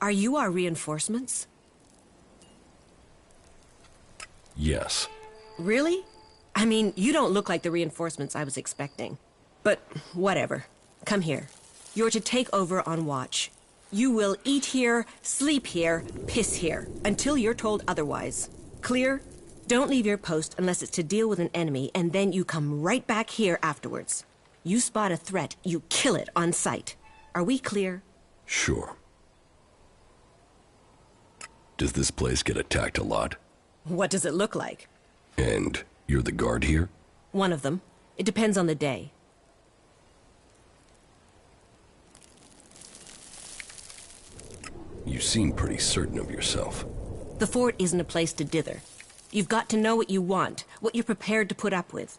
Are you our reinforcements? Yes. Really? I mean, you don't look like the reinforcements I was expecting. But whatever. Come here. You're to take over on watch. You will eat here, sleep here, piss here, until you're told otherwise. Clear? Don't leave your post unless it's to deal with an enemy, and then you come right back here afterwards. You spot a threat, you kill it on sight. Are we clear? Sure. Does this place get attacked a lot? What does it look like? And you're the guard here? One of them. It depends on the day. You seem pretty certain of yourself. The fort isn't a place to dither. You've got to know what you want, what you're prepared to put up with.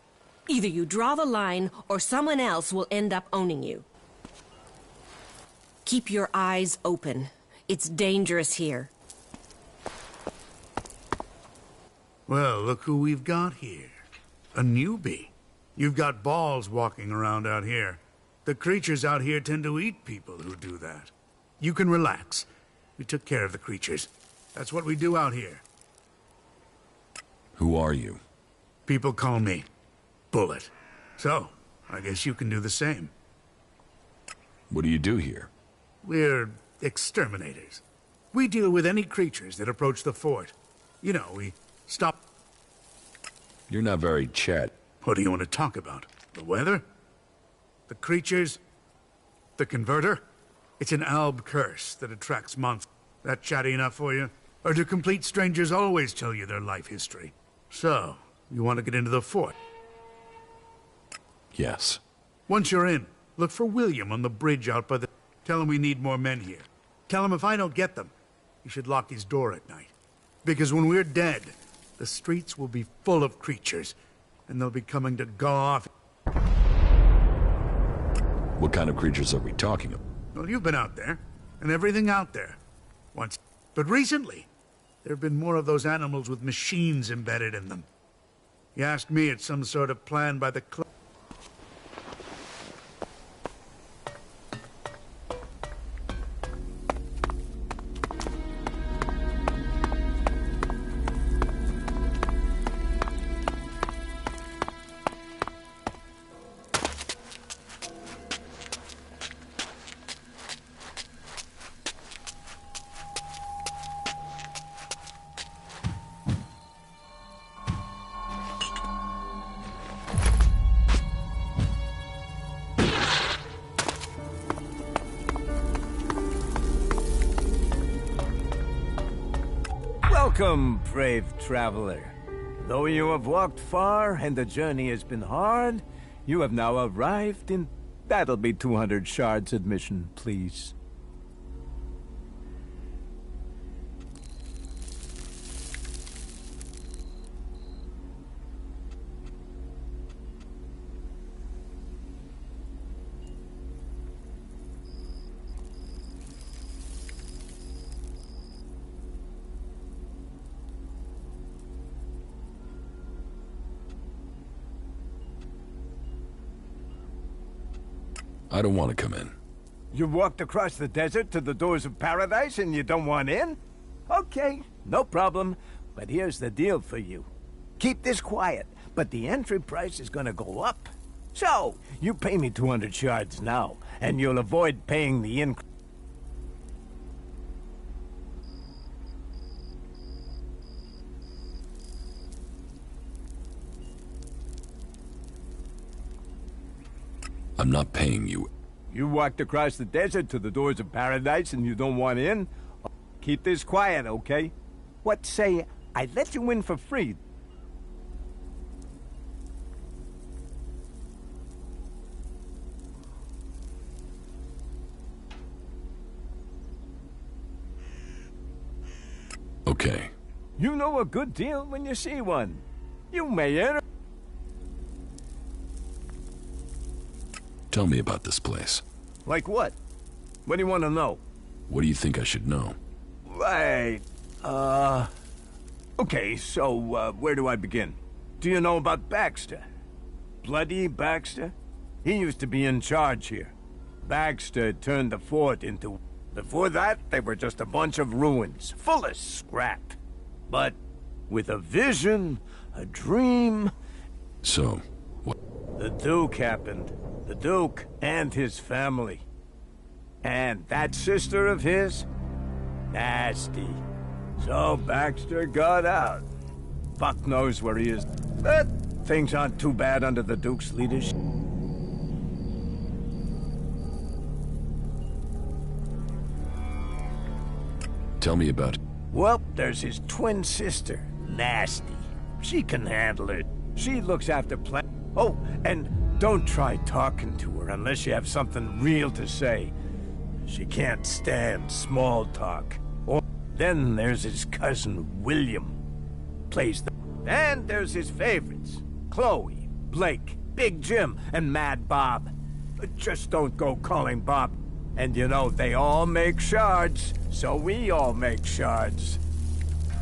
Either you draw the line, or someone else will end up owning you. Keep your eyes open. It's dangerous here. Well, look who we've got here. A newbie. You've got balls walking around out here. The creatures out here tend to eat people who do that. You can relax. We took care of the creatures. That's what we do out here. Who are you? People call me Bullet. So, I guess you can do the same. What do you do here? We're exterminators. We deal with any creatures that approach the fort. You know, we stop... You're not very chat. What do you want to talk about? The weather? The creatures? The converter? It's an alb curse that attracts monsters. That chatty enough for you? Or do complete strangers always tell you their life history? So, you want to get into the fort? Yes. Once you're in, look for William on the bridge out by the... Tell him we need more men here. Tell him if I don't get them, he should lock his door at night. Because when we're dead, the streets will be full of creatures, and they'll be coming to gnaw off... What kind of creatures are we talking about? Well, you've been out there, and everything out there. Once. But recently, there have been more of those animals with machines embedded in them. You ask me, it's some sort of plan by the club. Welcome, brave traveler. Though you have walked far and the journey has been hard, you have now arrived in... That'll be 200 shards admission, please. I don't want to come in. You walked across the desert to the doors of paradise and you don't want in? Okay, no problem. But here's the deal for you. Keep this quiet, but the entry price is gonna go up. So, you pay me 200 shards now, and you'll avoid paying the increase. I'm not paying you. You walked across the desert to the doors of paradise and you don't want in? Keep this quiet, okay? What say I let you in for free? Okay. You know a good deal when you see one. You may enter. Tell me about this place. Like what? What do you want to know? What do you think I should know? Right. Okay, so, where do I begin? Do you know about Baxter? Bloody Baxter? He used to be in charge here. Baxter turned the fort into... Before that, they were just a bunch of ruins, full of scrap. But with a vision, a dream... So, what? The Duke happened. The Duke and his family. And that sister of his? Nasty. So Baxter got out. Fuck knows where he is. But things aren't too bad under the Duke's leadership. Tell me about it. Well, there's his twin sister, Nasty. She can handle it. She looks after Oh, and don't try talking to her unless you have something real to say. She can't stand small talk. Or then there's his cousin, William. Plays the... And there's his favorites. Chloe, Blake, Big Jim, and Mad Bob. But just don't go calling Bob. And you know, they all make shards, so we all make shards.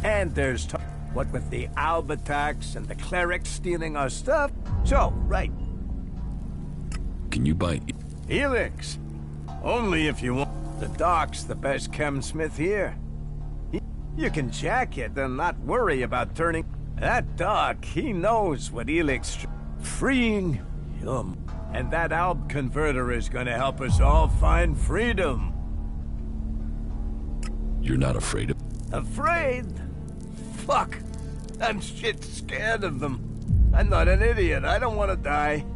And there's what with the Alb attacks and the clerics stealing our stuff. So, right. Can you buy... ELEX. Only if you want. The Doc's the best chemsmith here. You can jack it and not worry about turning... That Doc, he knows what ELEX... Freeing him. And that Alb converter is gonna help us all find freedom. You're not afraid of... Afraid? Fuck. I'm shit scared of them. I'm not an idiot. I don't want to die.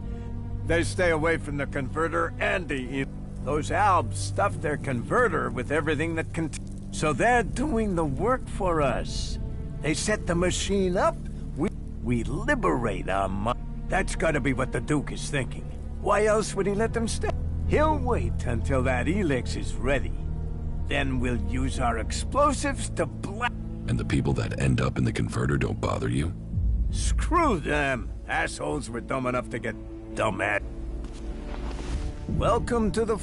They stay away from the converter and the... Those Albs stuff their converter with everything that can... So they're doing the work for us. They set the machine up. We liberate our mind. That's gotta be what the Duke is thinking. Why else would he let them stay? He'll wait until that ELEX is ready. Then we'll use our explosives to blast... And the people that end up in the converter don't bother you? Screw them! Assholes were dumb enough to get dumb at. Welcome to the...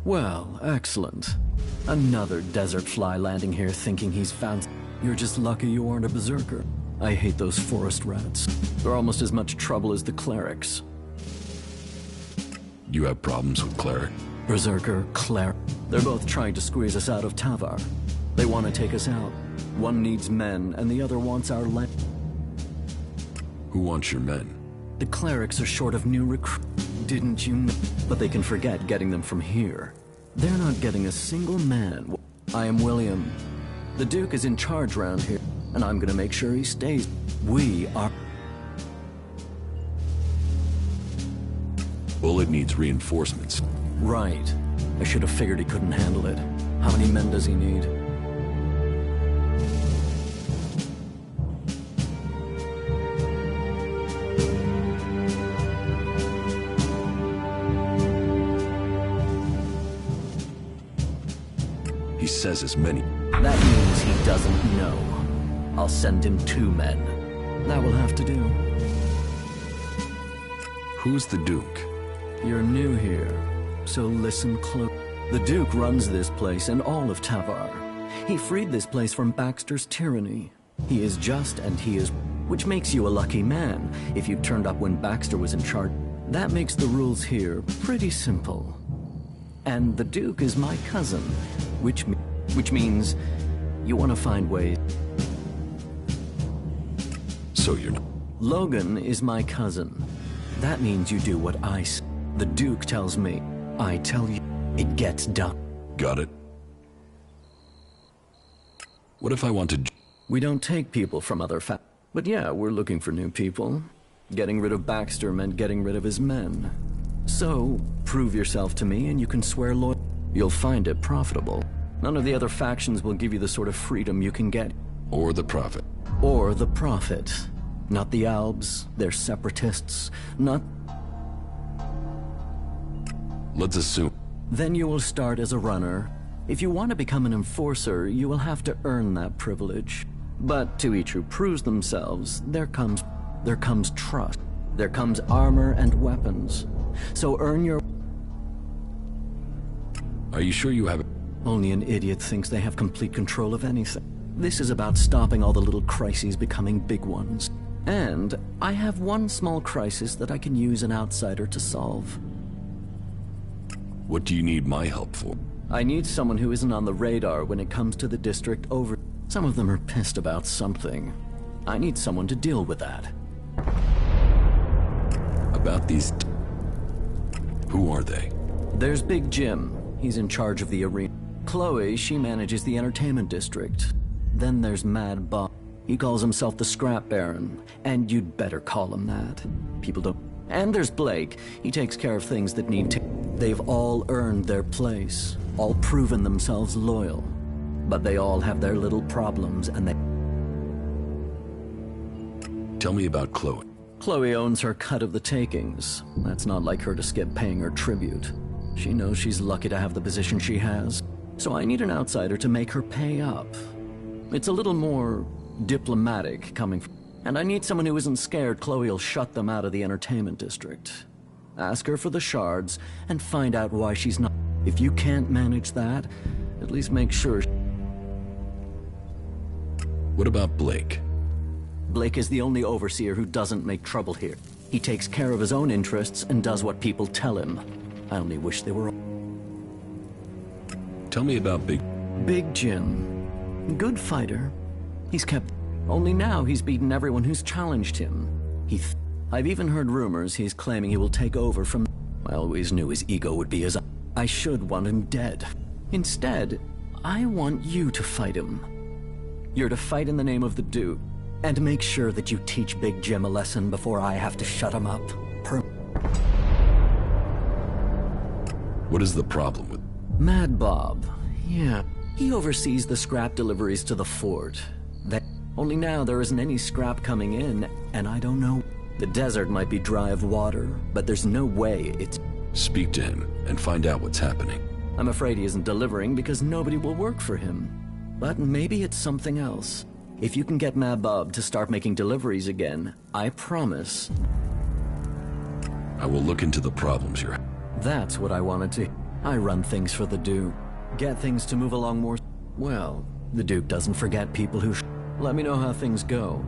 Well, excellent. Another desert fly landing here thinking he's found... You're just lucky you aren't a berserker. I hate those forest rats. They're almost as much trouble as the clerics. You have problems with cleric? Berserker, cleric. They're both trying to squeeze us out of Tavar. They want to take us out. One needs men, and the other wants our land. Who wants your men? The clerics are short of new recruits. Didn't you know? But they can forget getting them from here. They're not getting a single man. I am William. The Duke is in charge round here, and I'm gonna make sure he stays. We are... Bullet needs reinforcements. Right. I should have figured he couldn't handle it. How many men does he need? He says as many. That means he doesn't know. I'll send him 2 men. That will have to do. Who's the Duke? You're new here, so listen close. The Duke runs this place and all of Tavar. He freed this place from Baxter's tyranny. He is just and he is... Which makes you a lucky man if you turned up when Baxter was in charge. That makes the rules here pretty simple. And the Duke is my cousin, which means you want to find ways. So you're not... Logan is my cousin. That means you do what I say. The Duke tells me. I tell you, it gets done. Got it. What if I want to... We don't take people from other But yeah, we're looking for new people. Getting rid of Baxter meant getting rid of his men. So, prove yourself to me and you can swear loyalty. You'll find it profitable. None of the other factions will give you the sort of freedom you can get. Or the Prophet. Or the Prophet. Not the Albs, they're separatists, not... Let's assume... Then you will start as a runner. If you want to become an enforcer, you will have to earn that privilege. But to each who proves themselves, there comes trust. There comes armor and weapons. So earn your... Are you sure you have... Only an idiot thinks they have complete control of anything. This is about stopping all the little crises becoming big ones. And I have one small crisis that I can use an outsider to solve. What do you need my help for? I need someone who isn't on the radar when it comes to the district over. Some of them are pissed about something. I need someone to deal with that. About these... Who are they? There's Big Jim. He's in charge of the arena. Chloe, she manages the entertainment district. Then there's Mad Bob. He calls himself the Scrap Baron, and you'd better call him that. People don't... And there's Blake. He takes care of things that need to... They've all earned their place, all proven themselves loyal. But they all have their little problems, and they... Tell me about Chloe. Chloe owns her cut of the takings. That's not like her to skip paying her tribute. She knows she's lucky to have the position she has, so I need an outsider to make her pay up. It's a little more diplomatic coming from... And I need someone who isn't scared Chloe'll shut them out of the entertainment district. Ask her for the shards, and find out why she's not... If you can't manage that, at least make sure... What about Blake? Blake is the only overseer who doesn't make trouble here. He takes care of his own interests and does what people tell him. I only wish they were... Tell me about Big Jim. Good fighter. He's kept... Only now he's beaten everyone who's challenged him. I've even heard rumors he's claiming he will take over from... I always knew his ego would be as... I should want him dead. Instead, I want you to fight him. You're to fight in the name of the Duke. And make sure that you teach Big Jim a lesson before I have to shut him up. What is the problem with... Mad Bob. Yeah. He oversees the scrap deliveries to the fort. Only now there isn't any scrap coming in, and I don't know. The desert might be dry of water, but there's no way it's... Speak to him and find out what's happening. I'm afraid he isn't delivering because nobody will work for him. But maybe it's something else. If you can get Mad Bob to start making deliveries again, I promise... I will look into the problems you're... That's what I wanted to... I run things for the Duke. Get things to move along more... Well, the Duke doesn't forget people who... Let me know how things go.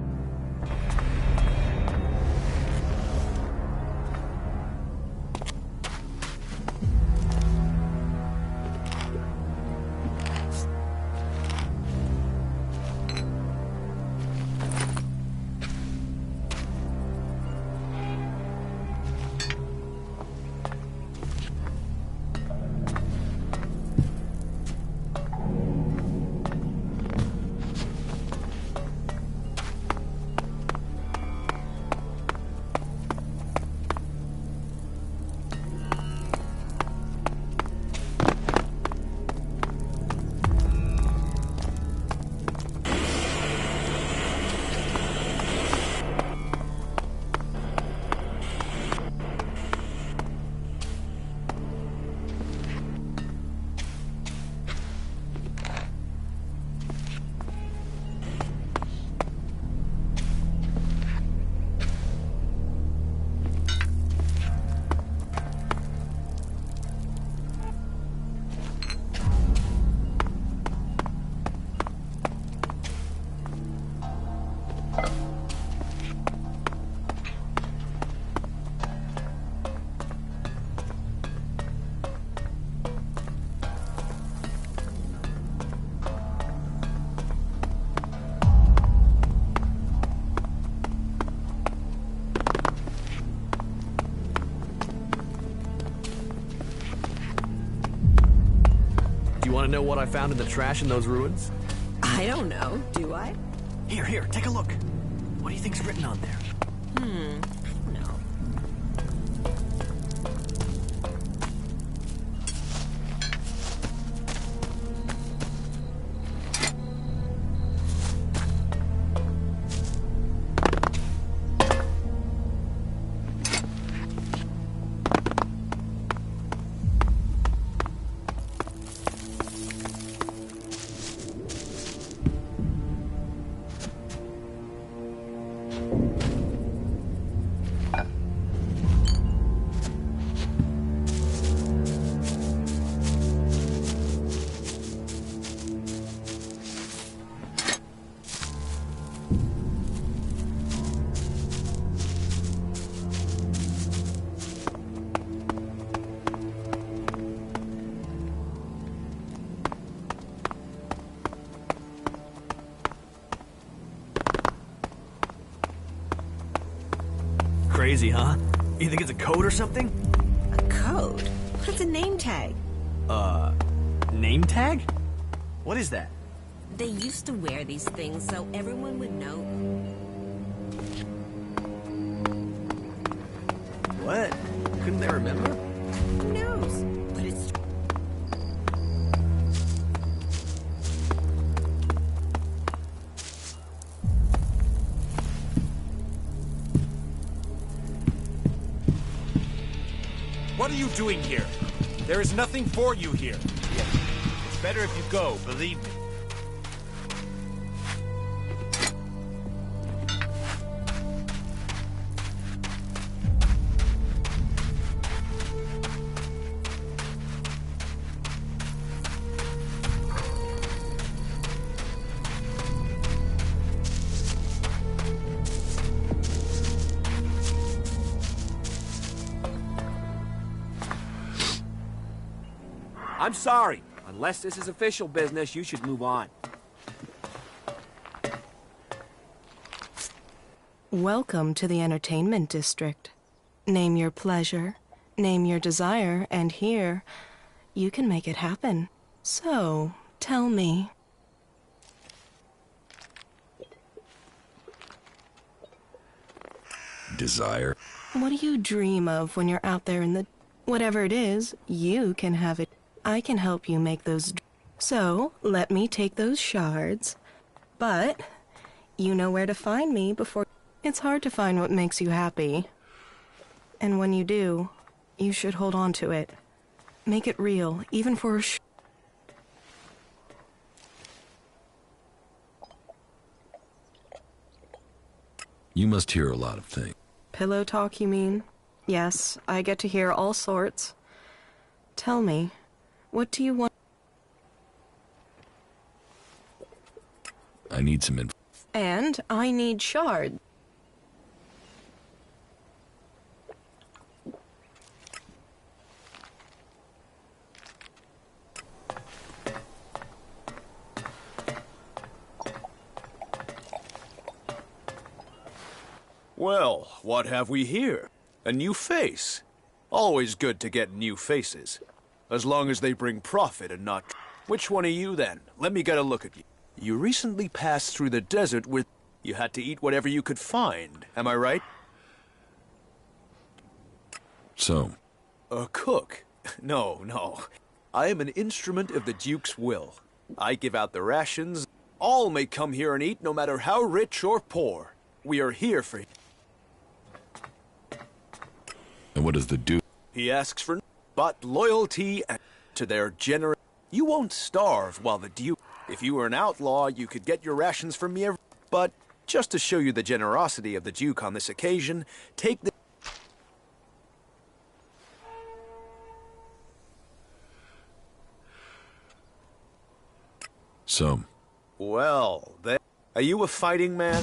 Want to know what I found in the trash in those ruins? I don't know, do I? Here, take a look. What do you think's written on there? I don't know. crazy, huh? You think it's a code or something? A code? What's a name tag? Name tag? What is that? They used to wear these things so everyone would know. What? Couldn't they remember? Who knows? But it's... What are you doing here? There is nothing for you here. It's better if you go, believe me. I'm sorry. Unless this is official business, you should move on. Welcome to the entertainment district. Name your pleasure, name your desire, and here, you can make it happen. So, tell me. Desire. What do you dream of when you're out there in the... Whatever it is, you can have it. I can help you make those... So, let me take those shards. But, you know where to find me before... It's hard to find what makes you happy. And when you do, you should hold on to it. Make it real, even for a You must hear a lot of things. Pillow talk, you mean? Yes, I get to hear all sorts. Tell me, what do you want? I need some info. And I need shards. Well, what have we here? A new face. Always good to get new faces. As long as they bring profit and not... Which one are you, then? Let me get a look at you. You recently passed through the desert with... You had to eat whatever you could find. Am I right? So, A cook? No. I am an instrument of the Duke's will. I give out the rations. All may come here and eat, no matter how rich or poor. We are here for... and what does the Duke? He asks for but loyalty and to their generous... You won't starve while the Duke... If you were an outlaw, you could get your rations from me every... But just to show you the generosity of the Duke on this occasion, take the... So, Well, then... Are you a fighting man?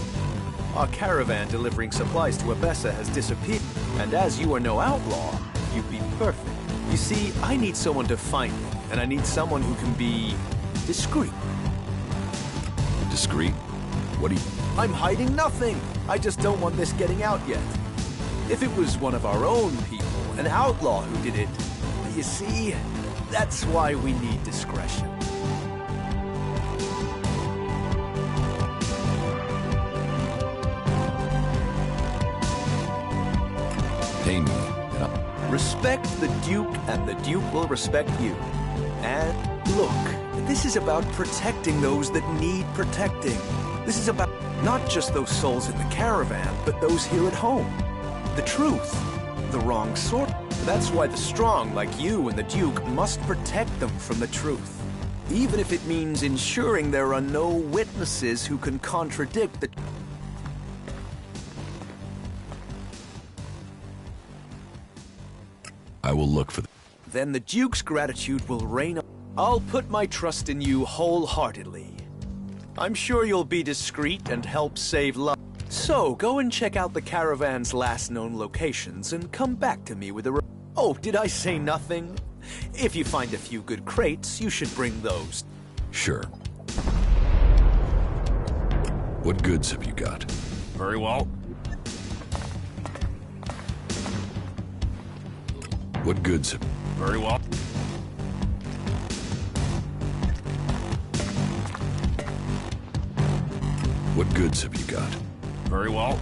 Our caravan delivering supplies to Abessa has disappeared, and as you are no outlaw, you'd be perfect. You see, I need someone to find me, and I need someone who can be... discreet. discreet? What do you... I'm hiding nothing! I just don't want this getting out yet. If it was one of our own people, an outlaw who did it, you see, that's why we need discretion. Pay me, and I'll... Respect the Duke, and the Duke will respect you. And look, this is about protecting those that need protecting. This is about not just those souls in the caravan, but those here at home. The truth, the wrong sort. That's why the strong, like you and the Duke, must protect them from the truth. Even if it means ensuring there are no witnesses who can contradict the... I will look for... Then the Duke's gratitude will reign. I'll put my trust in you wholeheartedly. I'm sure you'll be discreet and help save lives. So, go and check out the caravan's last known locations and come back to me with a... Oh, did I say nothing? If you find a few good crates, you should bring those. Sure. What goods have you got? Very well. What goods? Very well. What goods have you got? Very well.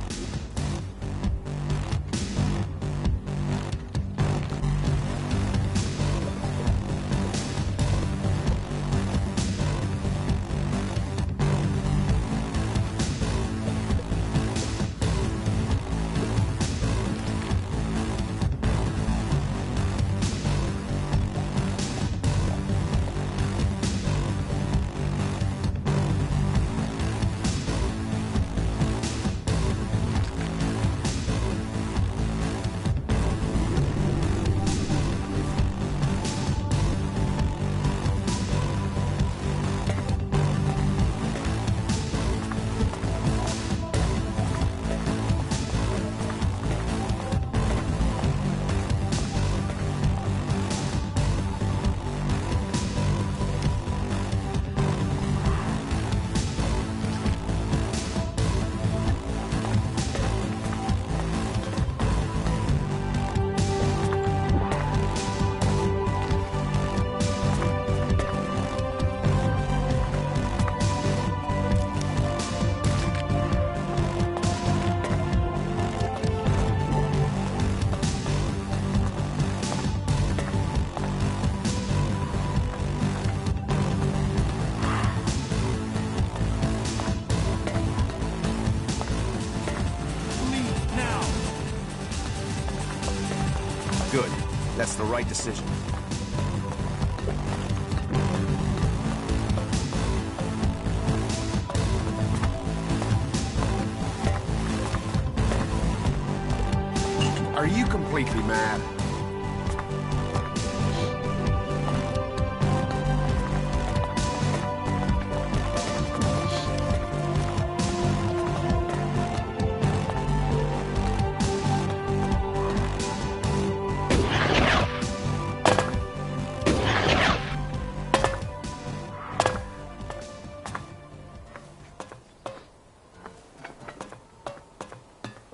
Good. That's the right decision. Are you completely mad?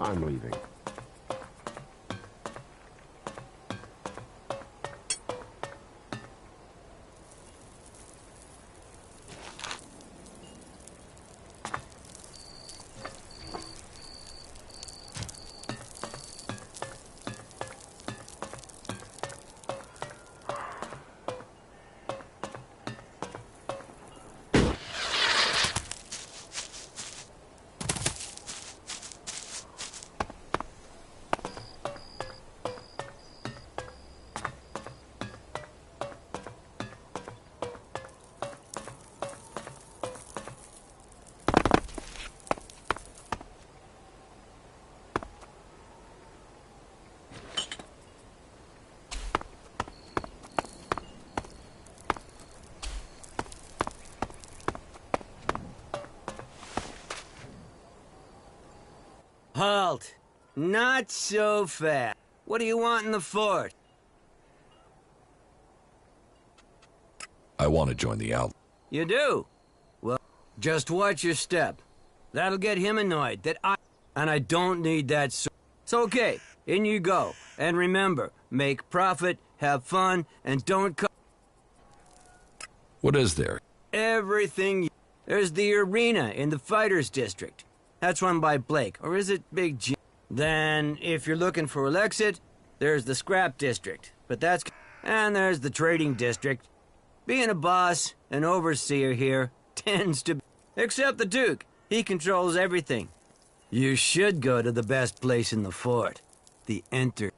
I'm leaving. Halt! Not so fast. What do you want in the fort? I want to join the out. You do? Well, just watch your step. That'll get him annoyed that And I don't need that It's okay. In you go. And remember, make profit, have fun, and don't What is there? Everything. There's the arena in the Fighters District. That's run by Blake, or is it Big G? Then, if you're looking for Elexit, there's the Scrap District, but that's... And there's the Trading District. Being a boss, an overseer here, tends to... Except the Duke. He controls everything. You should go to the best place in the fort. The Enter...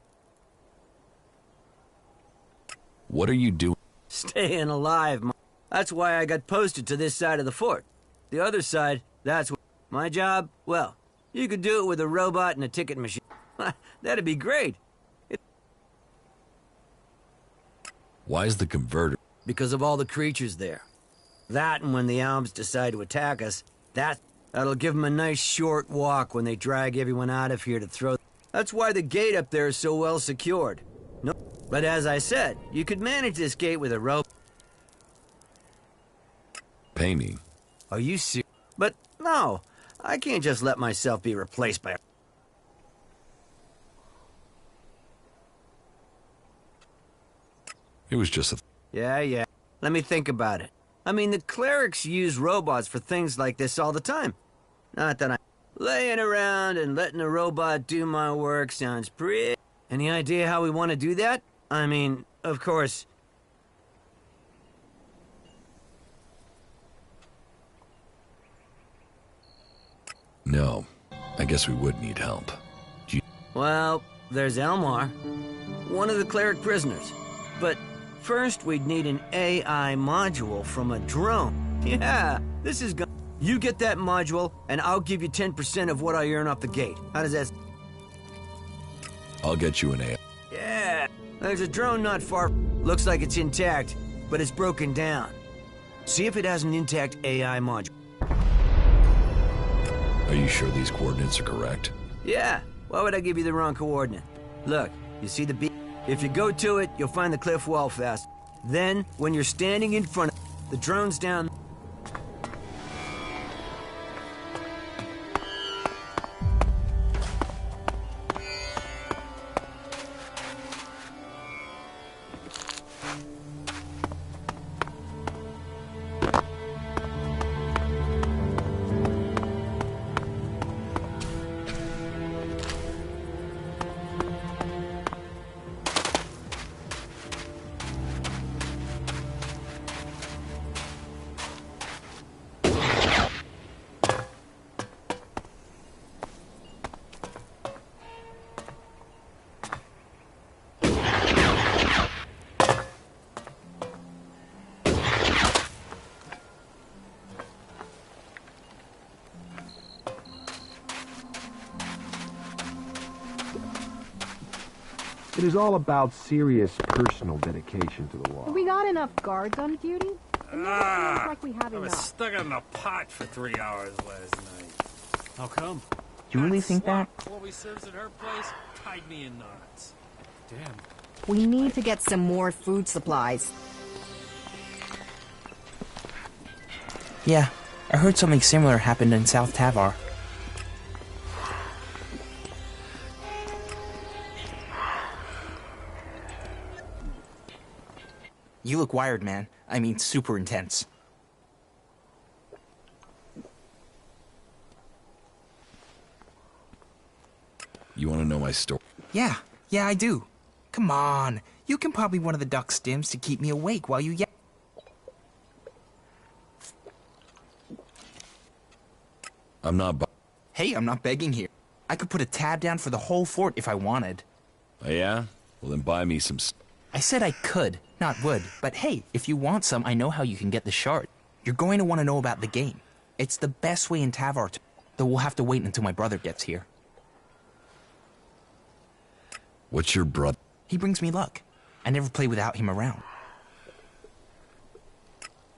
What are you doing? Staying alive, That's why I got posted to this side of the fort. The other side, that's... My job? Well, you could do it with a robot and a ticket machine. That'd be great. Why is the converter? Because of all the creatures there. That and when the Alms decide to attack us, that'll give them a nice short walk when they drag everyone out of here to throw... That's why the gate up there is so well secured. No, but as I said, you could manage this gate with a rope. Pay me. Are you serious? But no, I can't just let myself be replaced by... It was just a... Yeah. Let me think about it. I mean, the clerics use robots for things like this all the time. Not that I'm laying around and letting a robot do my work sounds pretty... Any idea how we want to do that? I mean, of course... No. I guess we would need help. Well, there's Elmar, one of the cleric prisoners. But first we'd need an AI module from a drone. Yeah, this is good. You get that module, and I'll give you 10% of what I earn off the gate. How does that... I'll get you an AI. Yeah, there's a drone not far. Looks like it's intact, but it's broken down. See if it has an intact AI module. Are you sure these coordinates are correct? Yeah, why would I give you the wrong coordinate? Look, you see the beam? If you go to it, you'll find the cliff wall fast. Then, when you're standing in front of the drone's down... It is all about serious personal dedication to the law. Have we got enough guards on duty? It never seems like we have I was enough. stuck in a pot for 3 hours last night. How come? Do you really think that? What we serves at her place tied me in knots. Damn. We need to get some more food supplies. Yeah, I heard something similar happened in South Tavar. You look wired, man. I mean, super intense. You want to know my story? Yeah, I do. Come on. You can pop me one of the duck stims to keep me awake while you yell. I'm not... Hey, I'm not begging here. I could put a tab down for the whole fort if I wanted. Oh, yeah? Well, then buy me some... I said I could, not would. But hey, if you want some, I know how you can get the shard. You're going to want to know about the game. It's the best way in Tavar to... Though we'll have to wait until my brother gets here. What's your brother? He brings me luck. I never play without him around.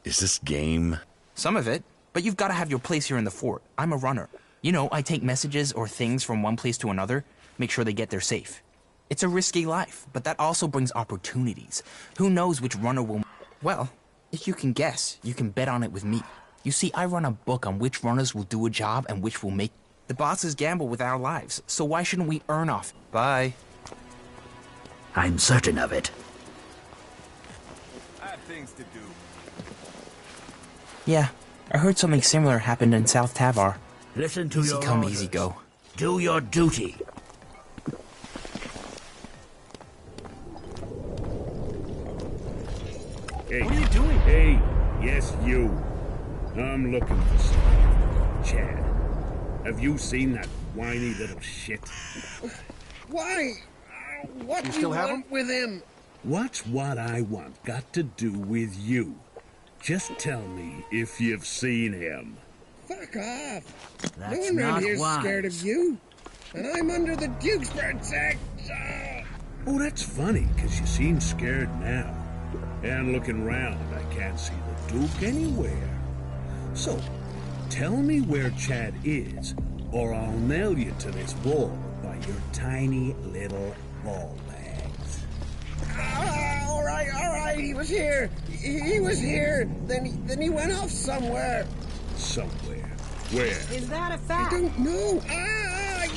Is this game? Some of it. But you've got to have your place here in the fort. I'm a runner. You know, I take messages or things from one place to another, make sure they get there safe. It's a risky life, but that also brings opportunities. Who knows which runner will... Well, if you can guess, you can bet on it with me. You see, I run a book on which runners will do a job and which will make... The bosses gamble with our lives, so why shouldn't we earn off? Bye. I'm certain of it. I have things to do. Yeah, I heard something similar happened in South Tavar. Listen to your Easy come, orders. easy go. Do your duty. Hey. What are you doing? Hey, yes, you. I'm looking for someone. Chad. Have you seen that whiny little shit? Why? What do you want with him? What's what I want got to do with you? Just tell me if you've seen him. Fuck off. That's no one around not here's wise. scared of you. And I'm under the Duke's protection. Oh, that's funny, because you seem scared now. And looking round, I can't see the Duke anywhere. So, tell me where Chad is, or I'll nail you to this wall by your tiny little ball bags. All right, he was here. He was here. Then he went off somewhere. Somewhere. Where? Is that a fact? I don't know.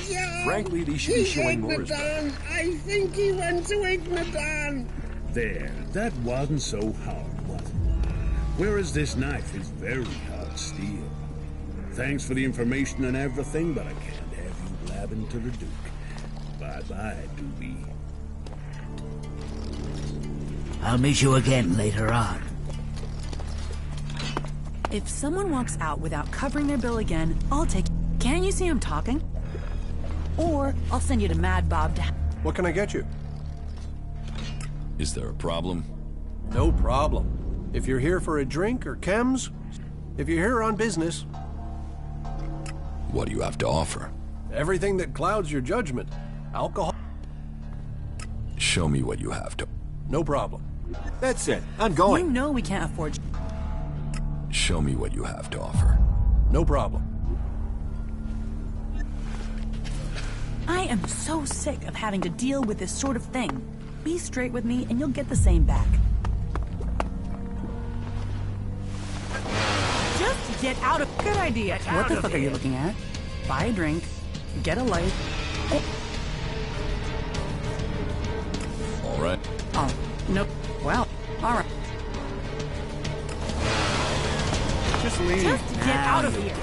Yeah. Frankly, these should be showing more respect. Ignadan. I think he went to Ignadan. There, that wasn't so hard, was it? Whereas this knife is very hard steel. Thanks for the information and everything, but I can't have you blabbing to the Duke. Bye-bye, Doobie. I'll meet you again later on. If someone walks out without covering their bill again, I'll take... Can't you see I'm talking? Or I'll send you to Mad Bob to... What can I get you? Is there a problem? No problem. If you're here for a drink or chems, if you're here on business... What do you have to offer? Everything that clouds your judgment. Alcohol... Show me what you have to... No problem. That's it. I'm going. You know we can't afford... Show me what you have to offer. No problem. I am so sick of having to deal with this sort of thing. Be straight with me and you'll get the same back. Just get out of... Good idea. What the fuck are you looking at? Buy a drink, get a light... All right. Oh, nope. Well, all right. Just leave. Just get out of here.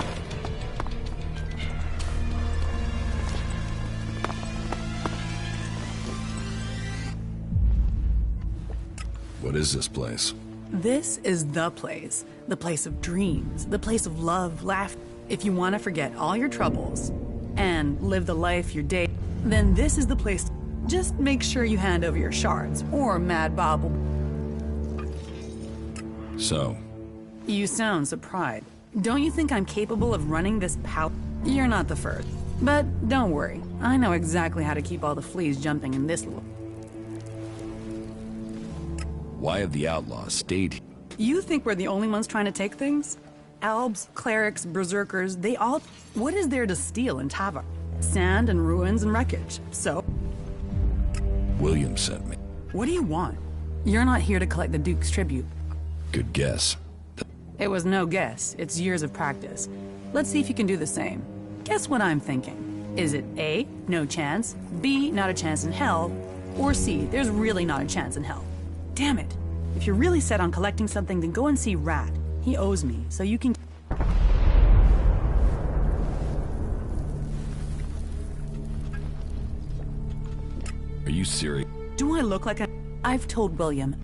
What is this place? This is the place. The place of dreams. The place of love, laughter. If you want to forget all your troubles and live the life you're dating, then this is the place. Just make sure you hand over your shards, or Mad Bob will... So? You sound surprised. Don't you think I'm capable of running this power? You're not the first. But don't worry. I know exactly how to keep all the fleas jumping in this little... Why have the outlaws stayed here? You think we're the only ones trying to take things? Elves, clerics, berserkers, they all... What is there to steal in Tavar? Sand and ruins and wreckage. So... William sent me. What do you want? You're not here to collect the Duke's tribute. Good guess. It was no guess. It's years of practice. Let's see if you can do the same. Guess what I'm thinking. Is it A, no chance, B, not a chance in hell, or C, there's really not a chance in hell? Damn it. If you're really set on collecting something, then go and see Rat. He owes me, so you can... Are you serious? Do I look like a... I've told William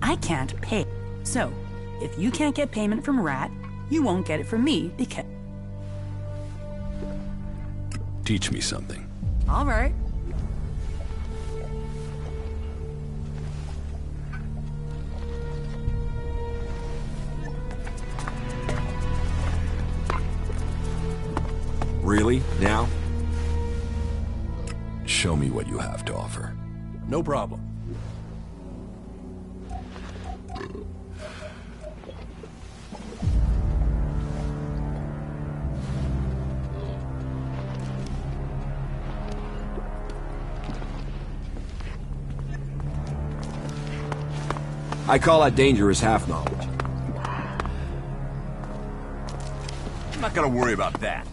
I can't pay. So, if you can't get payment from Rat, you won't get it from me because... Teach me something. All right. Really? Now? Show me what you have to offer. No problem. I call that dangerous half-knowledge. I'm not gonna worry about that.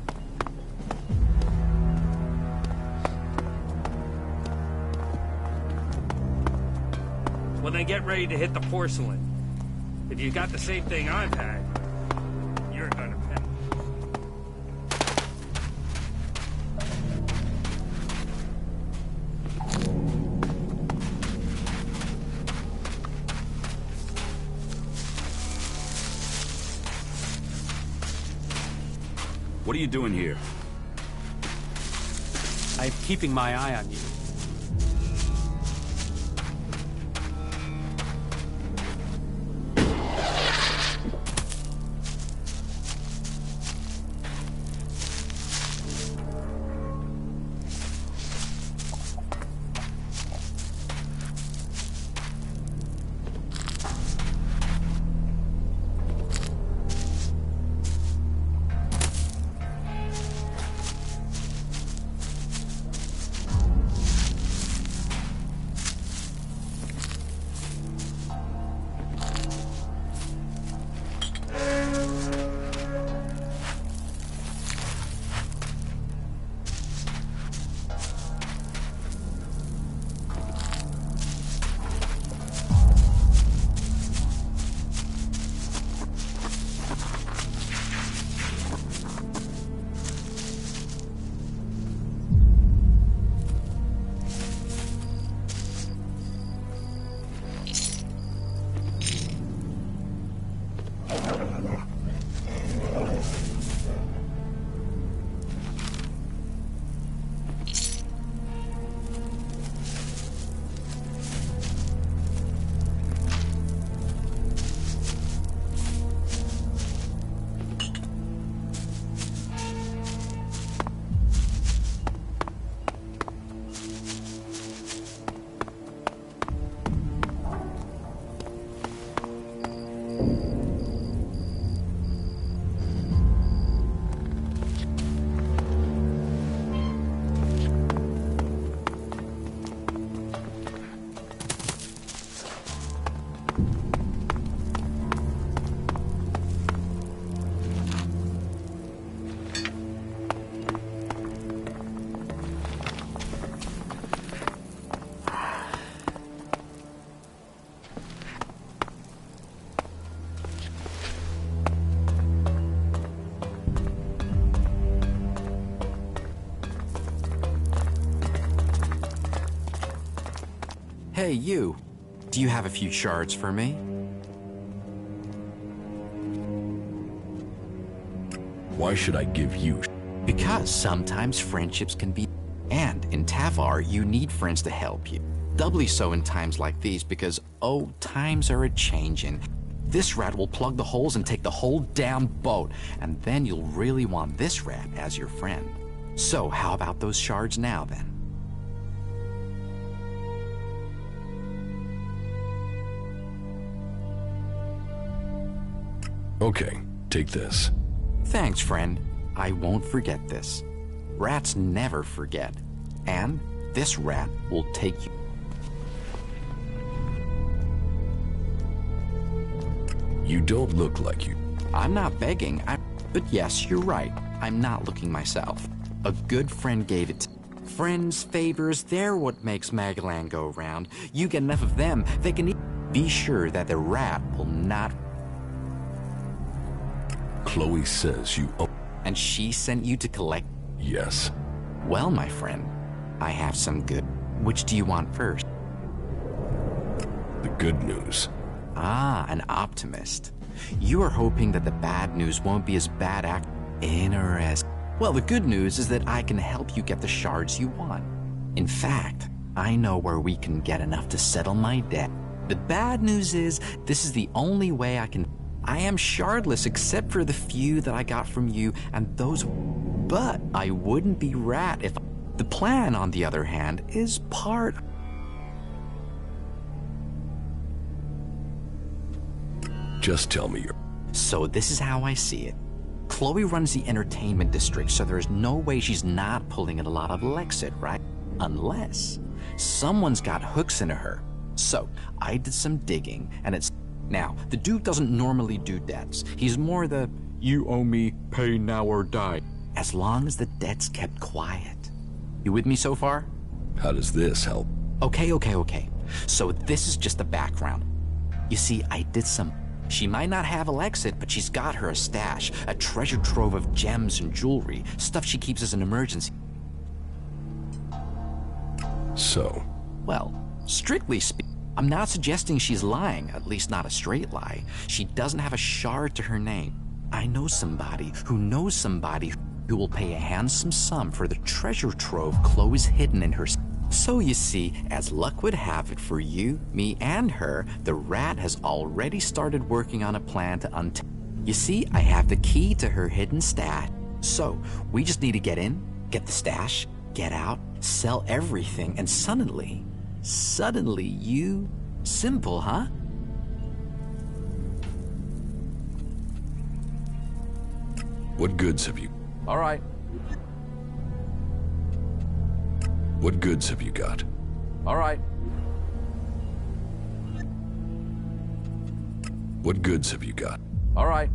Well, then get ready to hit the porcelain. If you got the same thing I've had, you're gonna pay. What are you doing here? I'm keeping my eye on you. Hey, you. Do you have a few shards for me? Why should I give you? Because sometimes friendships can be... And in Tavar, you need friends to help you. Doubly so in times like these because, oh, times are a-changin'. This rat will plug the holes and take the whole damn boat, and then you'll really want this rat as your friend. So, how about those shards now, then? Okay, take this. Thanks, friend. I won't forget this. Rats never forget. And this rat will take you. You don't look like you. I'm not begging, but yes, you're right. I'm not looking myself. A good friend gave it. Friends, favors, they're what makes Magalan go round. You get enough of them, they can be sure that the rat will not... Chloe says you... And she sent you to collect... Yes. Well, my friend, I have some good... Which do you want first? The good news. Ah, an optimist. You are hoping that the bad news won't be as bad Interesting. Well, the good news is that I can help you get the shards you want. In fact, I know where we can get enough to settle my debt. The bad news is, this is the only way I can... I am shardless except for the few that I got from you and those... But I wouldn't be rat if... The plan, on the other hand, is part... Just tell me your... So this is how I see it. Chloe runs the entertainment district, so there's no way she's not pulling in a lot of Lexit, right? Unless someone's got hooks into her. So I did some digging, and it's... Now, the Duke doesn't normally do debts. He's more the, you owe me, pay now or die. As long as the debt's kept quiet. You with me so far? How does this help? Okay. So this is just the background. You see, I did some... She might not have Alexit, but she's got her a stash, a treasure trove of gems and jewelry, stuff she keeps as an emergency. So? Well, strictly speaking, I'm not suggesting she's lying, at least not a straight lie. She doesn't have a shard to her name. I know somebody who knows somebody who will pay a handsome sum for the treasure trove Chloe's hidden in her... So you see, as luck would have it for you, me, and her, the rat has already started working on a plan to You see, I have the key to her hidden stash. So, we just need to get in, get the stash, get out, sell everything, and suddenly you... Simple, huh? What goods have you... All right. What goods have you got? All right. What goods have you got? All right.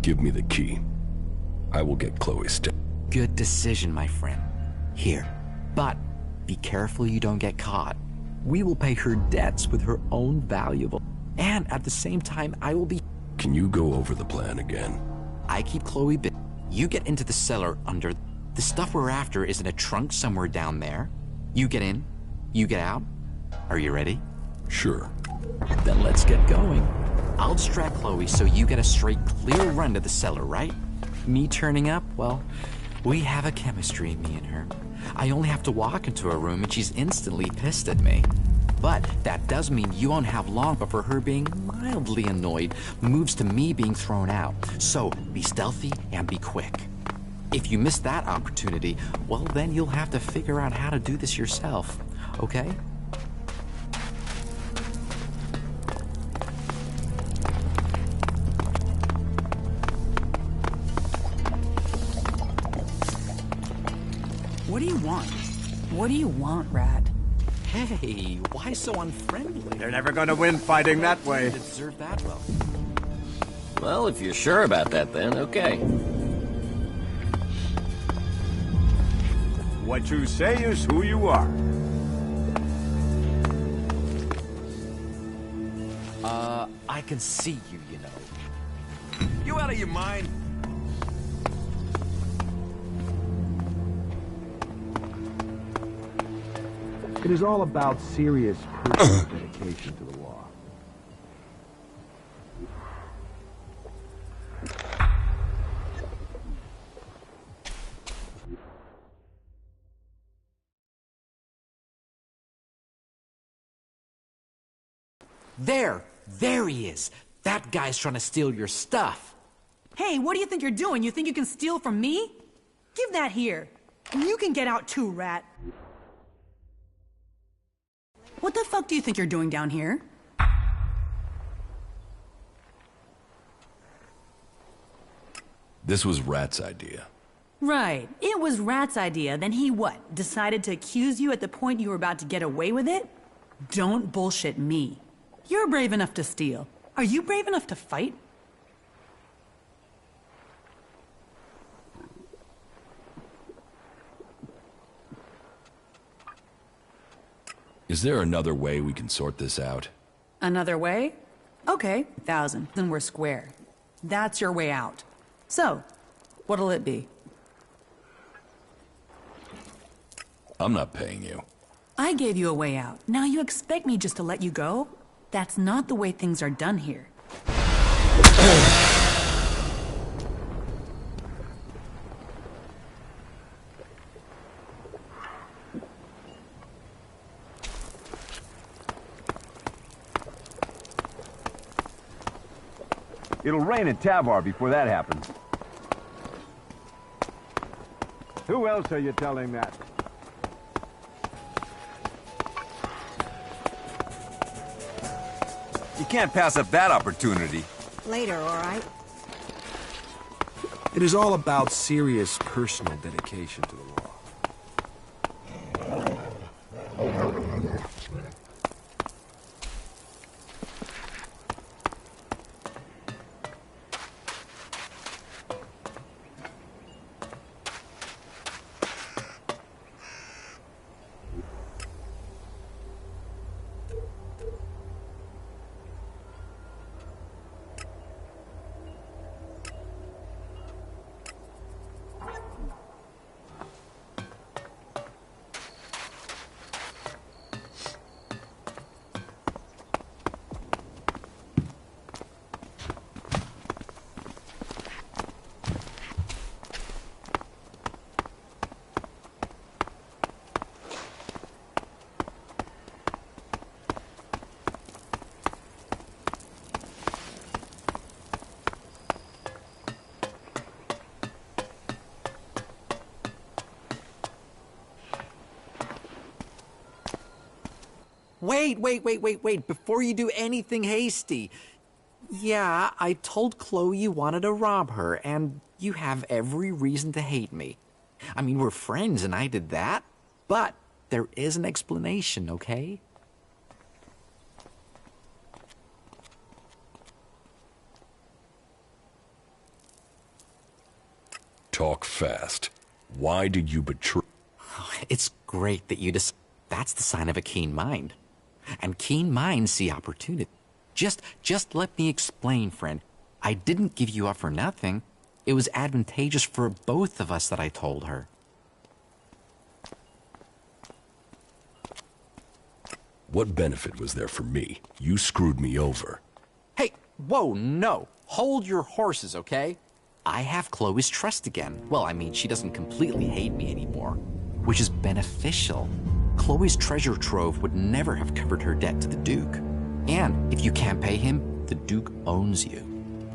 Give me the key. I will get Chloe Good decision, my friend. Here. But be careful you don't get caught. We will pay her debts with her own valuable. And at the same time, I will be... Can you go over the plan again? I keep Chloe busy. You get into the cellar under... The stuff we're after is in a trunk somewhere down there. You get in, you get out. Are you ready? Sure. Then let's get going. I'll distract Chloe so you get a straight, clear run to the cellar, right? Me turning up, well, we have a chemistry, me and her. I only have to walk into her room and she's instantly pissed at me. But that does mean you won't have long before her being mildly annoyed moves to me being thrown out. So be stealthy and be quick. If you miss that opportunity, well then you'll have to figure out how to do this yourself, okay? What do you want? What do you want, Rat? Hey, why so unfriendly? They're never gonna win fighting that way. Observe that well. Well, if you're sure about that, then okay. What you say is who you are. I can see you, you know. You out of your mind? It is all about serious personal dedication to the law. There he is. That guy's trying to steal your stuff. Hey, what do you think you're doing? You think you can steal from me? Give that here. And you can get out too, Rat. What the fuck do you think you're doing down here? This was Rat's idea. Right. It was Rat's idea. Then he what? Decided to accuse you at the point you were about to get away with it? Don't bullshit me. You're brave enough to steal. Are you brave enough to fight? Is there another way we can sort this out? Another way? Okay, 1,000. Then we're square. That's your way out. So, what'll it be? I'm not paying you. I gave you a way out. Now you expect me just to let you go? That's not the way things are done here. It'll rain in Tavar before that happens. Who else are you telling that? You can't pass up that opportunity. Later, all right? It is all about serious personal dedication to the law. Wait, before you do anything hasty. Yeah, I told Chloe you wanted to rob her, and you have every reason to hate me. I mean, we're friends and I did that, but there is an explanation, okay? talk fast. Why did you betray? It's great that you that's the sign of a keen mind. And keen minds see opportunity. Just let me explain, friend. I didn't give you up for nothing. It was advantageous for both of us that I told her. What benefit was there for me? You screwed me over. Hey, whoa, no. Hold your horses, okay? I have Chloe's trust again. Well, I mean, she doesn't completely hate me anymore, which is beneficial. Chloe's treasure trove would never have covered her debt to the Duke. And if you can't pay him, the Duke owns you.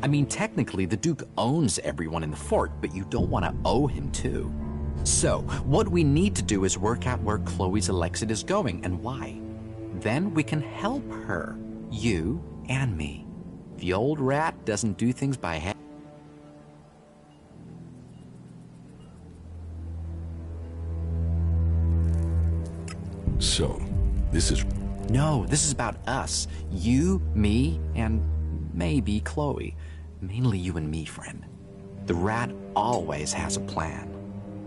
I mean, technically, the Duke owns everyone in the fort, but you don't want to owe him too. So, what we need to do is work out where Chloe's Elexit is going and why. Then we can help her, you and me. The old rat doesn't do things by hand. So, this is... No, this is about us. You, me, and maybe Chloe. Mainly you and me, friend. The rat always has a plan.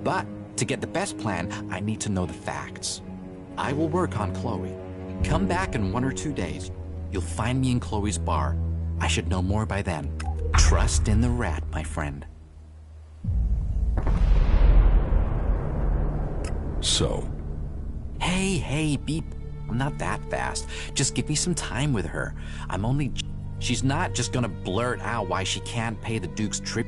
But to get the best plan, I need to know the facts. I will work on Chloe. Come back in 1 or 2 days. You'll find me in Chloe's bar. I should know more by then. Trust in the rat, my friend. So... Hey, beep. I'm not that fast. Just give me some time with her. She's not just gonna blurt out why she can't pay the Duke's trip.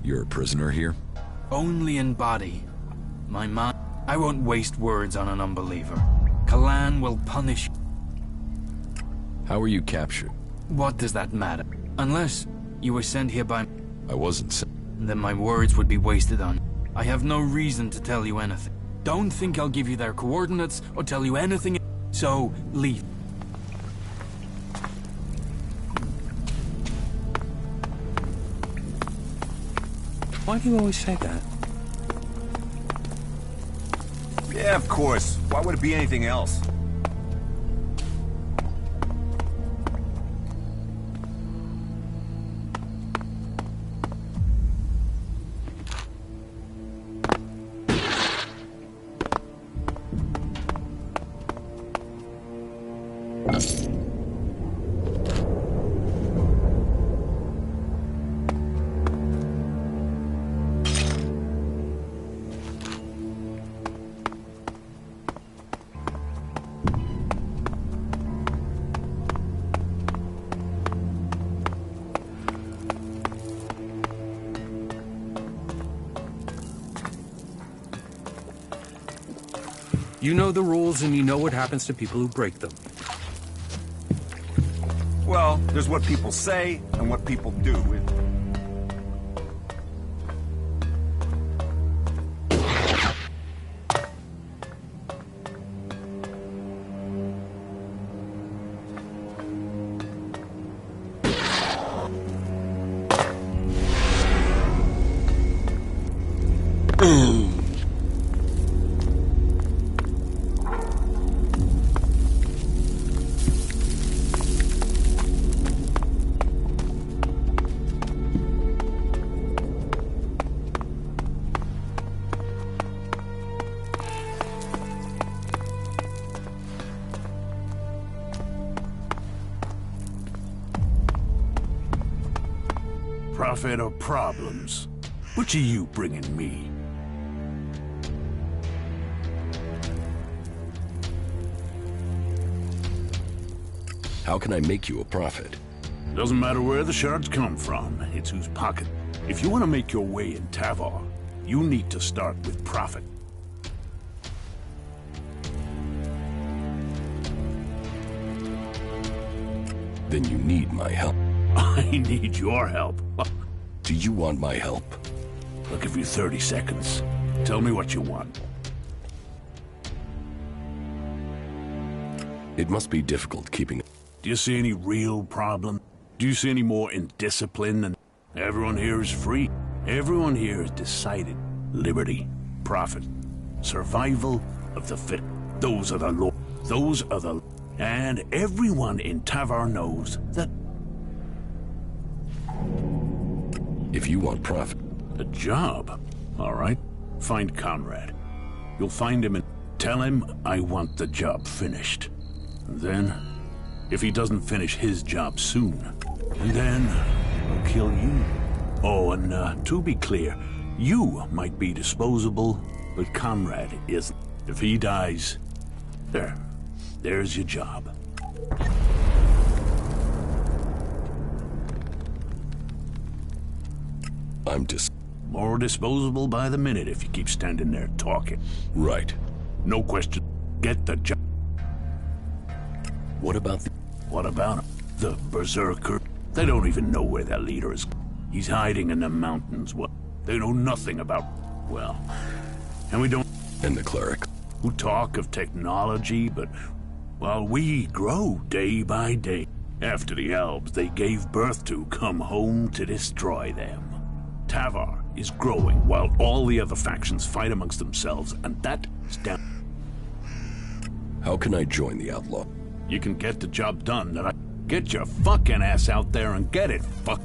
You're a prisoner here? Only in body. My mind... I won't waste words on an unbeliever. Kalan will punish... How were you captured? What does that matter? Unless you were sent here by... I wasn't sent. Then my words would be wasted on... I have no reason to tell you anything. Don't think I'll give you their coordinates or tell you anything. So, leave. Why do you always say that? Yeah, of course. Why would it be anything else? You know the rules and you know what happens to people who break them. Well, there's what people say and what people do. Profit or problems? Which are you bringing me? How can I make you a profit? Doesn't matter where the shards come from, it's whose pocket. If you want to make your way in Tavar, you need to start with profit. Then you need my help. I need your help. Do you want my help? I'll give you 30 seconds. Tell me what you want. It must be difficult keeping... Do you see any real problem? Do you see any more indiscipline than... Everyone here is free. Everyone here has decided. Liberty, profit, survival of the fit. Those are the law. Those are the... And everyone in Tavar knows that... If you want profit... A job? All right. Find Conrad. You'll find him and tell him I want the job finished. And then, if he doesn't finish his job soon, then I'll kill you. Oh, and to be clear, you might be disposable, but Conrad isn't. If he dies, there's your job. I'm more disposable by the minute if you keep standing there talking. Right. No question. Get the job. What about What about him? The berserker? They don't even know where their leader is. He's hiding in the mountains. What? They know nothing about... Well... And we don't... And the cleric? Who talk of technology, but... While we grow day by day. After the elves they gave birth to come home to destroy them. Tavar is growing while all the other factions fight amongst themselves, and that is down. How can I join the outlaw? You can get the job done. Get your fucking ass out there and get it, fuck.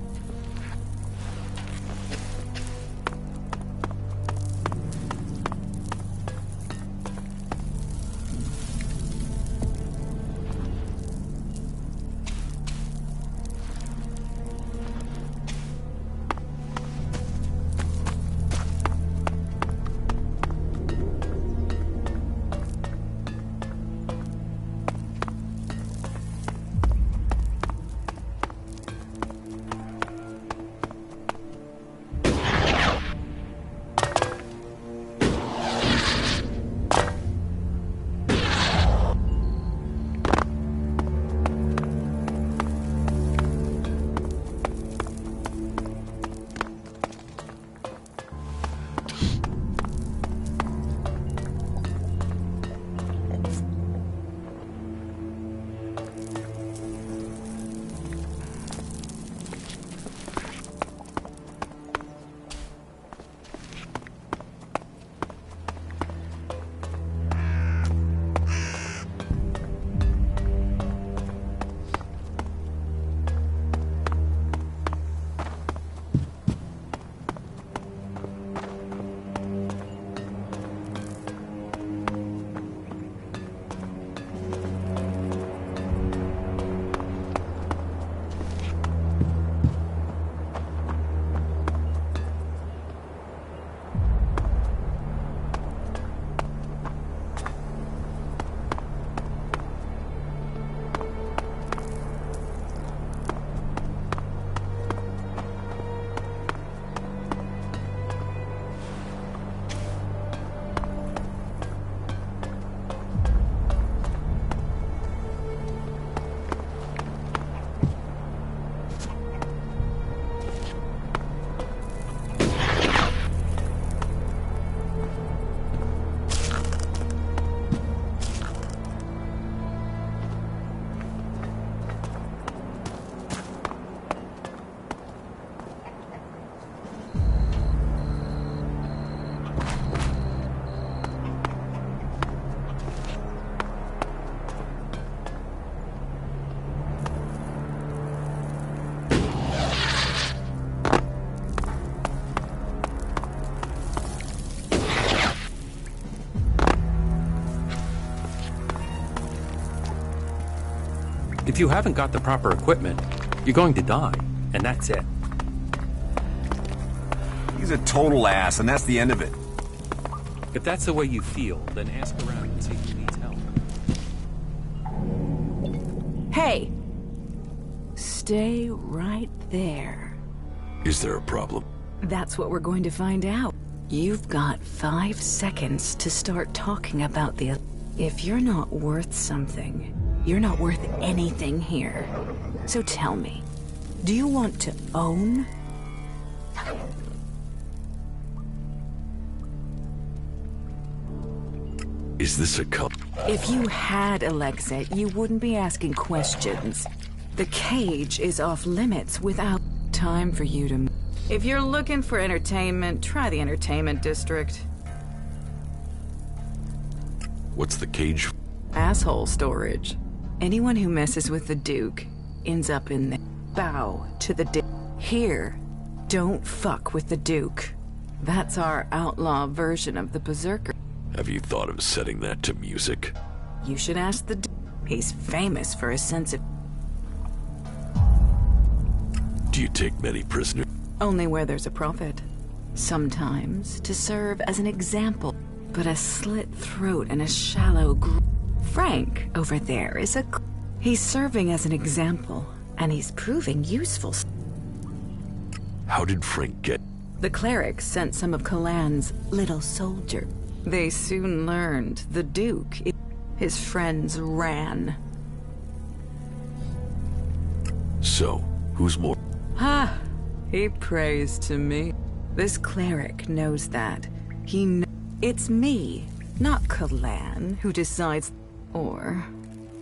If you haven't got the proper equipment, you're going to die, and that's it. He's a total ass, and that's the end of it. If that's the way you feel, then ask around and see who needs help. Hey! Stay right there. Is there a problem? That's what we're going to find out. You've got 5 seconds to start talking about the... If you're not worth something, you're not worth anything here. So tell me, do you want to own? Is this a cup? If you had ELEX, you wouldn't be asking questions. The cage is off limits without time for you to... If you're looking for entertainment, try the entertainment district. What's the cage? Asshole storage. Anyone who messes with the Duke ends up in there. Bow to the Duke. Here, don't fuck with the Duke. That's our outlaw version of the Berserker. Have you thought of setting that to music? You should ask the Duke. He's famous for his sense of... Do you take many prisoners? Only where there's a profit. Sometimes to serve as an example. But a slit throat and a shallow Frank over there is a... He's serving as an example, and he's proving useful. How did Frank get... The clerics sent some of Kalan's little soldier. They soon learned the Duke, his friends ran. So, who's more... Ha! He prays to me. This cleric knows that. It's me, not Kalan, who decides... Or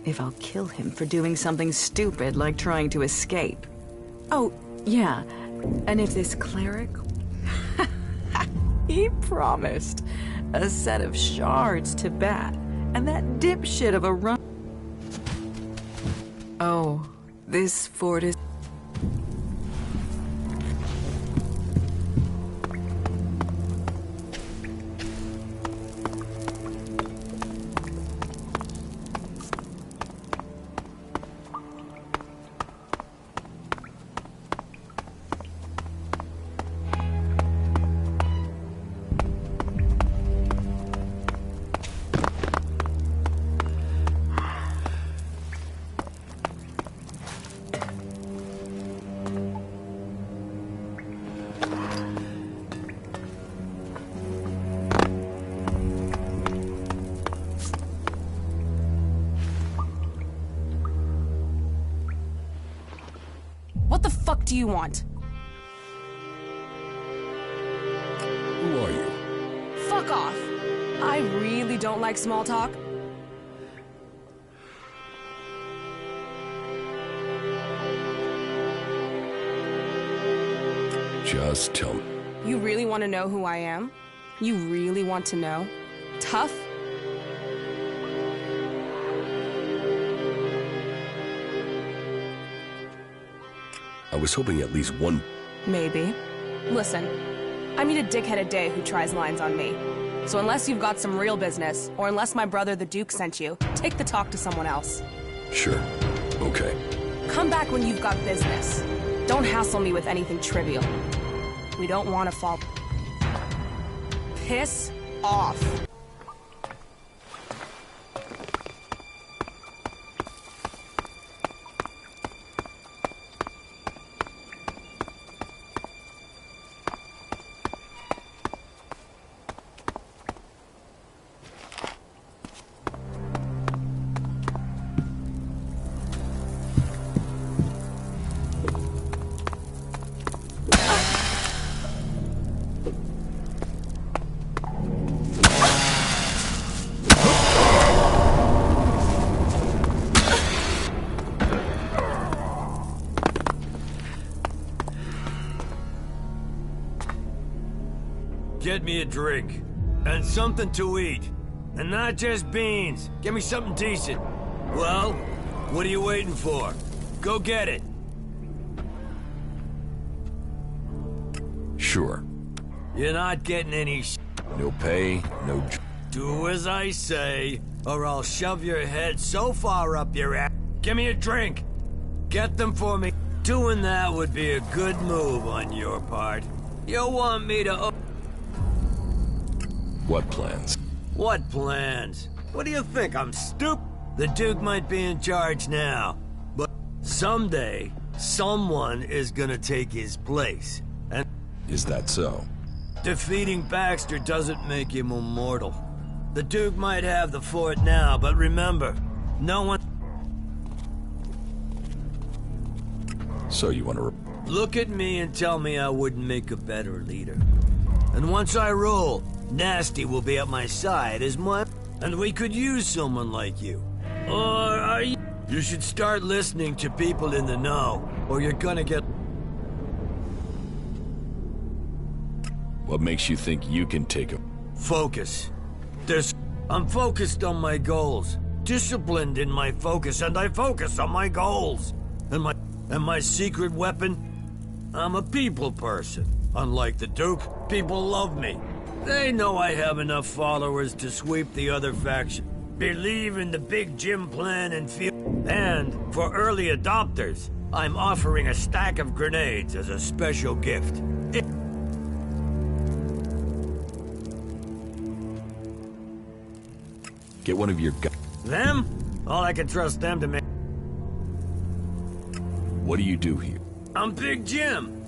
if I'll kill him for doing something stupid like trying to escape. Oh, yeah. And if this cleric... He promised a set of shards to bat, and that dipshit of a run... Oh, this fort is... What the fuck do you want? Who are you? Fuck off. I really don't like small talk. Just tell me. You really want to know who I am? You really want to know? Tough? I was hoping at least one... Maybe. Listen, I meet a dickhead a day who tries lines on me. So unless you've got some real business, or unless my brother the Duke sent you, take the talk to someone else. Sure. Okay. Come back when you've got business. Don't hassle me with anything trivial. We don't want to fall... Piss off. Get me a drink. And something to eat. And not just beans. Get me something decent. Well, what are you waiting for? Go get it. Sure. You're not getting any No pay, no... Do as I say, or I'll shove your head so far up your ass, Give me a drink. Get them for me. Doing that would be a good move on your part. You'll want me to... What plans? What plans? What do you think, I'm stupid? The Duke might be in charge now, but someday, someone is gonna take his place. And is that so? Defeating Baxter doesn't make him immortal. The Duke might have the fort now, but remember, no one... So you want to... Look at me and tell me I wouldn't make a better leader. And once I rule, Nasty will be at my side as my... And we could use someone like you. Or are you... You should start listening to people in the know, or you're gonna get... What makes you think you can take a... Focus. I'm focused on my goals. Disciplined in my focus, and I focus on my goals. And my secret weapon? I'm a people person. Unlike the Duke, people love me. They know I have enough followers to sweep the other faction. Believe in the Big Jim plan and feel... And for early adopters, I'm offering a stack of grenades as a special gift. Get one of your guys. Them? All I can trust them to make... What do you do here? I'm Big Jim.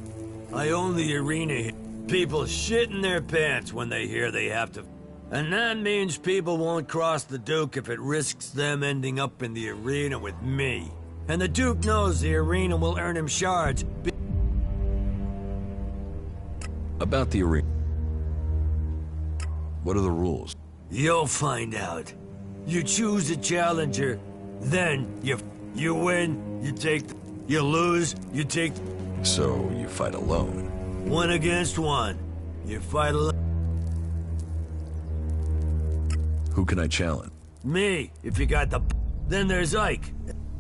I own the arena here. People shit in their pants when they hear they have to... And that means people won't cross the Duke if it risks them ending up in the arena with me. And the Duke knows the arena will earn him shards. About the arena. What are the rules? You'll find out. You choose a challenger, then you win, you take the... You lose, you take... So, you fight alone? 1 against 1. You fight alone. Who can I challenge? Me, if you got the... Then there's Ike.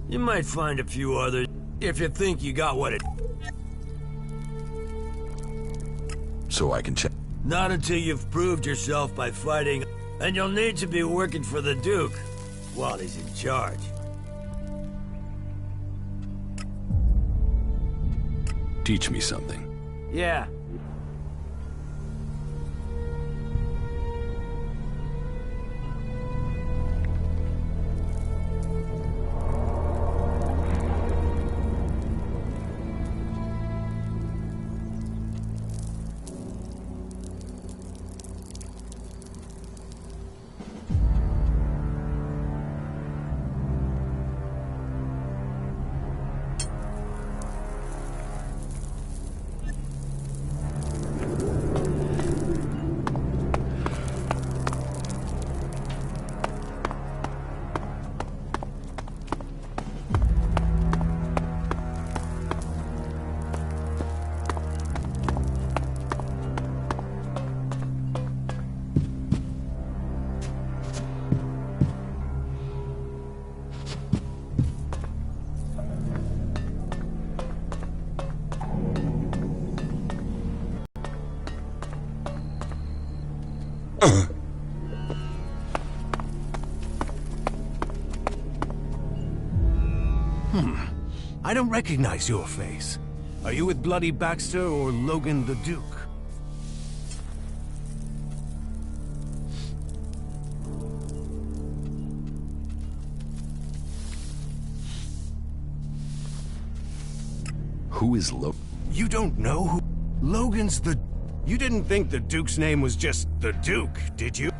You might find a few others, if you think you got what it... So I can check. Not until you've proved yourself by fighting... And you'll need to be working for the Duke, while he's in charge. Teach me something. Yeah. I don't recognize your face. Are you with Bloody Baxter or Logan the Duke? Who is Logan? You don't know who... Logan's the... You didn't think the Duke's name was just the Duke, did you?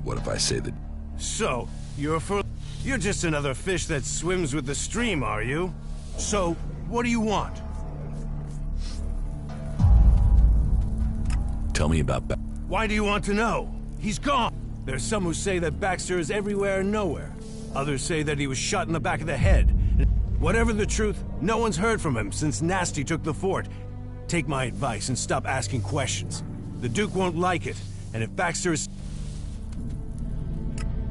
What if I say that... So, you're just another fish that swims with the stream, are you? So, what do you want? Tell me about Why do you want to know? He's gone. There's some who say that Baxter is everywhere and nowhere. Others say that he was shot in the back of the head. Whatever the truth, no one's heard from him since Nasty took the fort. Take my advice and stop asking questions. The Duke won't like it, and if Baxter is...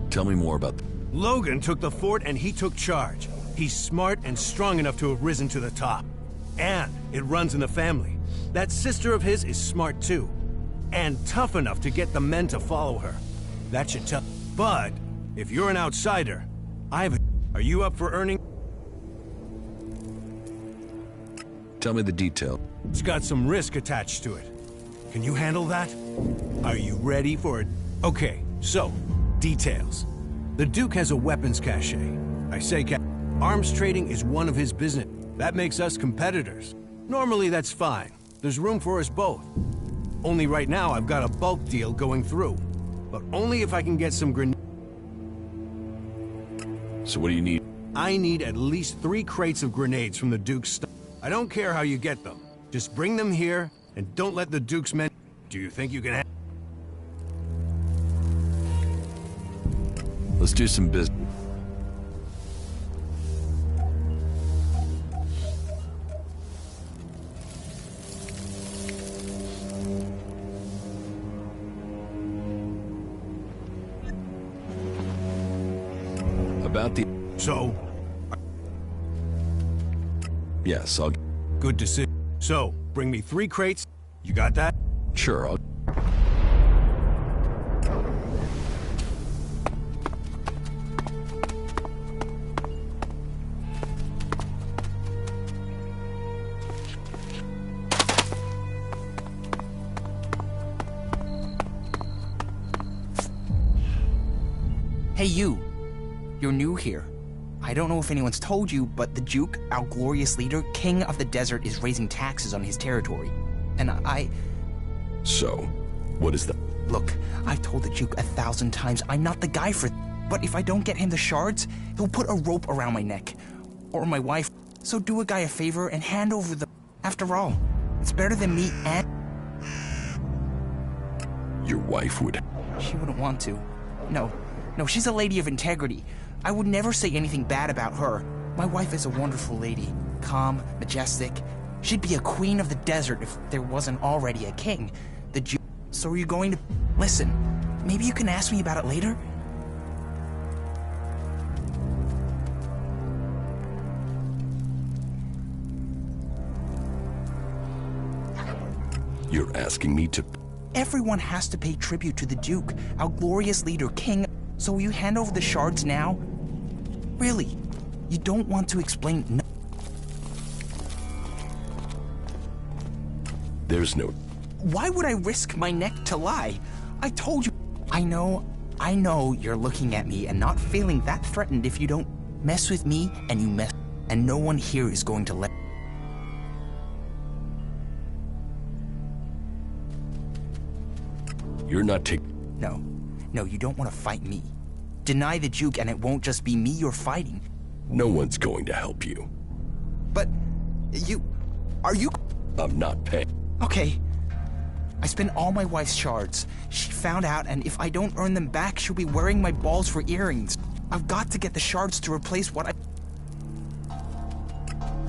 Tell me more about... Logan took the fort and he took charge. He's smart and strong enough to have risen to the top. And it runs in the family. That sister of his is smart too. And tough enough to get the men to follow her. That should tell. But, if you're an outsider, are you up for earning? Tell me the detail. It's got some risk attached to it. Can you handle that? Are you ready for it? Okay, so, details. The Duke has a weapons cache. I say arms trading is one of his business. That makes us competitors. Normally that's fine. There's room for us both. Only right now I've got a bulk deal going through. But only if I can get some grenades. So what do you need? I need at least 3 crates of grenades from the Duke's stuff. I don't care how you get them. Just bring them here, and don't let the Duke's men... Do you think you can Let's do some business. About the... So? Yes, I'll... Good decision. So, bring me 3 crates. You got that? Sure, I'll... Hey, you. You're new here. I don't know if anyone's told you, but the Duke, our glorious leader, king of the desert, is raising taxes on his territory. And So, what is that? Look, I've told the Duke 1,000 times I'm not the guy for... But if I don't get him the shards, he'll put a rope around my neck. Or my wife. So do a guy a favor and hand over the... After all, it's better than me and... Your wife would... She wouldn't want to. No, she's a lady of integrity. I would never say anything bad about her. My wife is a wonderful lady. Calm, majestic. She'd be a queen of the desert if there wasn't already a king. The Jew... So are you going to... Listen, maybe you can ask me about it later? You're asking me to... Everyone has to pay tribute to the Duke, our glorious leader, king... So will you hand over the shards now? Really? You don't want to explain... No. There's no... Why would I risk my neck to lie? I told you... I know you're looking at me and not feeling that threatened if you don't mess with me and you mess... And no one here is going to let... You're not taking... No, you don't want to fight me. Deny the Duke and it won't just be me you're fighting. No one's going to help you. But... Are you... I'm not paying. Okay. I spent all my wife's shards. She found out, and if I don't earn them back, she'll be wearing my balls for earrings. I've got to get the shards to replace what I...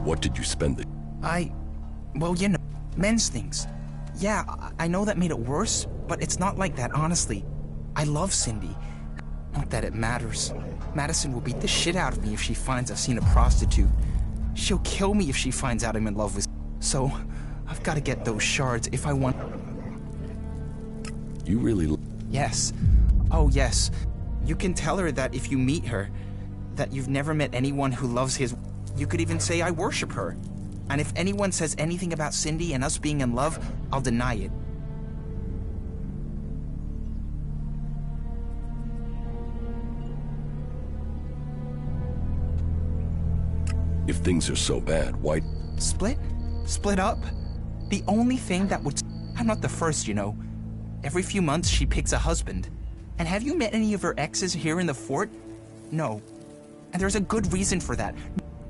What did you spend it? Well, you know, men's things. Yeah, I know that made it worse, but it's not like that, honestly. I love Cindy. Not that it matters. Madison will beat the shit out of me if she finds I've seen a prostitute. She'll kill me if she finds out I'm in love with... So, I've got to get those shards if I want... You really... Yes. Oh, yes. You can tell her that if you meet her, that you've never met anyone who loves his... You could even say I worship her. And if anyone says anything about Cindy and us being in love, I'll deny it. If things are so bad, why... Split? Split up? The only thing that would... I'm not the first, you know. Every few months she picks a husband. And have you met any of her exes here in the fort? No. And there's a good reason for that.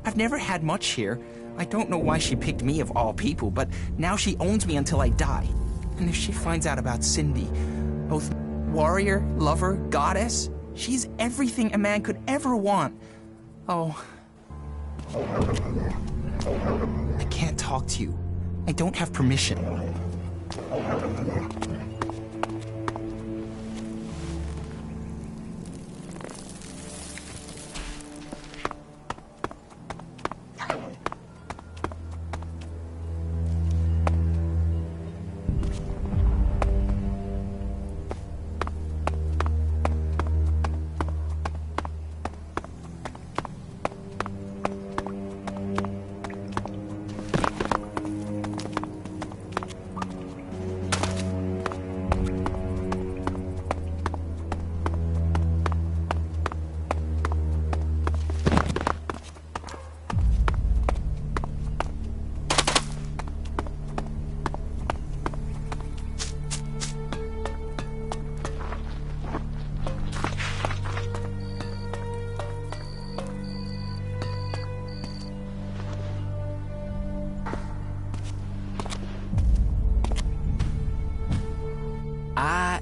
I've never had much here. I don't know why she picked me of all people, but now she owns me until I die. And if she finds out about Cindy, both warrior, lover, goddess, she's everything a man could ever want. Oh... I can't talk to you. I don't have permission.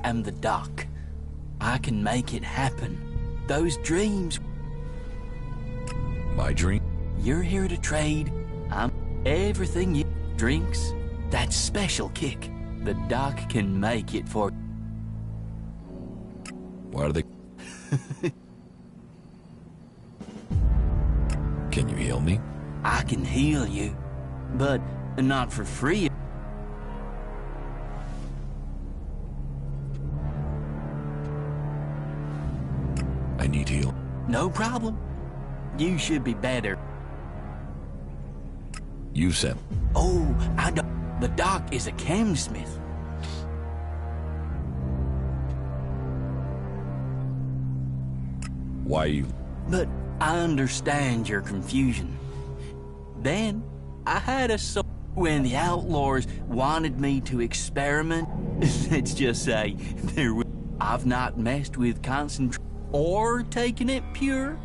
am the doc. I can make it happen. Those dreams... My dream? You're here to trade. I'm everything you... Drinks? That special kick. The doc can make it for... Why are they... Can you heal me? I can heal you, but not for free. I need heal. No problem. You should be better. You said... Oh, I don't... The doc is a chemsmith. Why you... But I understand your confusion. Then, I had a soul when the outlaws wanted me to experiment. Let's just say, I've not messed with concentrate or taken it pure.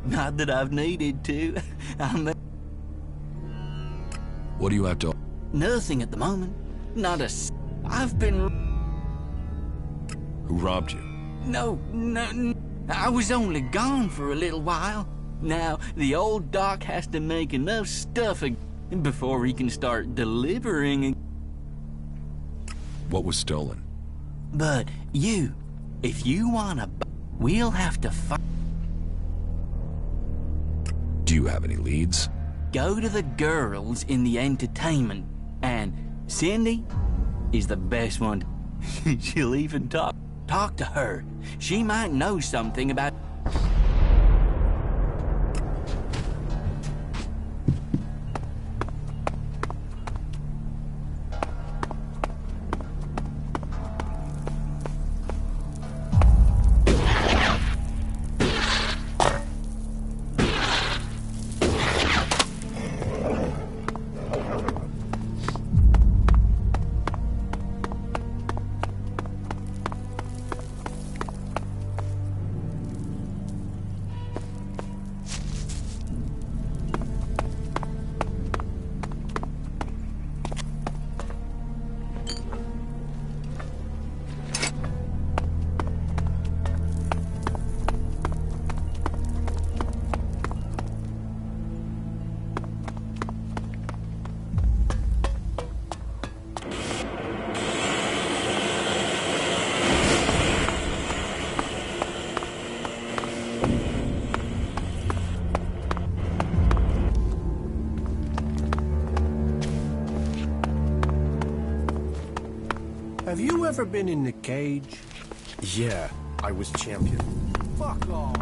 Not that I've needed to. What do you have to... Nothing at the moment. Not a... I've been... Who robbed you? No. I was only gone for a little while. Now, the old doc has to make enough stuff before he can start delivering. What was stolen? But you, if you wanna... We'll have to fight. Do you have any leads? Go to the girls in the entertainment, and Cindy is the best one. She'll even talk to her. She might know something about... Have you ever been in the cage? Yeah, I was champion. Fuck off.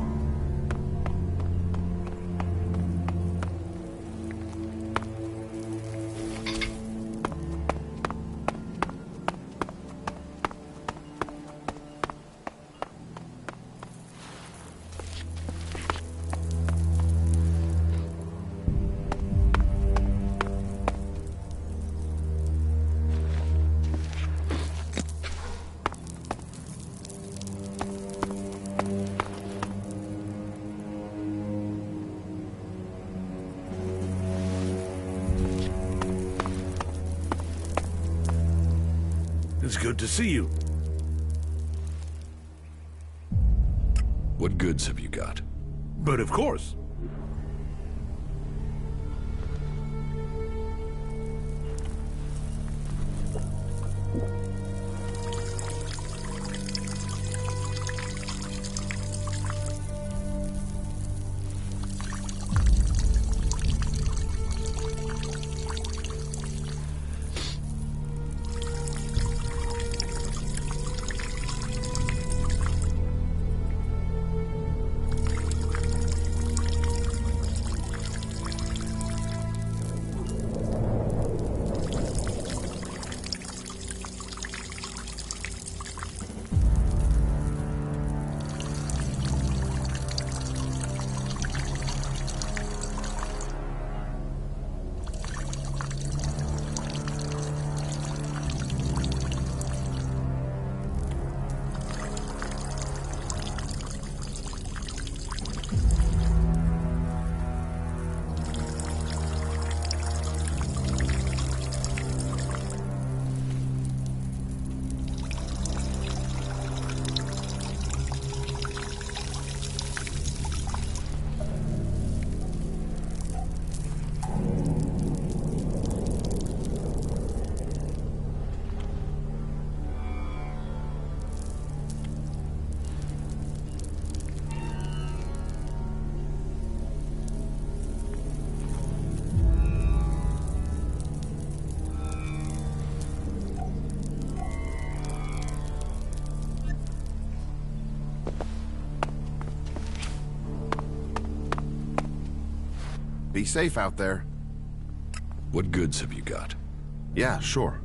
It's good to see you. What goods have you got? But of course. Be safe out there. What goods have you got? Yeah, sure.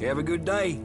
Have a good day.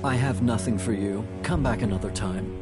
I have nothing for you. Come back another time.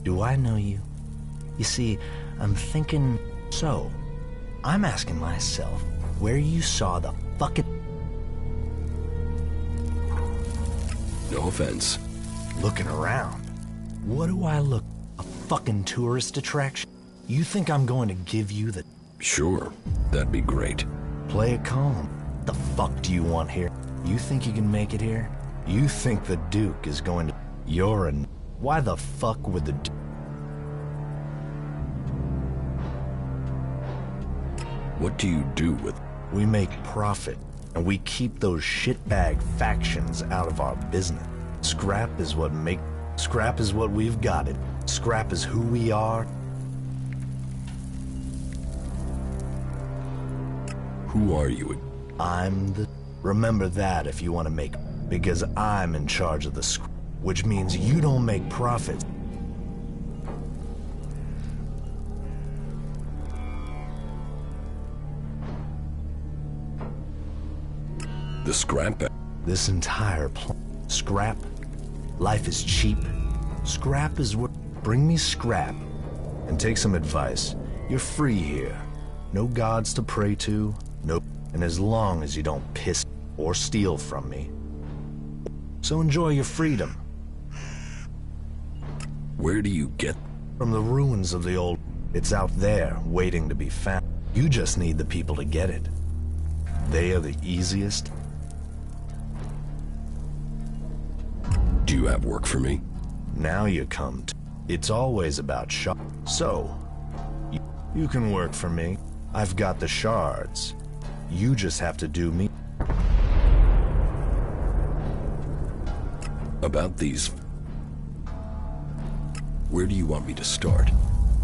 Do I know you? You see, I'm thinking, so, I'm asking myself where you saw the fucking... No offense. Looking around. What do I look? A fucking tourist attraction? You think I'm going to give you the... Sure, that'd be great. Play it calm. The fuck do you want here? You think you can make it here? You think the Duke is going to... You're an... Why the fuck would the... What do you do with... We make profit, and we keep those shitbag factions out of our business. Scrap is what make... Scrap is what we've got it. Scrap is who we are. Who are you? I'm the... Remember that if you want to make... Because I'm in charge of the scrap, which means you don't make profits. The scrap... This entire scrap. Life is cheap. Scrap is what... Bring me scrap. And take some advice. You're free here. No gods to pray to. No... And as long as you don't piss or steal from me. So enjoy your freedom. Where do you get... From the ruins of the old... It's out there, waiting to be found. You just need the people to get it. They are the easiest. Do you have work for me? Now you come to... It's always about So, you can work for me. I've got the shards. You just have to do me. About these... Where do you want me to start?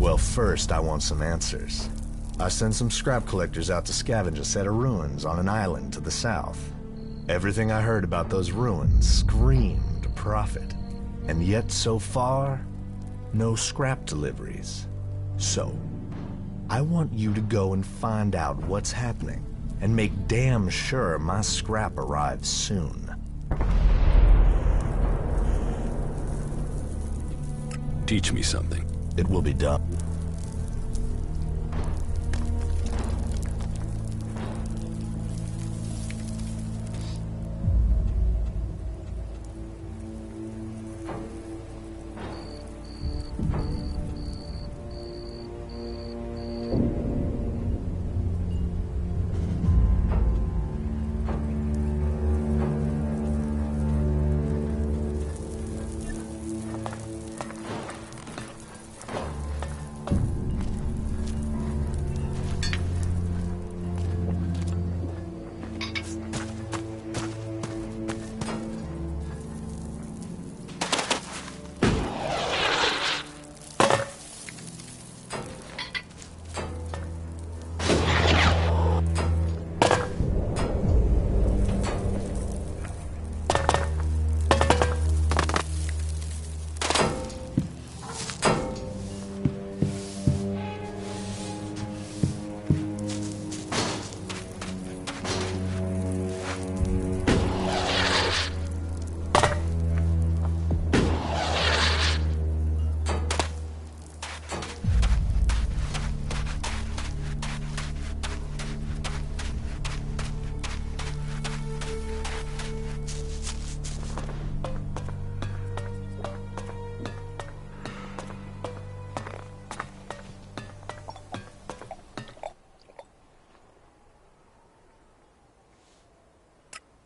Well, first I want some answers. I sent some scrap collectors out to scavenge a set of ruins on an island to the south. Everything I heard about those ruins screamed profit. And yet, so far, no scrap deliveries. So, I want you to go and find out what's happening, and make damn sure my scrap arrives soon. Teach me something. It will be done.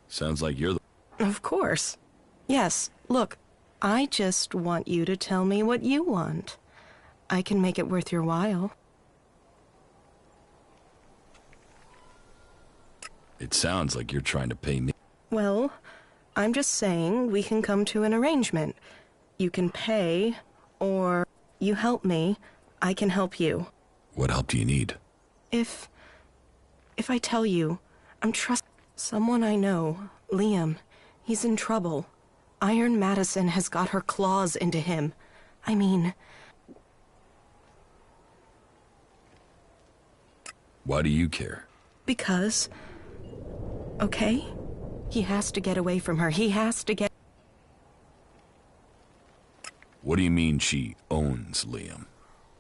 Sounds like you're the... Of course. Yes, look, I just want you to tell me what you want. I can make it worth your while. It sounds like you're trying to pay me. Well, I'm just saying we can come to an arrangement. You can pay, or you help me, I can help you. What help do you need? If I tell you, I'm someone I know, Liam, he's in trouble. Iron Madison has got her claws into him. I mean... Why do you care? Because... Okay? He has to get away from her. He has to get... What do you mean she owns Liam?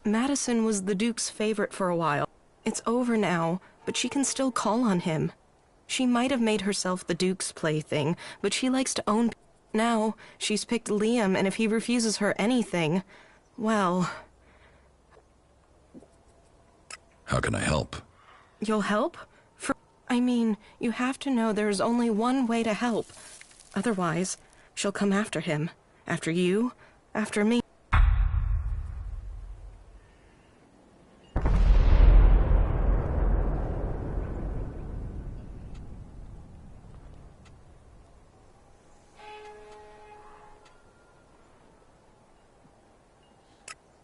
Madison was the Duke's favorite for a while. It's over now, but she can still call on him. She might have made herself the Duke's plaything, but she likes to own... Now, she's picked Liam, and if he refuses her anything, well... How can I help? You'll help? I mean, you have to know there's only one way to help. Otherwise, she'll come after him. After you, after me.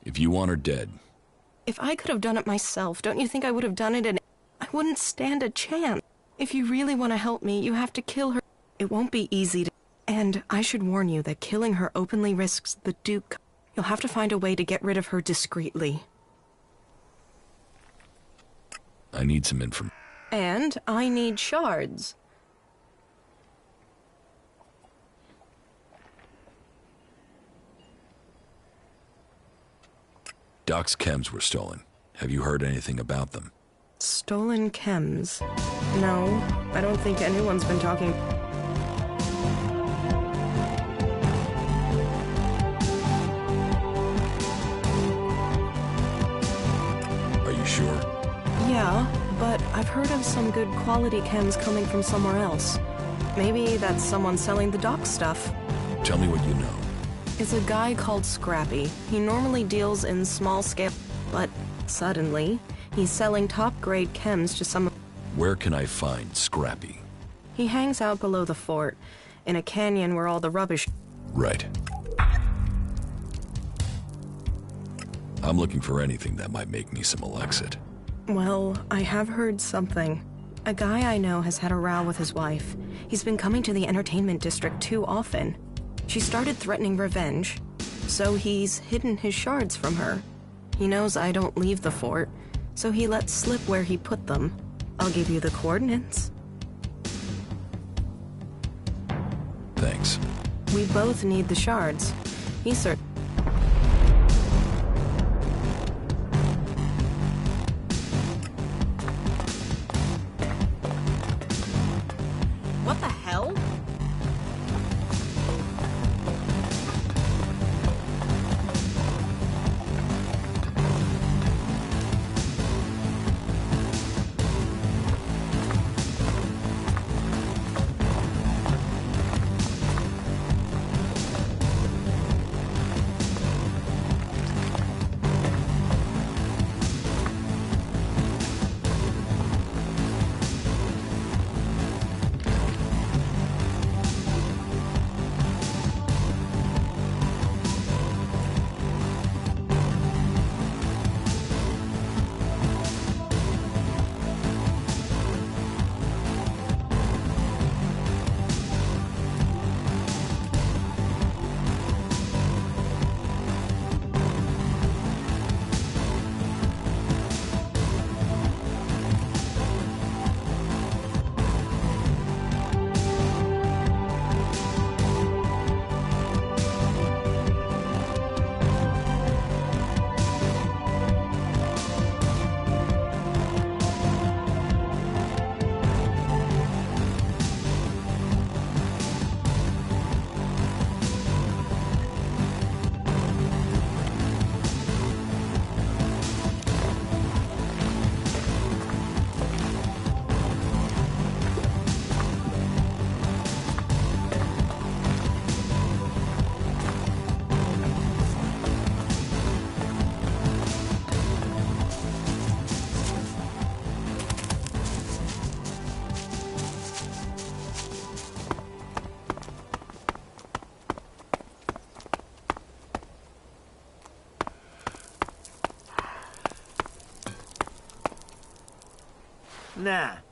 If you want her dead... If I could have done it myself, don't you think I would have done it? And I wouldn't stand a chance. If you really want to help me, you have to kill her. It won't be easy to... And I should warn you that killing her openly risks the Duke. You'll have to find a way to get rid of her discreetly. I need some information. And I need shards. Doc's chems were stolen. Have you heard anything about them? Stolen chems? No, I don't think anyone's been talking... Are you sure? Yeah, but I've heard of some good quality chems coming from somewhere else. Maybe that's someone selling the Doc stuff. Tell me what you know. It's a guy called Scrappy. He normally deals in small scale, but suddenly, he's selling top-grade chems to some... Where can I find Scrappy? He hangs out below the fort, in a canyon where all the rubbish... Right. I'm looking for anything that might make me some Elexit. Well, I have heard something. A guy I know has had a row with his wife. He's been coming to the entertainment district too often. She started threatening revenge, so he's hidden his shards from her. He knows I don't leave the fort, so he let slip where he put them. I'll give you the coordinates. Thanks. We both need the shards. He certainly... What the hell? Nah.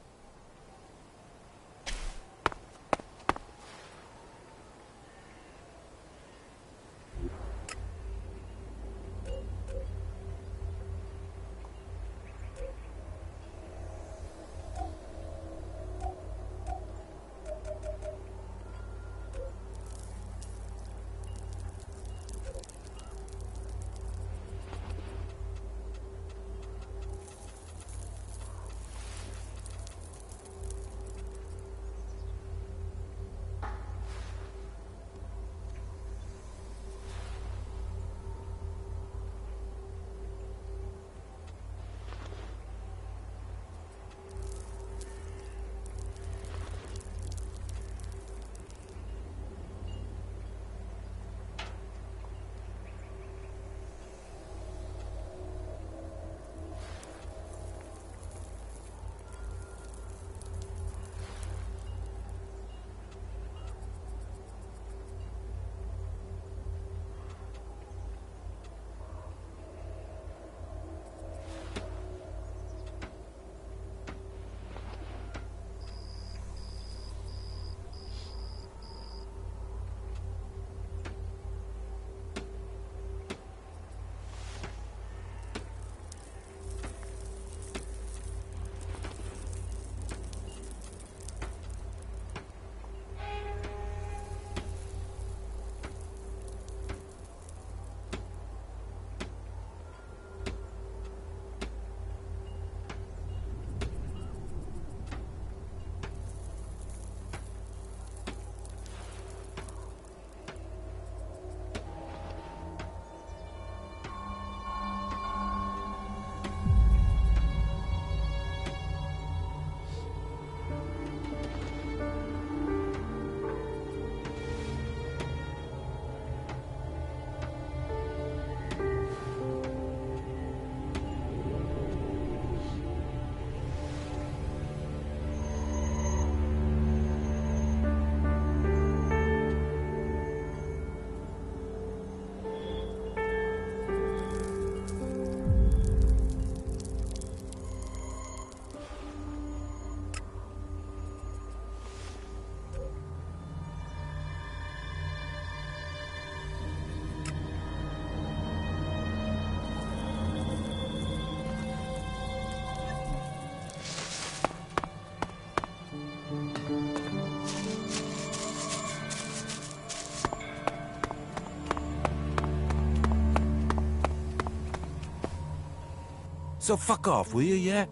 So fuck off, will you, yeah?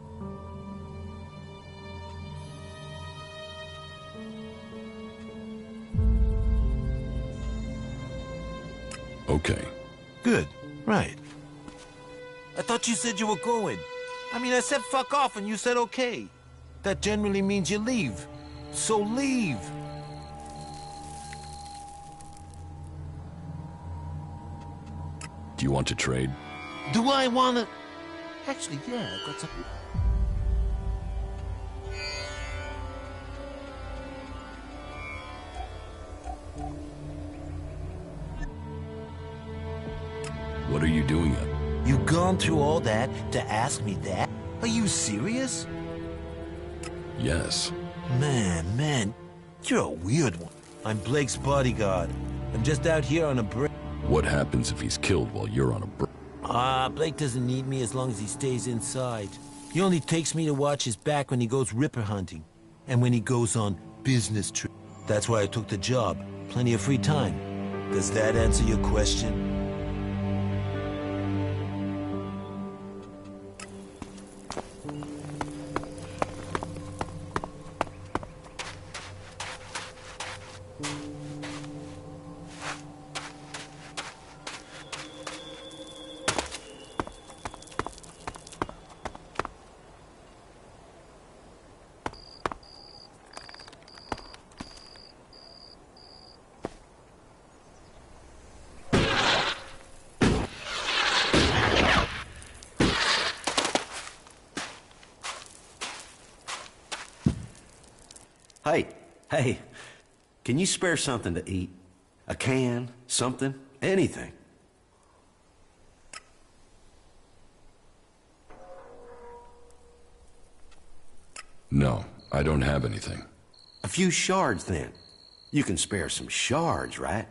Okay. Good. Right. I thought you said you were going. I mean, I said fuck off and you said okay. That generally means you leave. So leave. Do you want to trade? Do I wanna... Actually, yeah, I've got something... What are you doing up? You gone through all that to ask me that? Are you serious? Yes. Man, you're a weird one. I'm Blake's bodyguard. I'm just out here on a break. What happens if he's killed while you're on a break? Blake doesn't need me as long as he stays inside. He only takes me to watch his back when he goes ripper hunting. And when he goes on business trip. That's why I took the job. Plenty of free time. Does that answer your question? Hey, can you spare something to eat? A can, something, anything. No, I don't have anything. A few shards, then. You can spare some shards, right?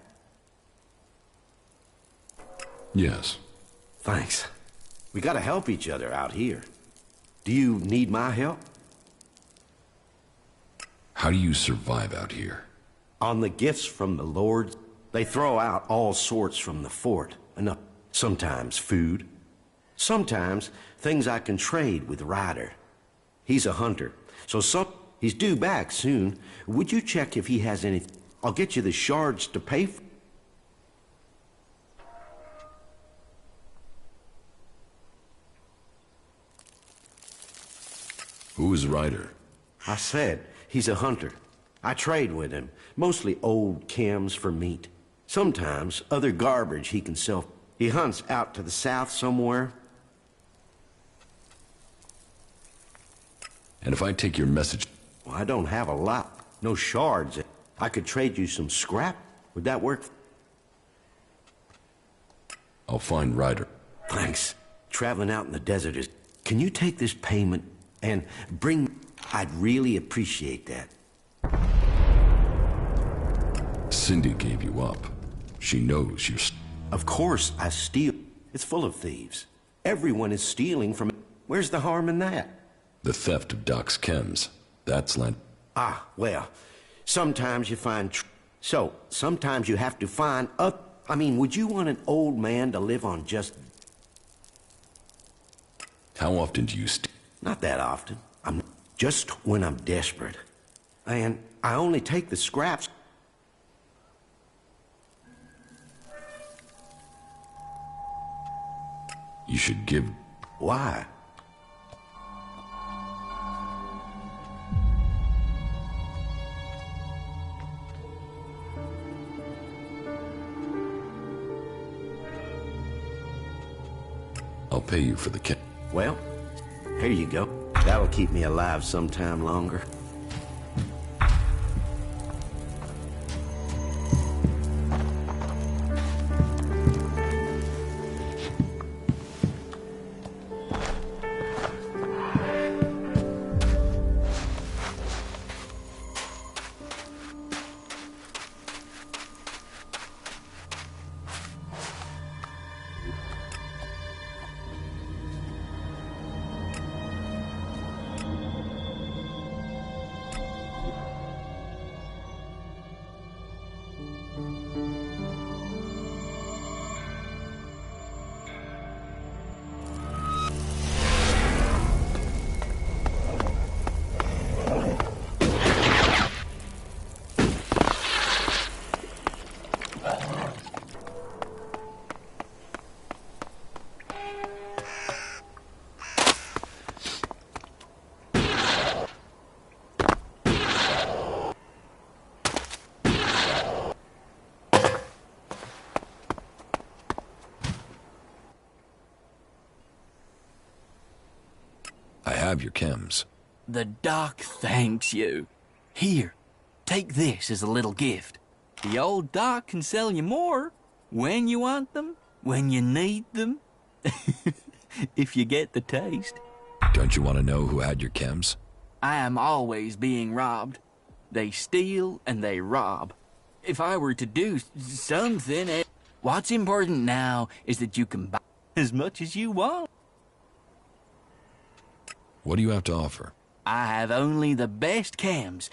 Yes. Thanks. We gotta help each other out here. Do you need my help? How do you survive out here? On the gifts from the Lord, they throw out all sorts from the fort. Enough. Sometimes food. Sometimes things I can trade with Ryder. He's a hunter, so he's due back soon. Would you check if he has any? I'll get you the shards to pay for. Who is Ryder? I said, he's a hunter. I trade with him, mostly old chems for meat. Sometimes other garbage he can sell. He hunts out to the south somewhere. And if I take your message... Well, I don't have a lot. No shards. I could trade you some scrap. Would that work? I'll find Ryder. Thanks. Traveling out in the desert is... Can you take this payment and bring... I'd really appreciate that. Cindy gave you up. She knows you're... Of course I steal. It's full of thieves. Everyone is stealing from... Where's the harm in that? The theft of Doc's chems. That's land... Well, sometimes you find... So, sometimes you have to find up... I mean, would you want an old man to live on just... How often do you steal? Not that often. I'm... Just when I'm desperate. And I only take the scraps. You should give... Why? I'll pay you for the chem. Well, here you go. That'll keep me alive some time longer. have your chems. The doc thanks you. Here, take this as a little gift. The old doc can sell you more when you want them, when you need them. If you get the taste. Don't you want to know who had your chems? I am always being robbed. They steal and they rob. If I were to do something, what's important now is that you can buy as much as you want. What do you have to offer? I have only the best chems.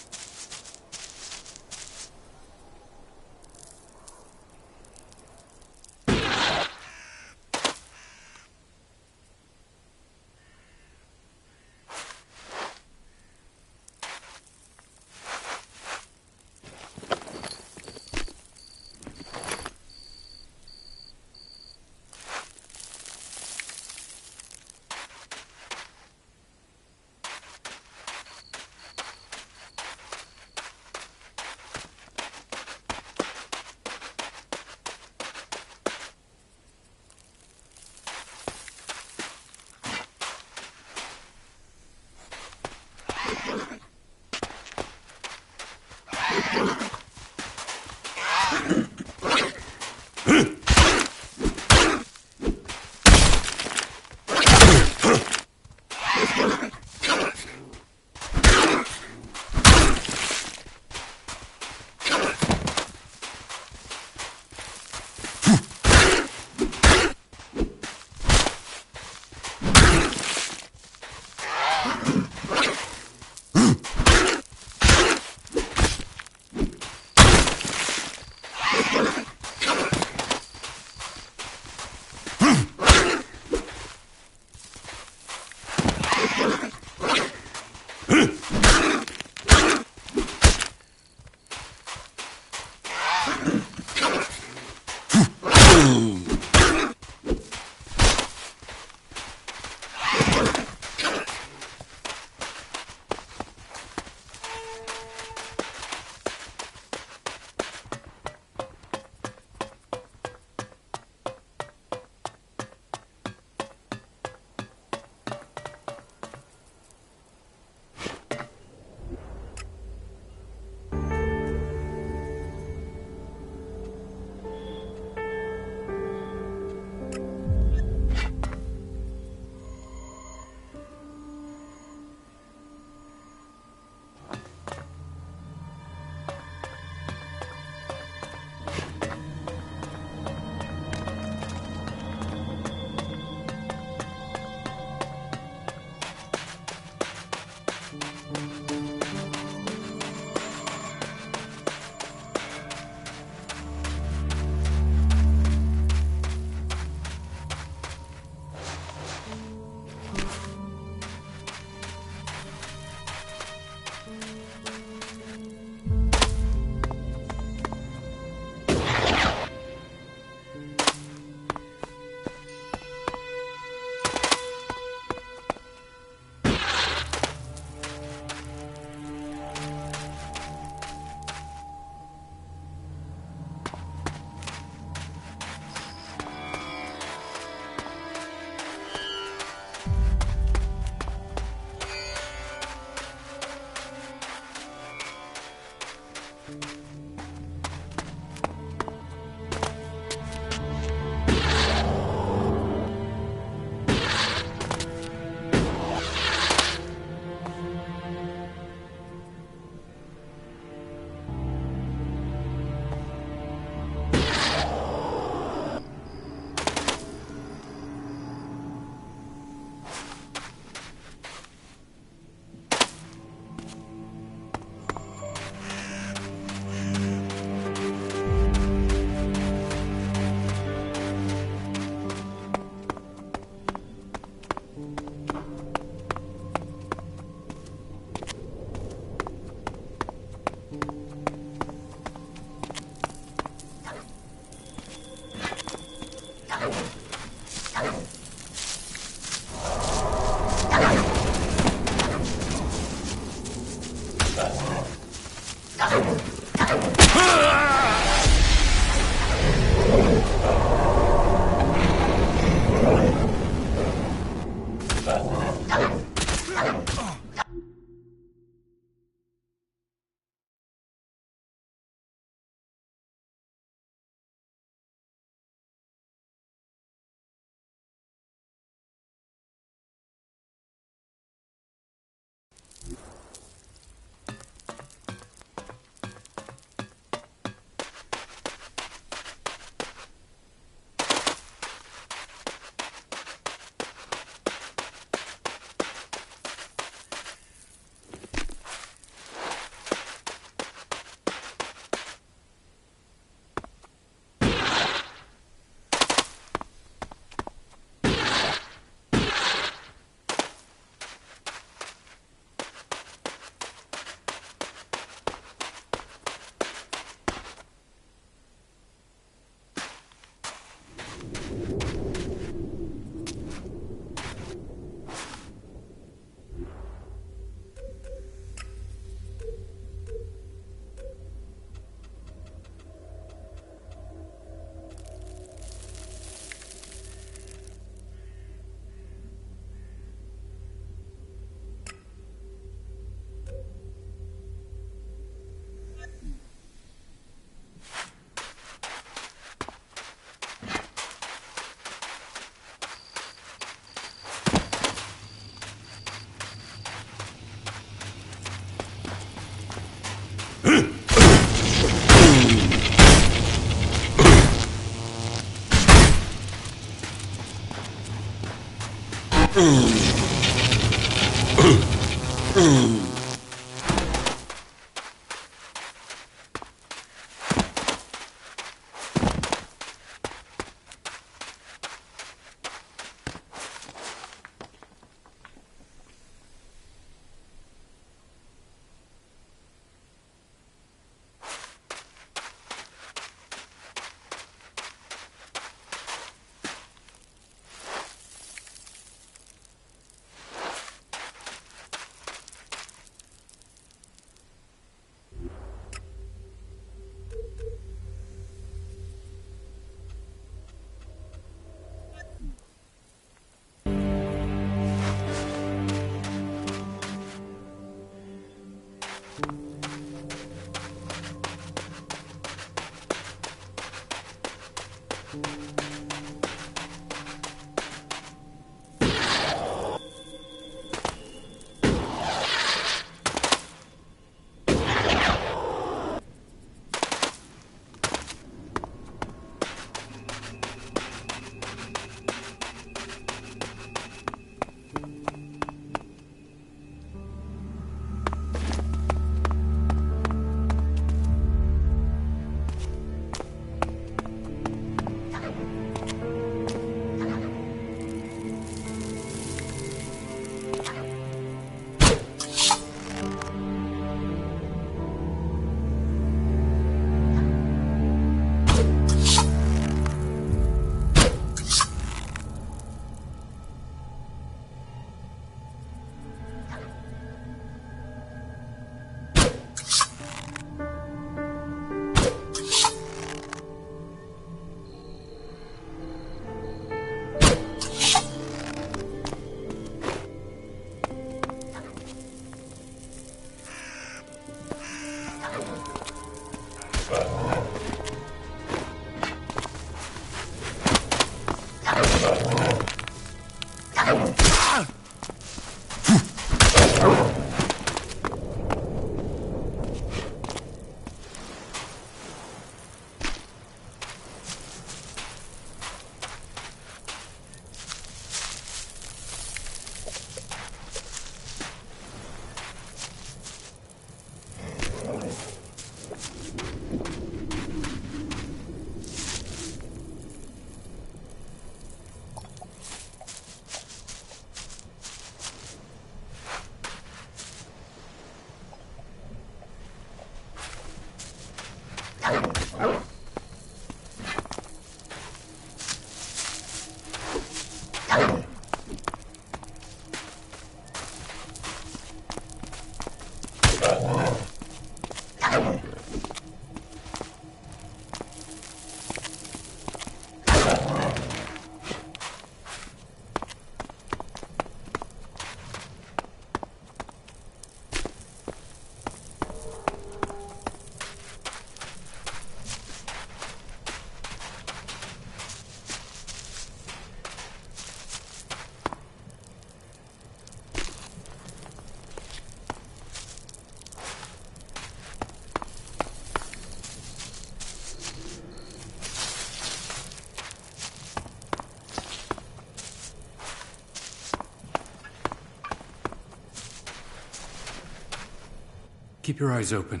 Keep your eyes open.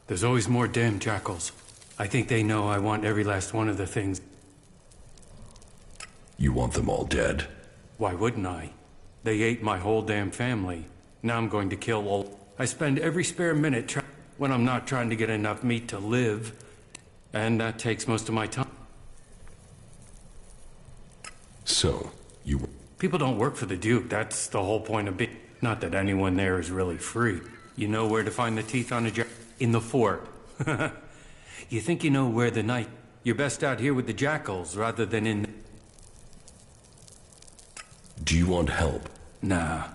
There's always more damn jackals. I think they know I want every last one of the things. You want them all dead? Why wouldn't I? They ate my whole damn family. Now I'm going to kill all. I spend every spare minute when I'm not trying to get enough meat to live. And that takes most of my time. So, you... People don't work for the Duke. That's the whole point of being... Not that anyone there is really free. You know where to find the teeth on a jackal? In the fort. You think you know where the night... You're best out here with the jackals rather than in... Do you want help? Nah.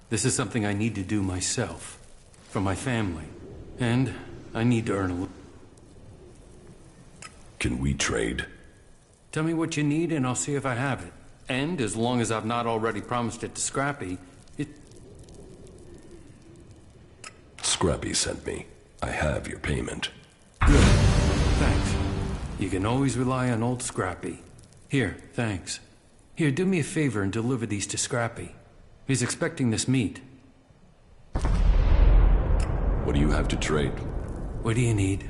This is something I need to do myself. For my family. And I need to earn a... Can we trade? Tell me what you need and I'll see if I have it. And as long as I've not already promised it to Scrappy, it... Scrappy sent me. I have your payment. Good. Thanks. You can always rely on old Scrappy. Here, thanks. Here, do me a favor and deliver these to Scrappy. He's expecting this meat. What do you have to trade? What do you need?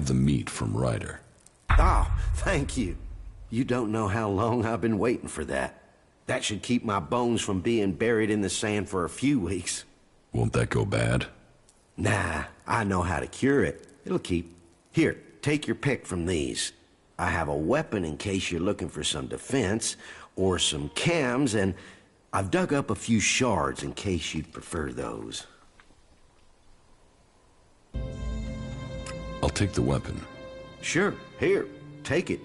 have the meat from Ryder. Oh, thank you. You don't know how long I've been waiting for that. That should keep my bones from being buried in the sand for a few weeks. Won't that go bad? Nah, I know how to cure it. It'll keep. Here, take your pick from these. I have a weapon in case you're looking for some defense, or some cams, and I've dug up a few shards in case you'd prefer those. I'll take the weapon. Sure, here, take it.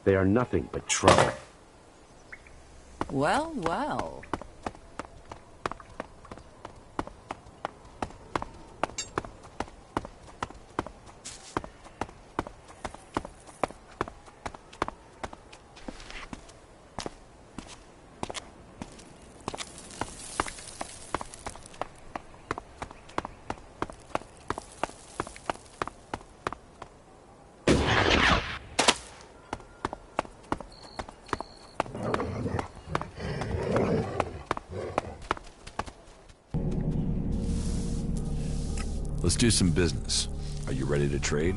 They are nothing but trouble. Well, well. Let's do some business. Are you ready to trade?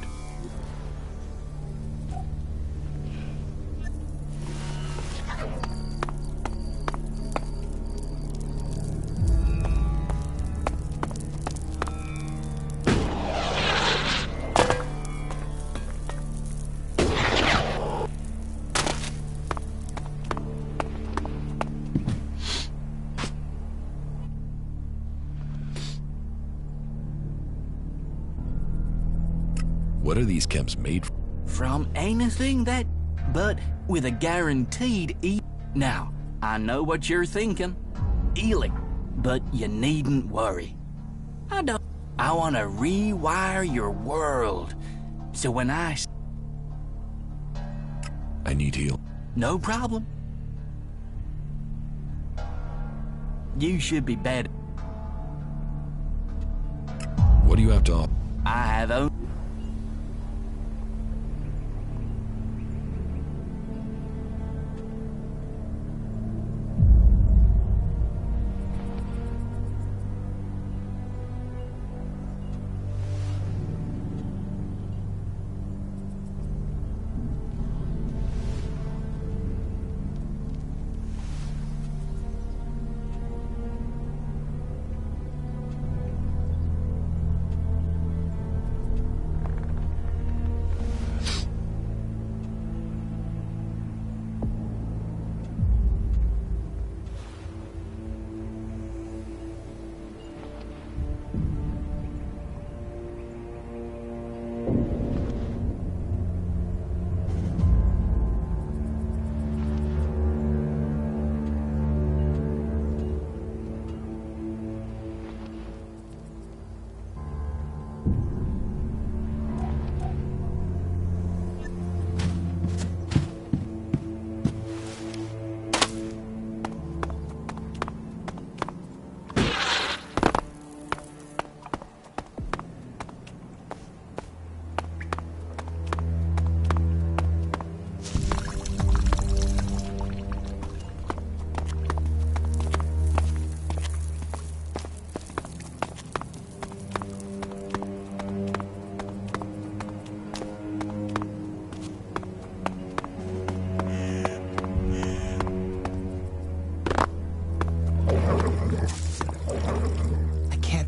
What are these chems made from? From anything that, but with a guaranteed Now, I know what you're thinking. ELEX, but you needn't worry. I want to rewire your world. So when I need heal. No problem. You should be better. What do you have to offer? I have only...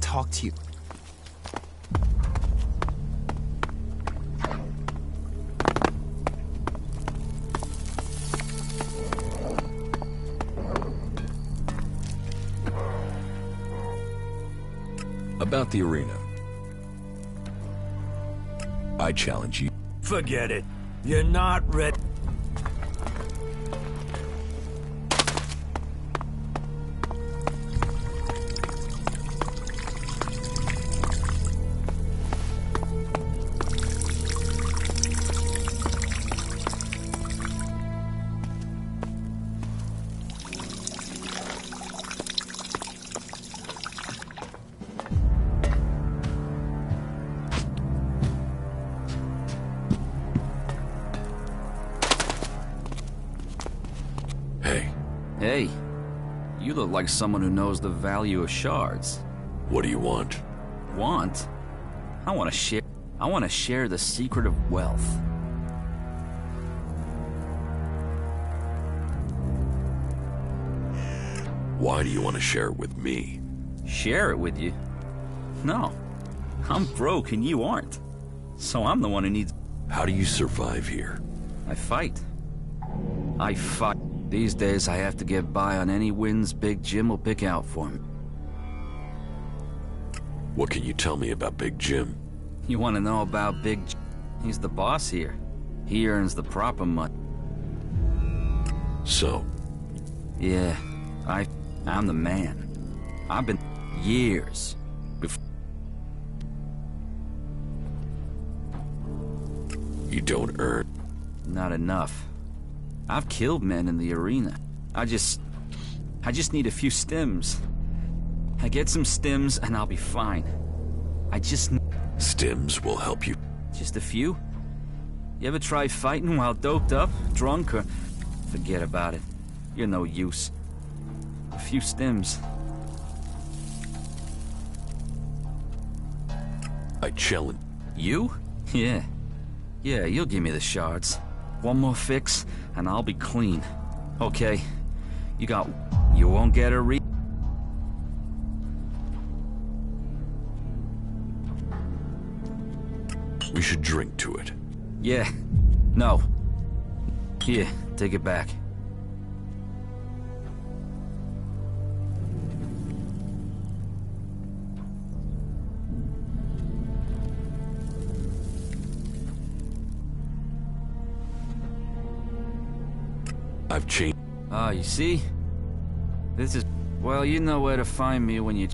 Talk to you. About the arena. I challenge you. Forget it. You're not ready. Hey, you look like someone who knows the value of shards. What do you want? Want? I want to share the secret of wealth. Why do you want to share it with me? Share it with you? No. I'm broke and you aren't. So I'm the one who needs... How do you survive here? I fight. These days I have to get by on any wins Big Jim will pick out for me. What can you tell me about Big Jim? You want to know about Big Jim? He's the boss here. He earns the proper money. So? Yeah, I'm the man. I've been years before. You don't earn? Not enough. I've killed men in the arena. I just need a few stims. I get some stims and I'll be fine. Stims will help you. Just a few? You ever try fighting while doped up, drunk, or... Forget about it. You're no use. A few stims. I challenge... You? Yeah. Yeah, you'll give me the shards. One more fix, and I'll be clean. Okay. You won't get a re... We should drink to it. Yeah. No. Here, take it back. I've changed. Ah, you see? This is... Well, you know where to find me when you...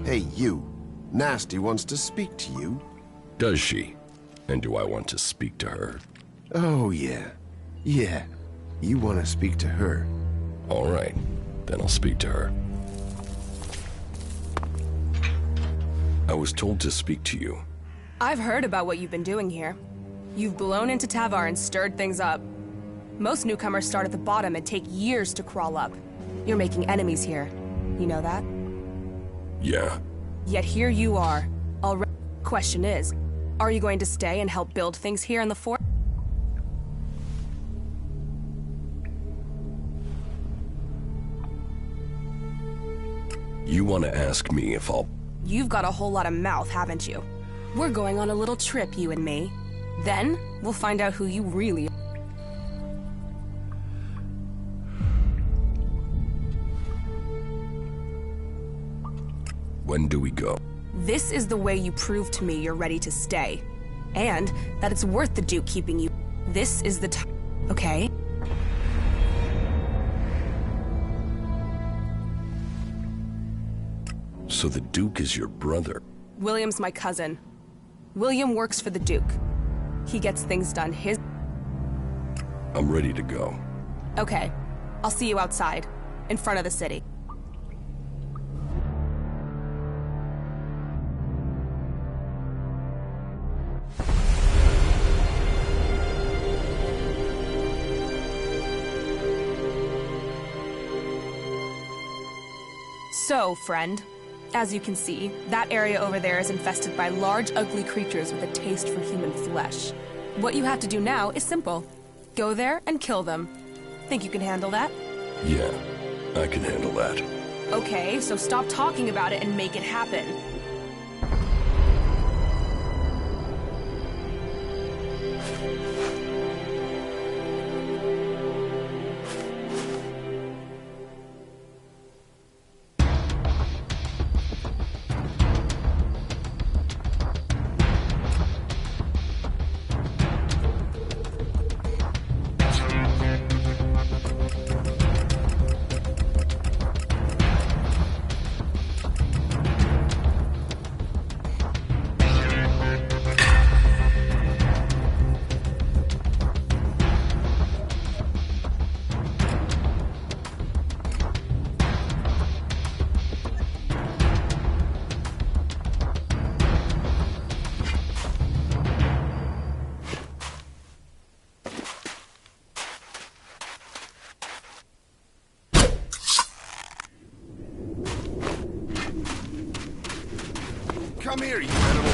Hey, you. Nasty wants to speak to you. Does she? And do I want to speak to her? Oh, yeah. Yeah. You want to speak to her. All right. Then I'll speak to her. I was told to speak to you. I've heard about what you've been doing here. You've blown into Tavar and stirred things up. Most newcomers start at the bottom and take years to crawl up. You're making enemies here. You know that? Yeah. Yet here you are. Already. Question is, are you going to stay and help build things here in the fort? You want to ask me if I'll... You've got a whole lot of mouth, haven't you? We're going on a little trip, you and me. Then, we'll find out who you really are. When do we go? This is the way you prove to me you're ready to stay. And that it's worth the Duke keeping you. This is the time, okay? So the Duke is your brother? William's my cousin. William works for the Duke. He gets things done his... I'm ready to go. Okay. I'll see you outside, in front of the city. So, friend, as you can see, that area over there is infested by large, ugly creatures with a taste for human flesh. What you have to do now is simple. Go there and kill them. Think you can handle that? Yeah, I can handle that. Okay, so stop talking about it and make it happen. Come here, you animal.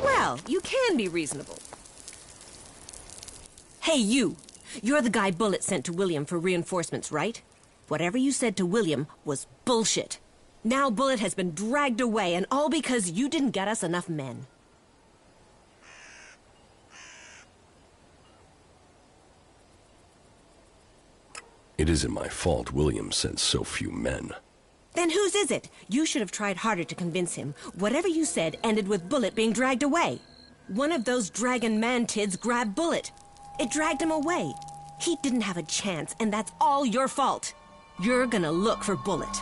Well, you can be reasonable. Hey, you! You're the guy Bullet sent to William for reinforcements, right? Whatever you said to William was bullshit. Now Bullet has been dragged away, and all because you didn't get us enough men. It isn't my fault William sent so few men. Then whose is it? You should have tried harder to convince him. Whatever you said ended with Bullet being dragged away. One of those dragon man-tids grabbed Bullet. It dragged him away. He didn't have a chance, and that's all your fault. You're gonna look for Bullet.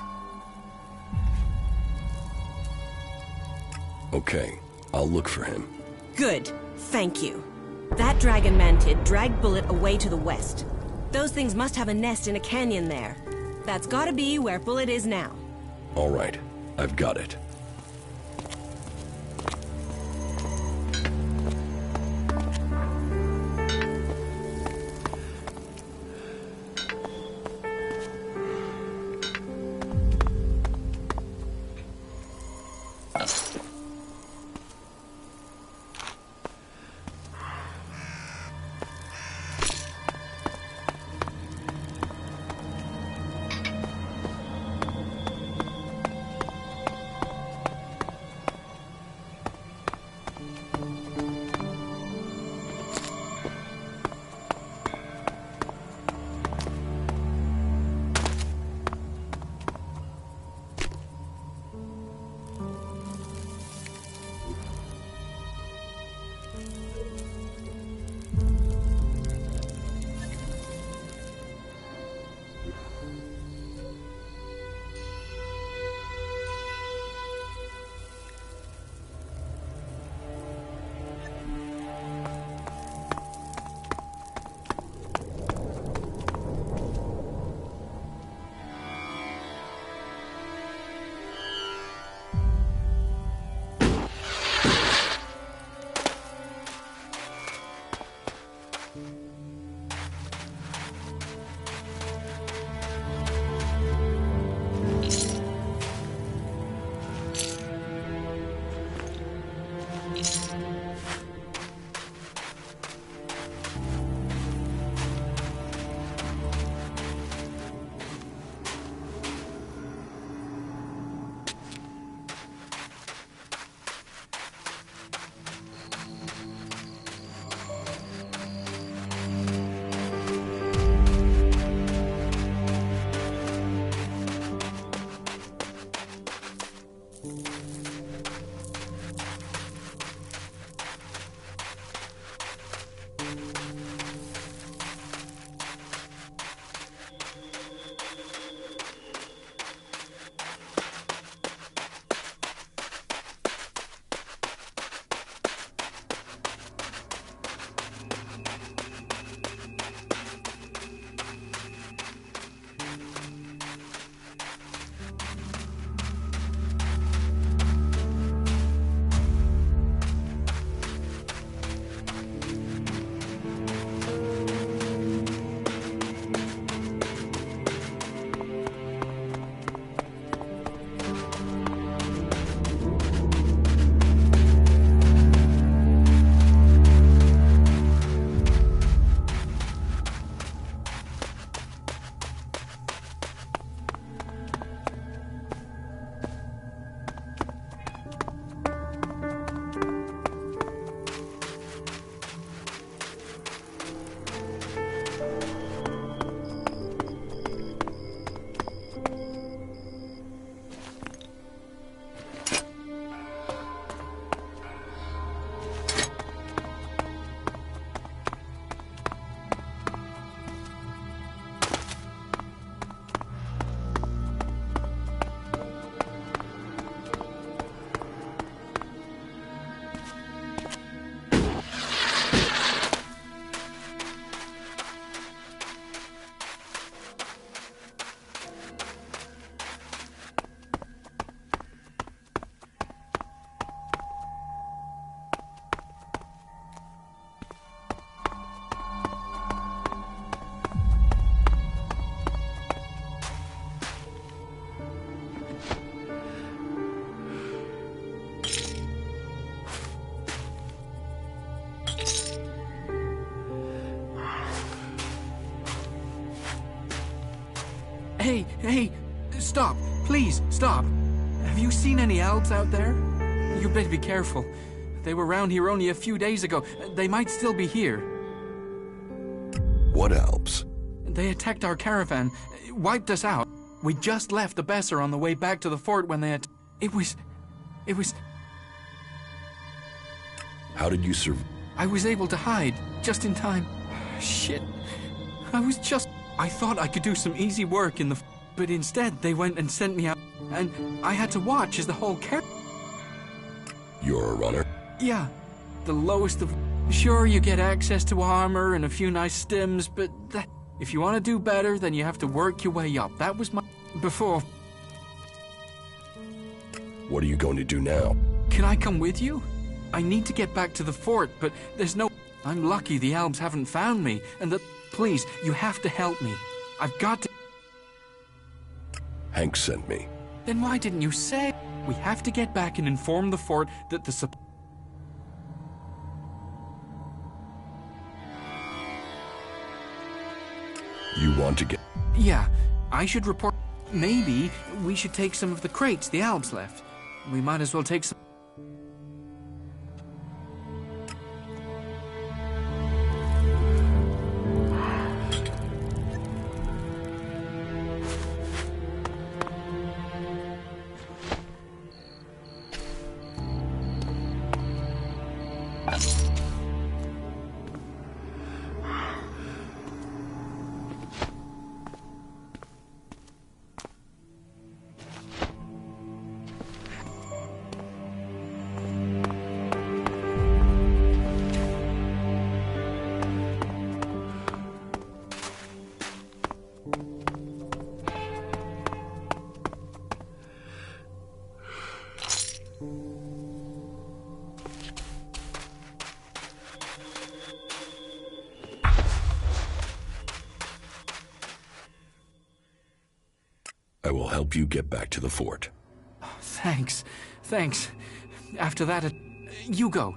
Okay, I'll look for him. Good. Thank you. That dragon mantid dragged Bullet away to the west. Those things must have a nest in a canyon there. That's gotta be where Bullet is now. All right, I've got it. Hey, stop. Please, stop. Have you seen any elves out there? You better be careful. They were around here only a few days ago. They might still be here. What elves? They attacked our caravan, wiped us out. We just left the Besser on the way back to the fort when they It was... How did you survive? I was able to hide, just in time. Shit. I thought I could do some easy work in the... But instead, they went and sent me out. And I had to watch as the whole You're a runner? Yeah. The lowest of... Sure, you get access to armor and a few nice stims, but if you want to do better, then you have to work your way up. That was my... Before... What are you going to do now? Can I come with you? I need to get back to the fort, but there's no... I'm lucky the elves haven't found me, and that... Please, you have to help me. I've got to... Hank sent me. Then why didn't you say? We have to get back and inform the fort that the... You want to get... Yeah, I should report... Maybe we should take some of the crates the elves left. We might as well take some... I will help you get back to the fort. Thanks. After that, you go.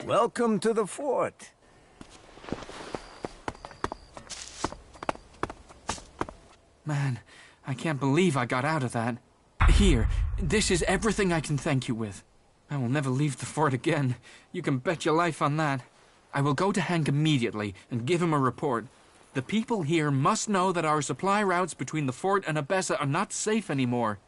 Welcome to the fort. Man, I can't believe I got out of that. Here, this is everything I can thank you with. I will never leave the fort again. You can bet your life on that. I will go to Hank immediately and give him a report. The people here must know that our supply routes between the fort and Abessa are not safe anymore.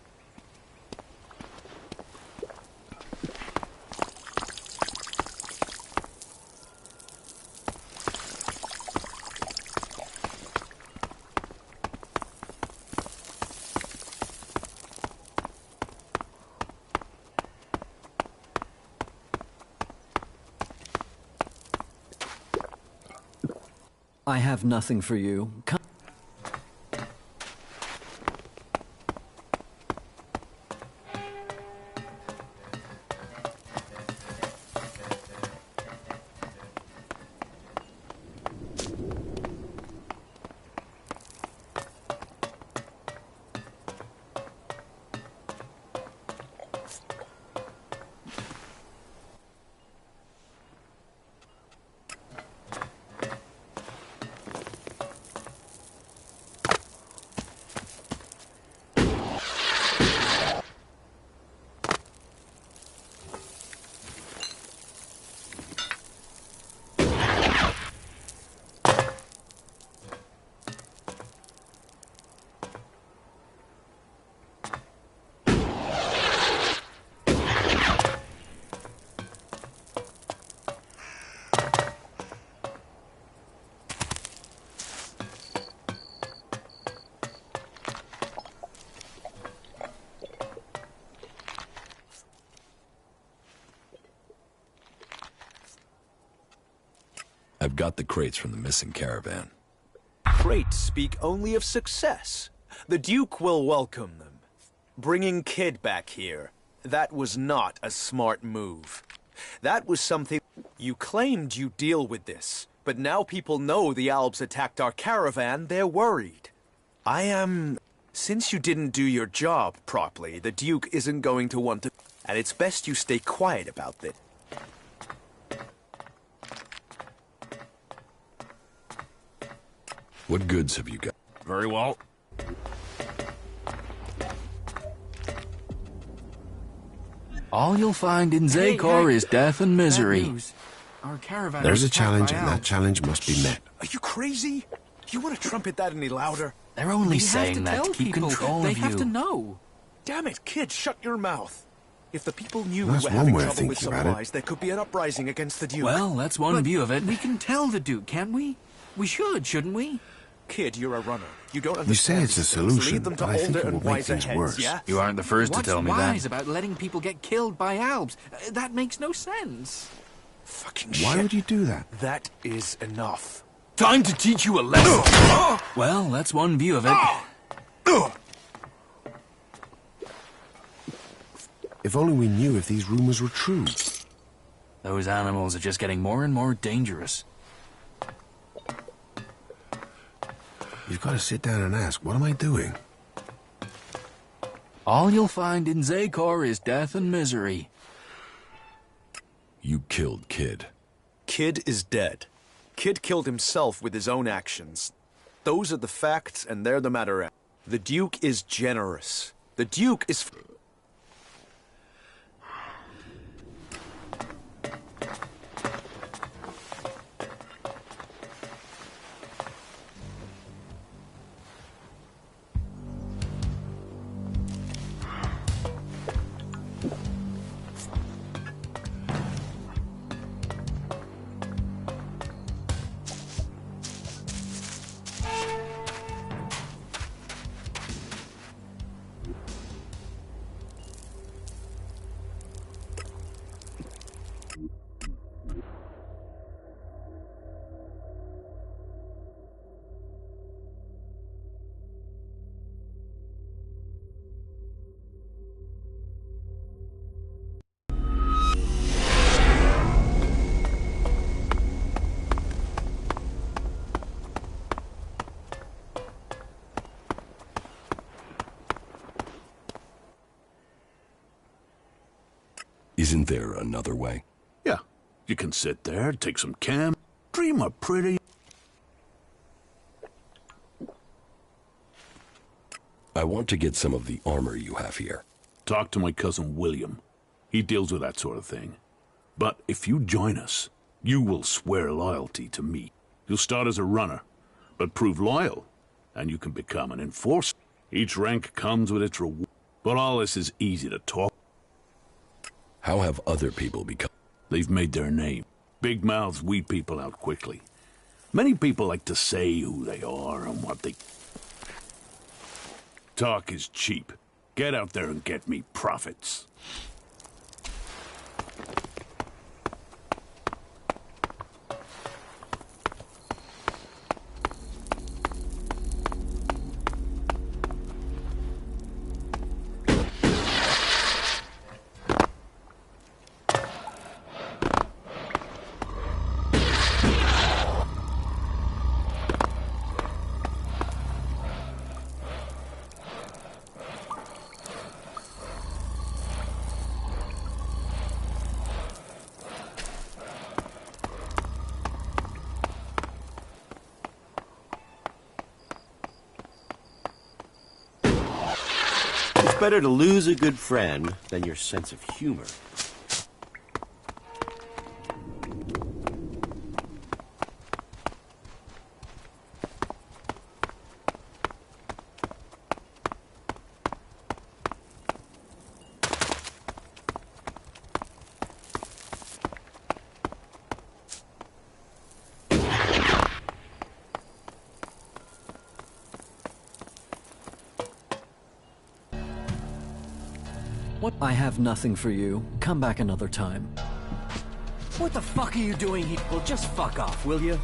I have nothing for you. Come. I've got the crates from the missing caravan. Crates speak only of success. The Duke will welcome them. Bringing Kid back here, that was not a smart move. That was something... You claimed you'd deal with this, but now people know the Albs attacked our caravan, they're worried. Since you didn't do your job properly, the Duke isn't going to want to... And it's best you stay quiet about this. What goods have you got? Very well. All you'll find in Zakor is death and misery. Our caravan There's a was attacked challenge, by and that Albs. challenge must be met. Are you crazy? You want to trumpet that any louder? They're only We saying have that tell to keep people. control They of have you. to know. Damn it, kid, shut your mouth. If the people knew That's we were one having way of trouble with thinking about it. supplies, there could be an uprising against the Duke. Well, that's one But view of it. We can tell the Duke, can't we? We should, shouldn't we? Kid, you're a runner. You don't understand. You say it's a these things. solution, Lead them to but I think older it will and make wiser things heads, worse. yeah? You aren't the first to tell me What's that. wise about letting people get killed by Albs? That makes no sense. Fucking Why shit. would you do that? That is enough. Time to teach you a lesson. Well, that's one view of it. If only we knew if these rumors were true. Those animals are just getting more and more dangerous. You've got to sit down and ask, what am I doing? All you'll find in Zakor is death and misery. You killed Kid. Kid is dead. Kid killed himself with his own actions. Those are the facts, and they're the matter. The Duke is generous. The Duke is... Isn't there another way? Yeah, You can sit there, take some chem, dream a pretty... I want to get some of the armor you have here. Talk to my cousin William. He deals with that sort of thing. But if you join us, you will swear loyalty to me. You'll start as a runner, but prove loyal, and you can become an enforcer. Each rank comes with its reward, but all this is easy to talk. How have other people become? They've made their name. Big mouths weed people out quickly. Many people like to say who they are and what they... Talk is cheap. Get out there and get me profits. It's better to lose a good friend than your sense of humor. What? I have nothing for you. Come back another time. What the fuck are you doing here? Well, just fuck off, will you?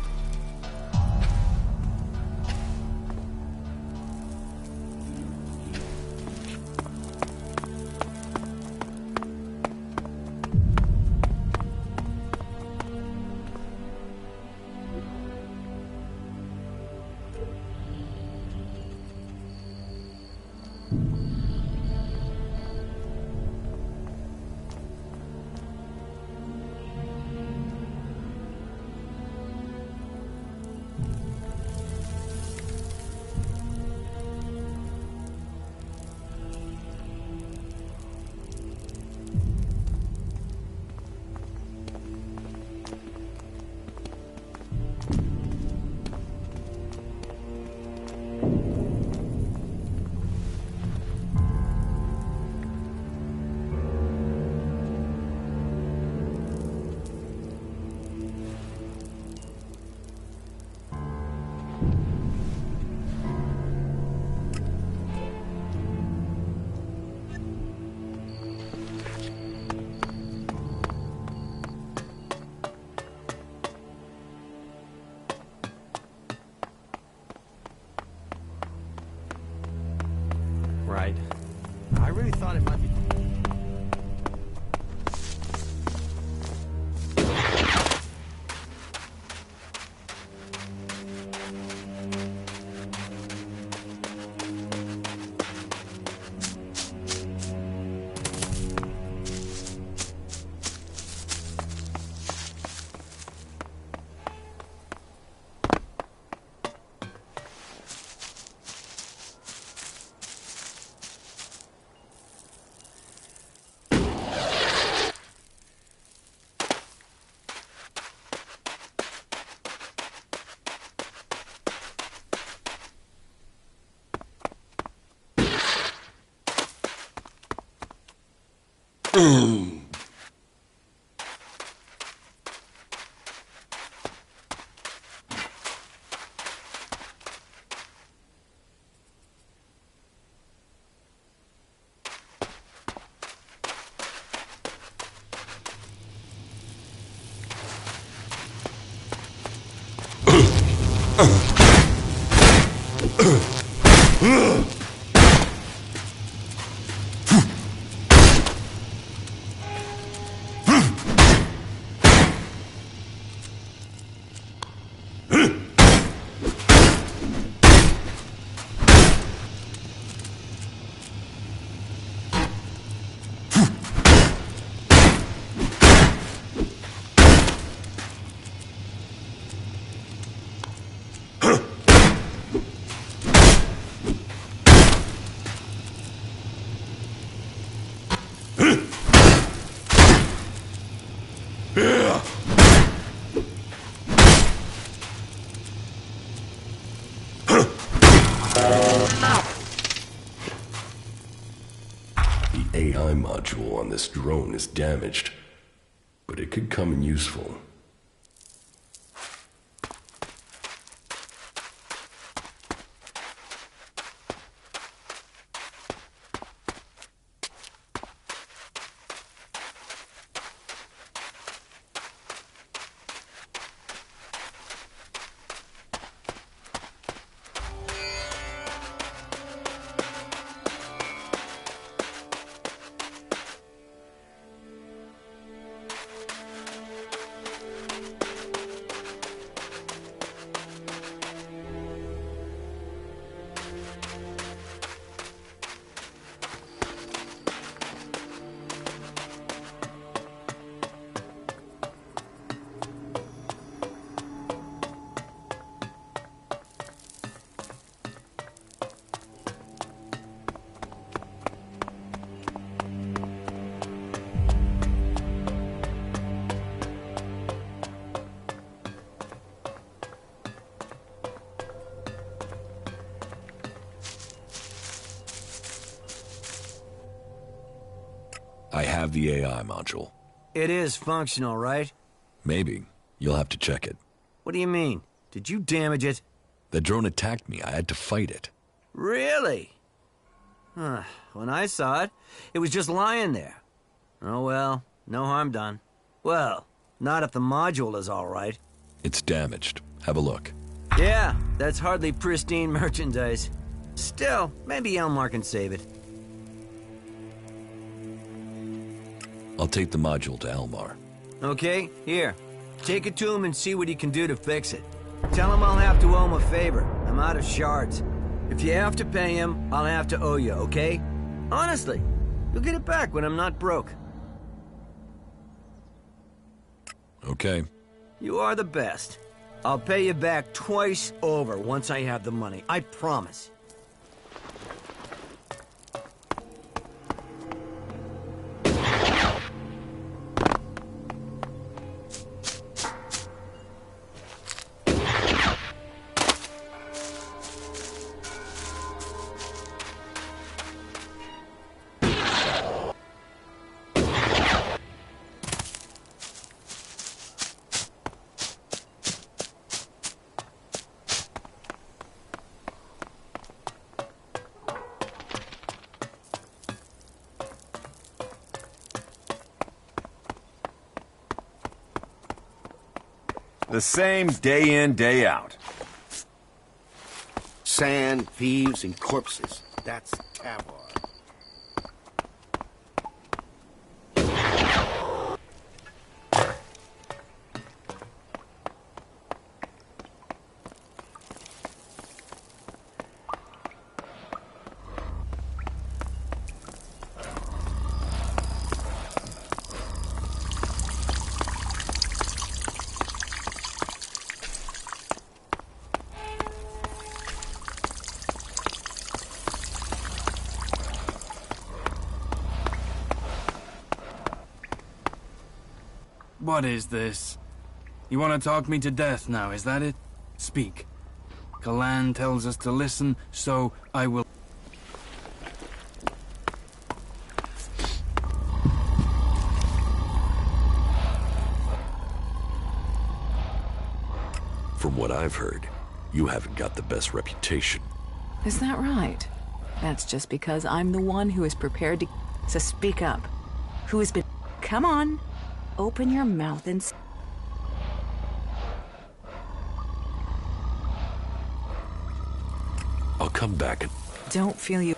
Right. I really thought it might be... module on this drone is damaged, but it could come in useful. I have the AI module. It is functional, right? Maybe. You'll have to check it. What do you mean? Did you damage it? The drone attacked me. I had to fight it. Really? When I saw it, it was just lying there. Oh well, no harm done. Well, not if the module is all right. It's damaged. Have a look. Yeah, that's hardly pristine merchandise. Still, maybe Elmar can save it. I'll take the module to Elmar. Okay, here. Take it to him and see what he can do to fix it. Tell him I'll have to owe him a favor. I'm out of shards. If you have to pay him, I'll have to owe you, okay? Honestly, you'll get it back when I'm not broke. Okay. You are the best. I'll pay you back twice over once I have the money. I promise. The same day in, day out. Sand, thieves, and corpses. That's Tavar. What is this? You want to talk me to death now, is that it? Speak. Kalan tells us to listen, so I will... From what I've heard, you haven't got the best reputation. Is that right? That's just because I'm the one who is prepared to... So speak up. Who has been... Come on. Open your mouth and... I'll come back and... Don't feel you...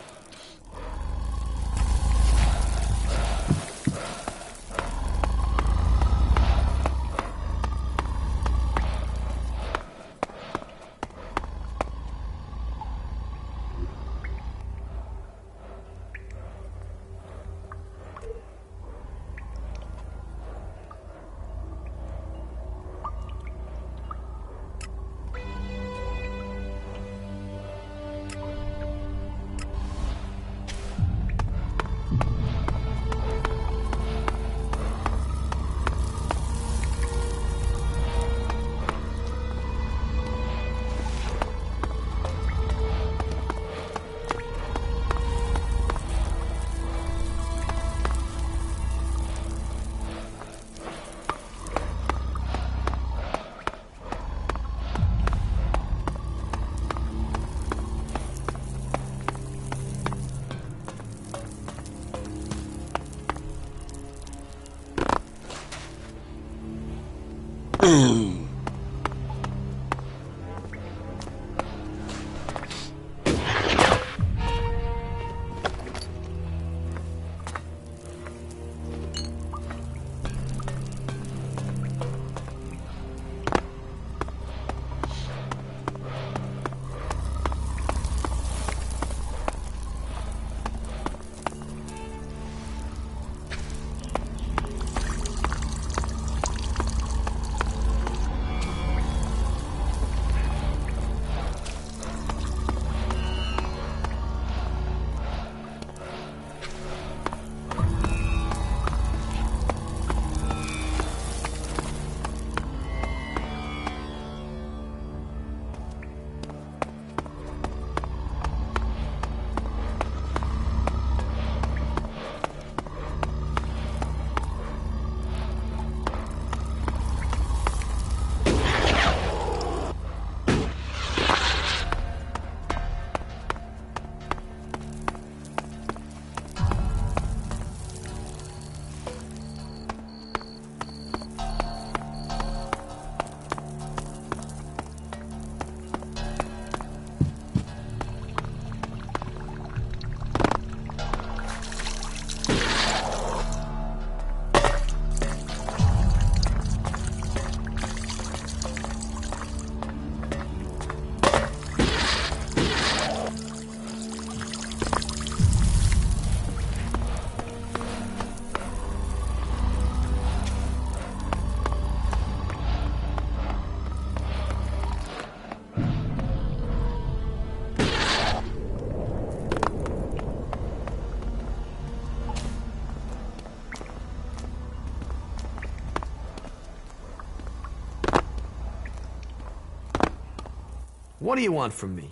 What do you want from me?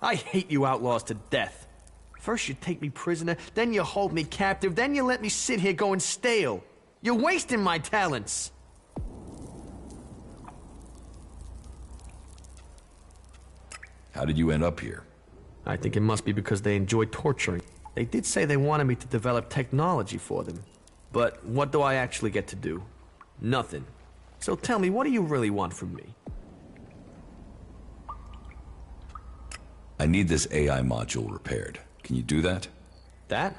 I hate you outlaws to death. First you take me prisoner, then you hold me captive, then you let me sit here going stale. You're wasting my talents. How did you end up here? I think it must be because they enjoy torturing. They did say they wanted me to develop technology for them. But what do I actually get to do? Nothing. So tell me, what do you really want from me? I need this AI module repaired. Can you do that? That?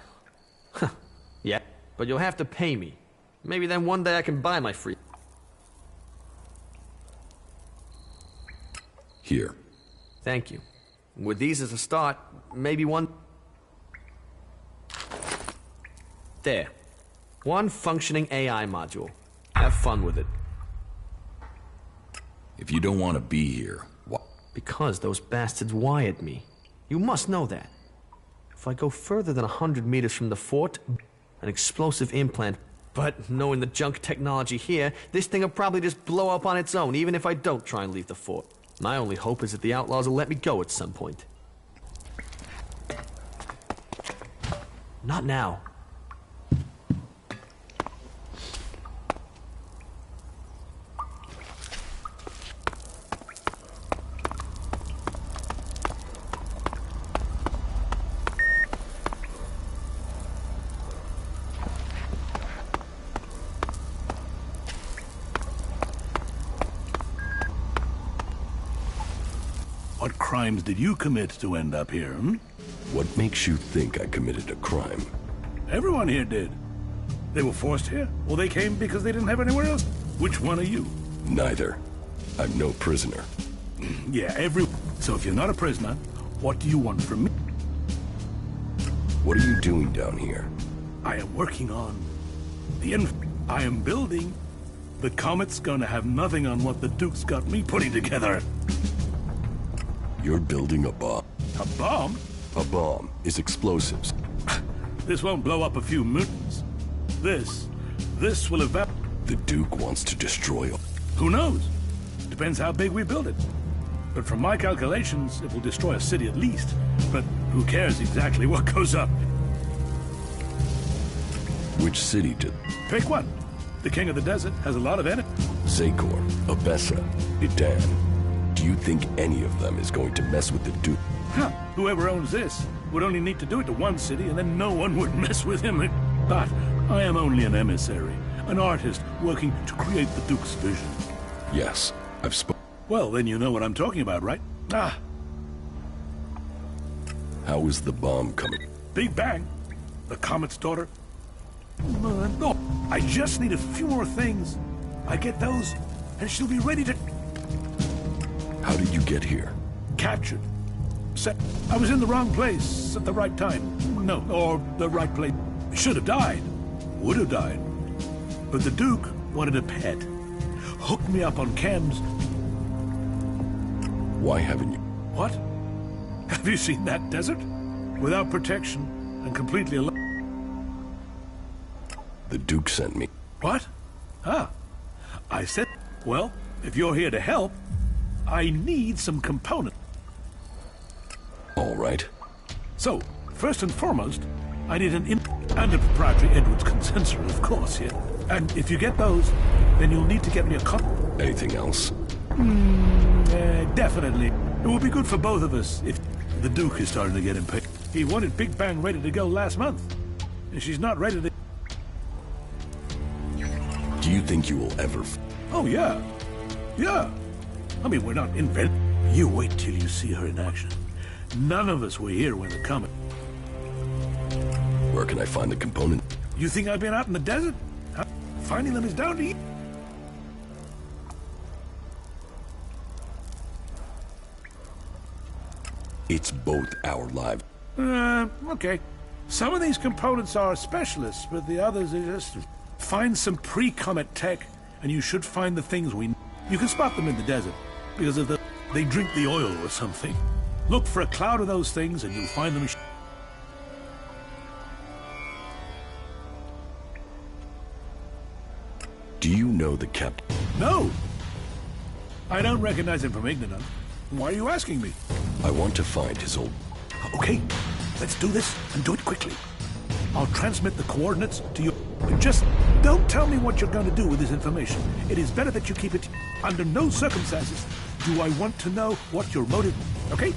Huh. Yeah, but you'll have to pay me. Maybe then one day I can buy my free... Here. Thank you. With these as a start, maybe one... There. One functioning AI module. Have fun with it. If you don't want to be here, why? Because those bastards wired me. You must know that. If I go further than 100 meters from the fort, an explosive implant... But knowing the junk technology here, this thing will probably just blow up on its own, even if I don't try and leave the fort. My only hope is that the outlaws will let me go at some point. Not now. What crimes did you commit to end up here, hmm? What makes you think I committed a crime? Everyone here did. They were forced here, or they came because they didn't have anywhere else. Which one are you? Neither. I'm no prisoner. Yeah, So if you're not a prisoner, what do you want from me? What are you doing down here? I am working on I am building. The Comet's gonna have nothing on what the Duke's got me putting together. You're building a bomb. A bomb? A bomb is explosives. This won't blow up a few mutants. This will evaporate. The Duke wants to destroy all. Who knows? Depends how big we build it. But from my calculations, it will destroy a city at least. But who cares exactly what goes up? Which city did? Pick one. The King of the Desert has a lot of enemies. Zakor, Abessa, Idan. Do you think any of them is going to mess with the Duke? Huh. Whoever owns this would only need to do it to one city, and then no one would mess with him. But I am only an emissary, an artist working to create the Duke's vision. Yes, I've spoken. Well, then you know what I'm talking about, right? Ah, How is the bomb coming? Big Bang. The Comet's daughter. No, I just need a few more things. I get those, and she'll be ready to... How did you get here? Captured. Set. I was in the wrong place at the right time. No, or the right place. Should have died. Would have died. But the Duke wanted a pet. Hooked me up on chems. Why haven't you? What? Have you seen that desert? Without protection and completely alone. The Duke sent me. What? Ah. I said, well, if you're here to help, I need some components. All right. So, first and foremost, I need an and a proprietary Edwards condenser, of course, yeah. And if you get those, then you'll need to get me a copy. Anything else? Definitely. It will be good for both of us if the Duke is starting to get impatient. He wanted Big Bang ready to go last month, and she's not ready to... Do you think you will ever... Oh, yeah. Yeah. I mean, we're not inventing. You wait till you see her in action. None of us were here when the comet... Where can I find the component? You think I've been out in the desert? Huh? Finding them is down to you. It's both our lives. Okay. Some of these components are specialists, but the others are just... Find some pre-comet tech, and you should find the things we need. You can spot them in the desert, because of they drink the oil or something. Look for a cloud of those things, and you'll find them... Do you know the captain? No! I don't recognize him from Ignorant. Why are you asking me? I want to find his old... Okay, let's do this, and do it quickly. I'll transmit the coordinates to you. Just don't tell me what you're going to do with this information. It is better that you keep it... Under no circumstances do I want to know what your motive... Okay?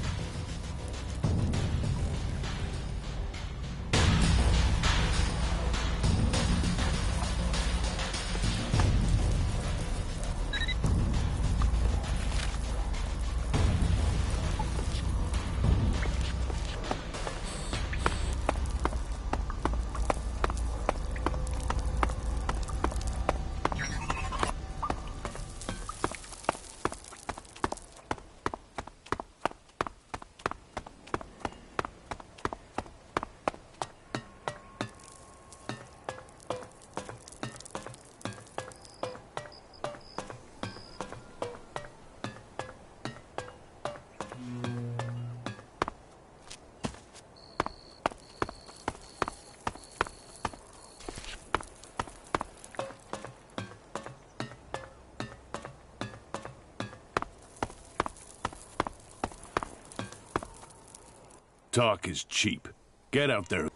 Talk is cheap. Get out there.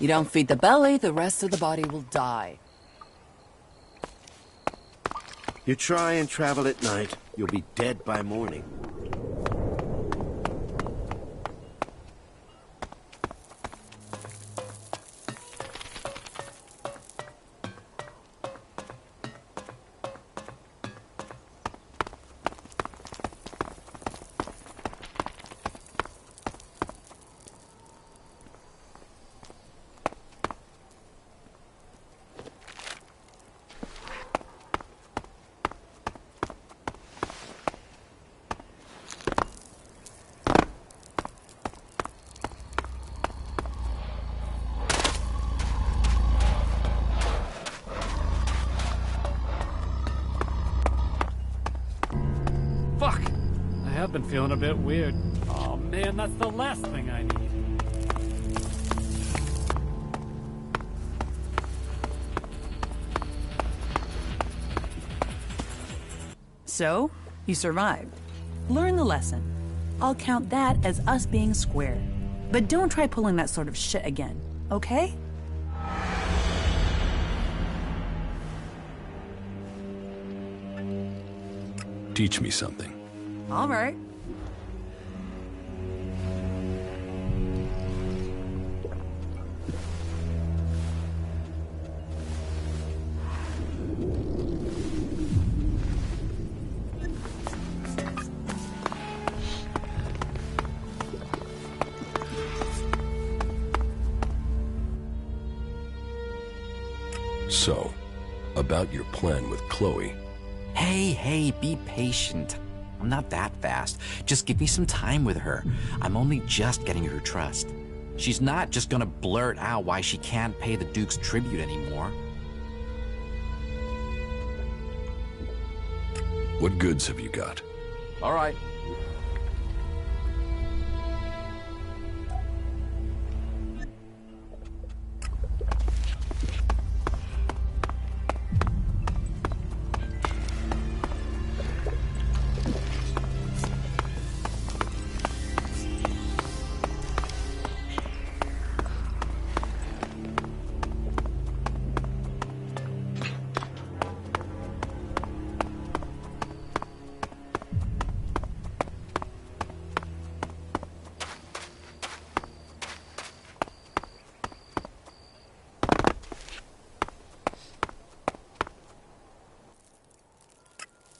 You don't feed the belly, the rest of the body will die. You try and travel at night, you'll be dead by morning. I've been feeling a bit weird. Oh man, that's the last thing I need. So, you survived. Learn the lesson. I'll count that as us being square. But don't try pulling that sort of shit again, okay? Teach me something. All right. So, about your plan with Chloe. Hey, be patient. I'm not that fast. Just give me some time with her. I'm only just getting her trust. She's not just gonna blurt out why she can't pay the Duke's tribute anymore. What goods have you got? All right.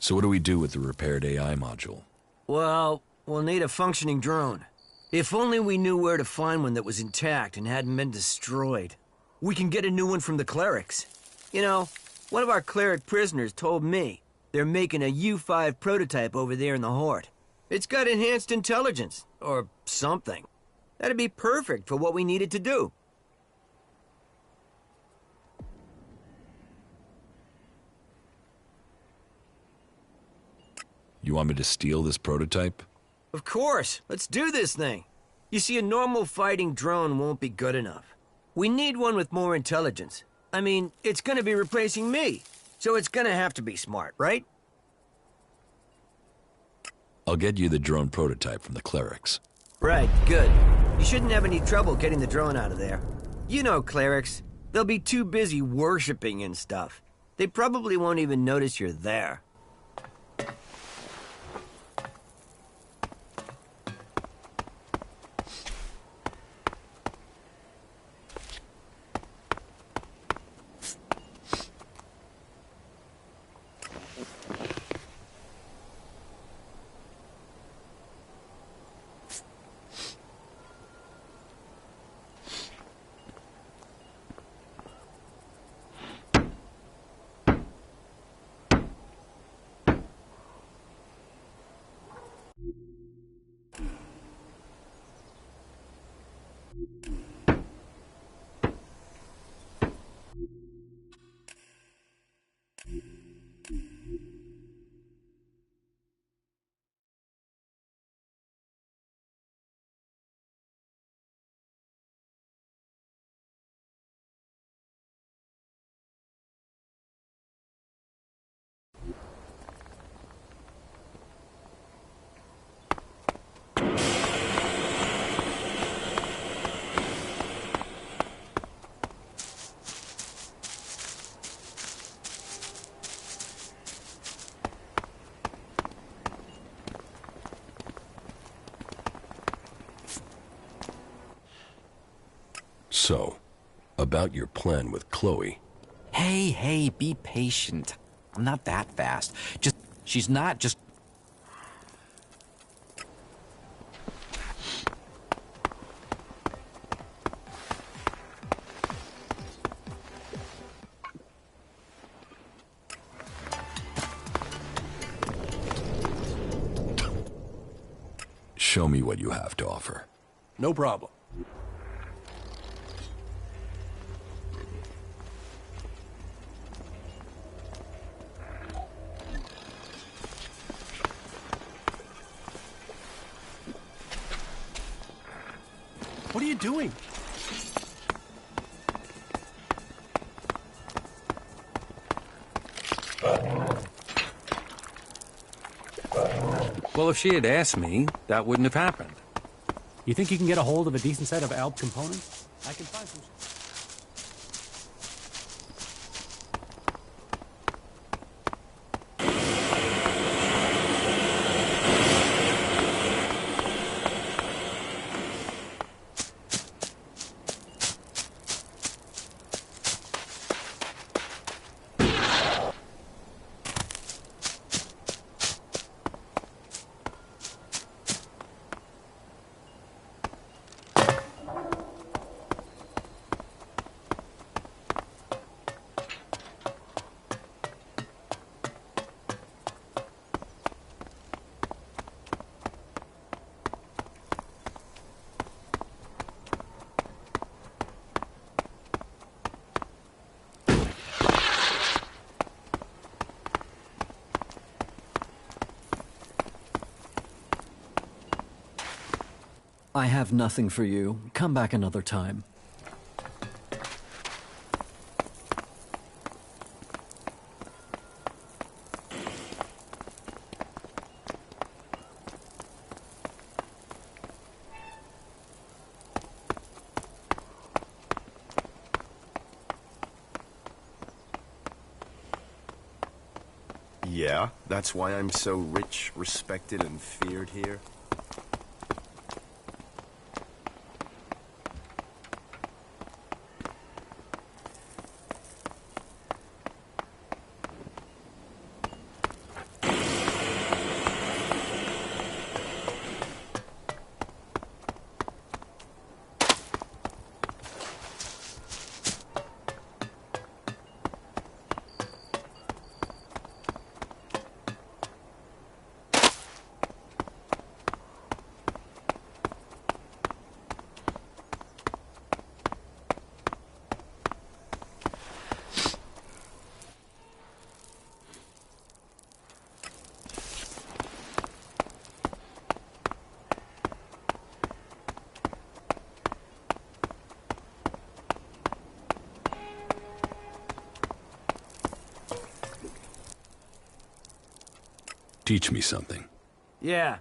So what do we do with the repaired AI module? Well, we'll need a functioning drone. If only we knew where to find one that was intact and hadn't been destroyed. We can get a new one from the clerics. You know, one of our cleric prisoners told me they're making a U-5 prototype over there in the Horde. It's got enhanced intelligence, or something. That'd be perfect for what we needed to do. You want me to steal this prototype? Of course! Let's do this thing! You see, a normal fighting drone won't be good enough. We need one with more intelligence. I mean, it's gonna be replacing me, so it's gonna have to be smart, right? I'll get you the drone prototype from the clerics. Right, good. You shouldn't have any trouble getting the drone out of there. You know clerics. They'll be too busy worshipping and stuff. They probably won't even notice you're there. So, about your plan with Chloe. Hey, be patient. I'm not that fast. She's not just... Show me what you have to offer. No problem. you doing? Well, if she had asked me, that wouldn't have happened. You think you can get a hold of a decent set of ALB components? I can find some... I have nothing for you. Come back another time. Yeah, that's why I'm so rich, respected, and feared here. Teach me something. Yeah.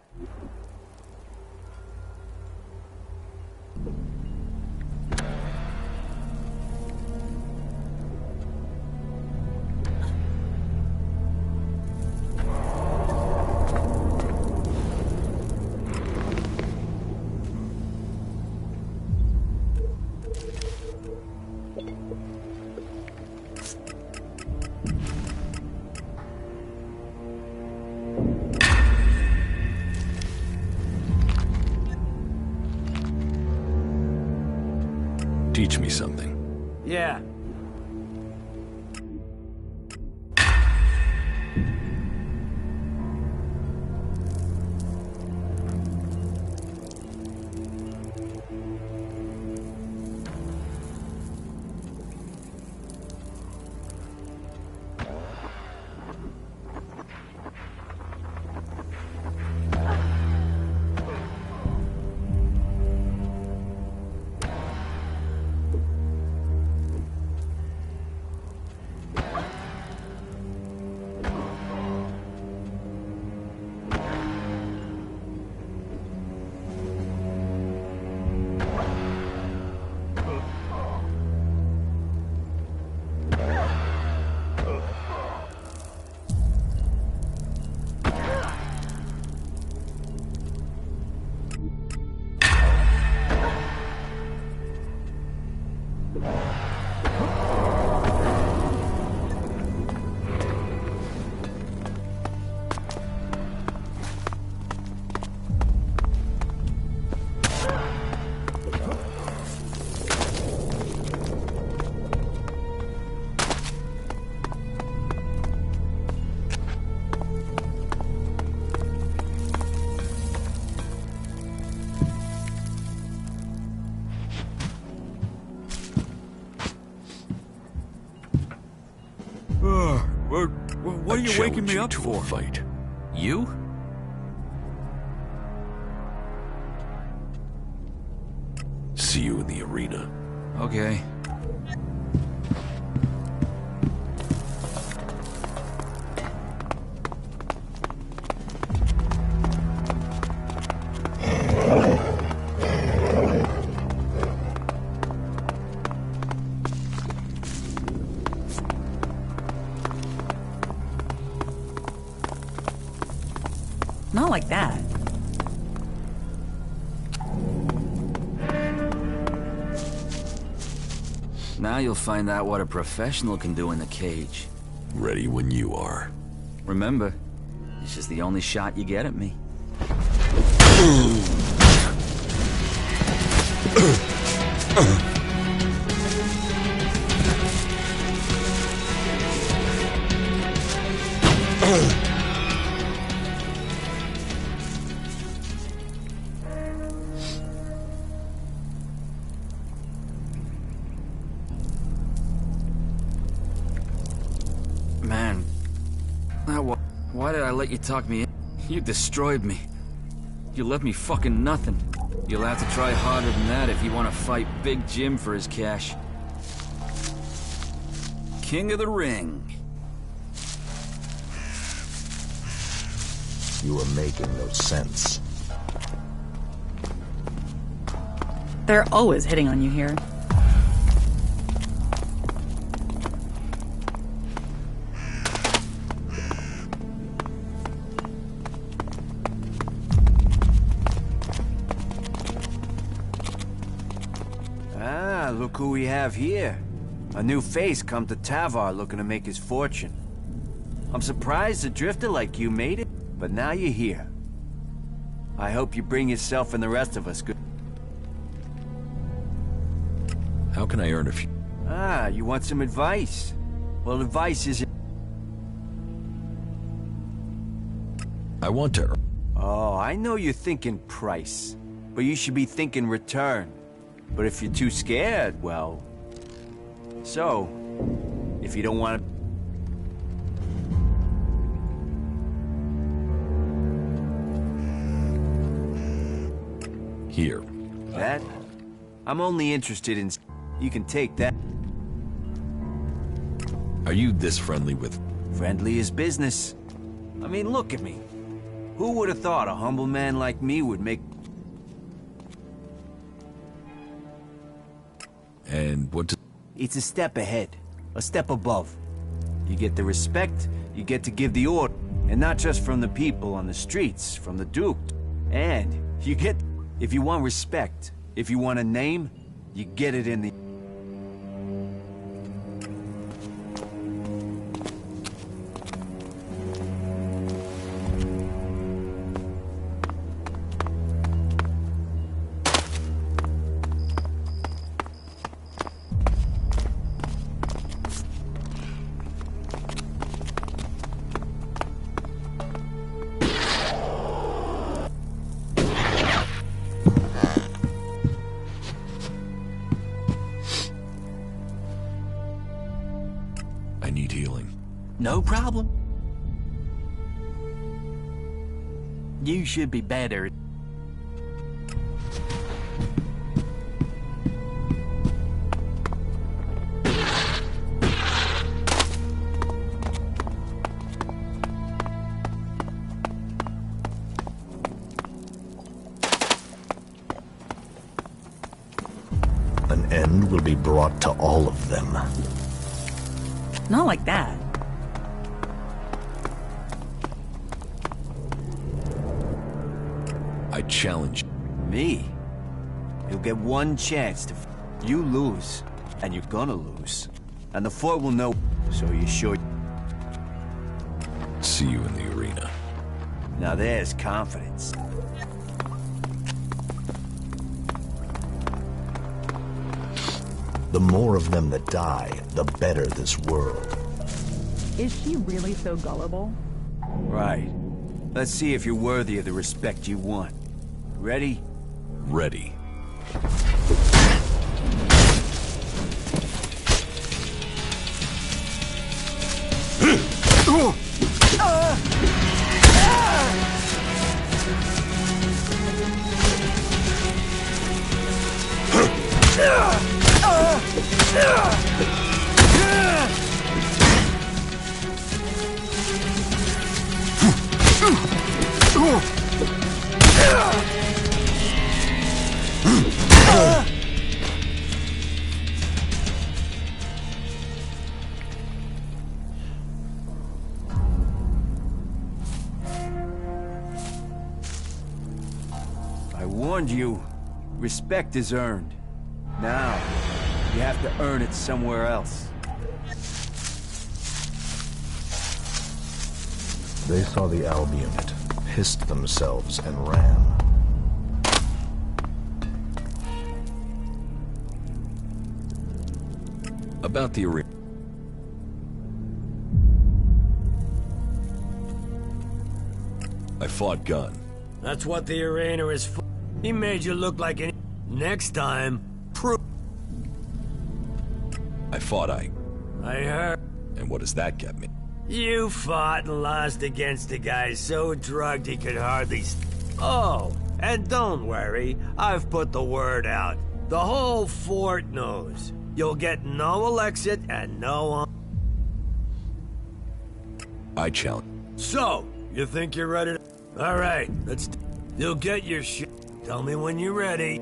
Teach me something. Yeah. What are you waking me up to for? A fight. You? See See you in the arena. Okay. Not like that. Now you'll find out what a professional can do in the cage. Ready when you are. Remember, this is the only shot you get at me. Man, why did I let you talk me in? You destroyed me. You left me fucking nothing. You'll have to try harder than that if you want to fight Big Jim for his cash. King of the Ring. You are making no sense. They're always hitting on you here. Ah, look who we have here. A new face come to Tavar looking to make his fortune. I'm surprised a drifter like you made it, but now you're here. I hope you bring yourself and the rest of us good. How can I earn a few? Ah, you want some advice? Well, advice is... I want to earn. Oh, I know you're thinking price, but you should be thinking return. But if you're too scared, well... So, if you don't want to... Here. That? I'm only interested in... You can take that. Are you this friendly with... Friendly as business. I mean, look at me. Who would have thought a humble man like me would make... And what does... It's a step ahead. A step above. You get the respect, you get to give the order. And not just from the people on the streets, from the Duke. And you get... If you want respect, if you want a name, you get it in the... I need healing. No problem. You should be better. An end will be brought to all of them. Not like that. I challenge Me? You'll get one chance to... You lose, and you're gonna lose. And the fort will know, so you sure... See you in the arena. Now there's confidence. The more of them that die, the better this world. Is she really so gullible? Right. Let's see if you're worthy of the respect you want. Ready? Ready. I warned you. Respect is earned. Now, you have to earn it somewhere else. They saw the Alb unit, pissed themselves, and ran. About the arena. I fought Gunn. That's what the arena is for. He made you look like an... Next time, prove... I fought Ike. I heard. And what does that get me? You fought and lost against a guy so drugged he could hardly... Oh, and don't worry, I've put the word out. The whole fort knows. You'll get no Elexit and no... I challenge. So, you think you're ready to... All right, let's... You'll get your shit. Tell me when you're ready.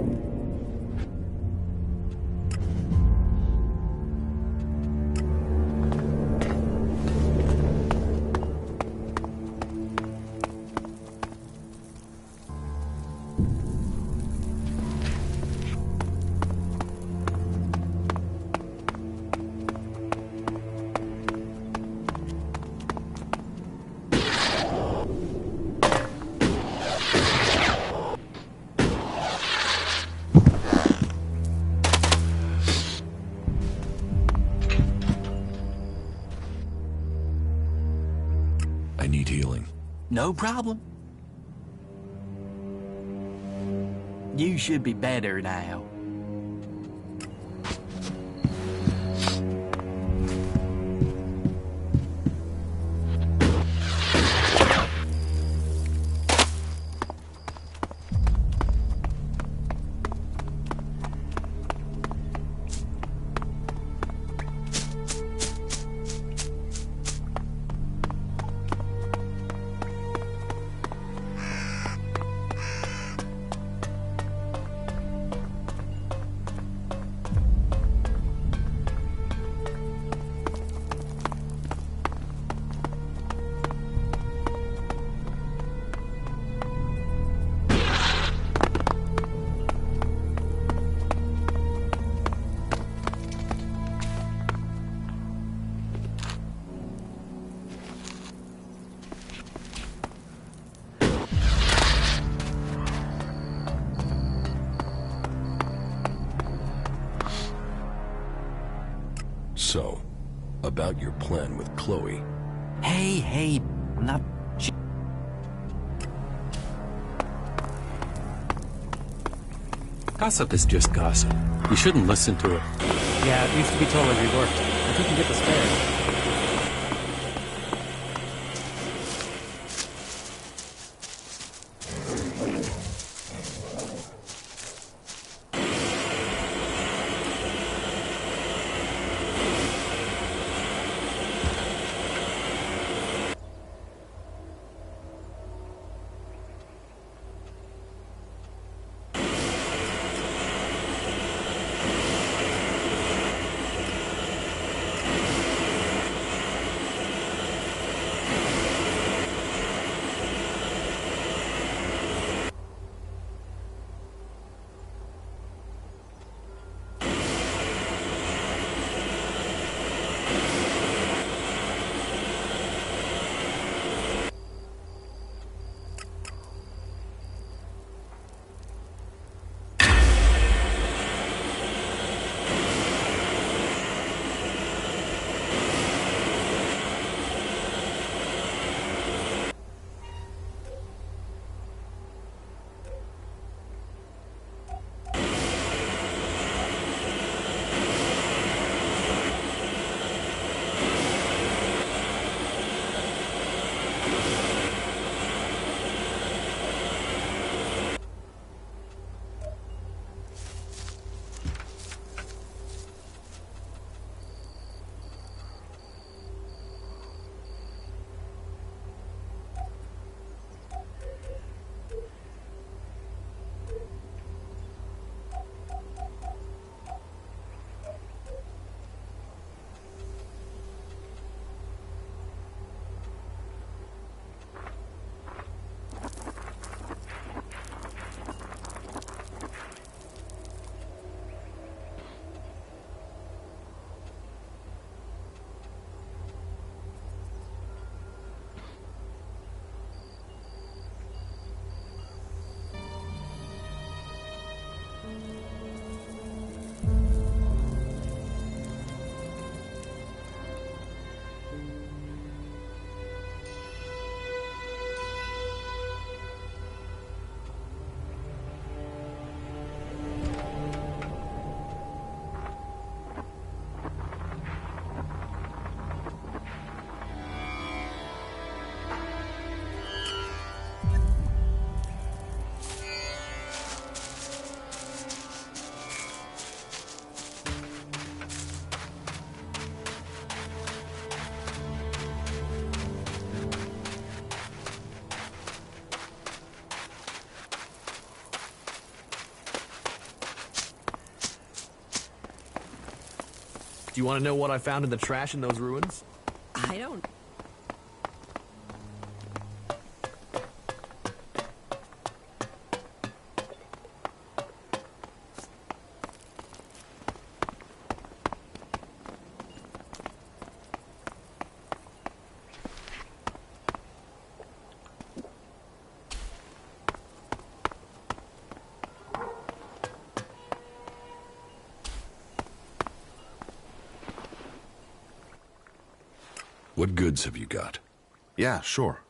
I need healing. No problem. You should be better now. So, about your plan with Chloe. Hey, I'm not... Gossip is just gossip. You shouldn't listen to it. Yeah, it needs to be totally reworked. If you can get the spares. Do you want to know what I found in the trash in those ruins? I don't. What goods have you got? Yeah, sure.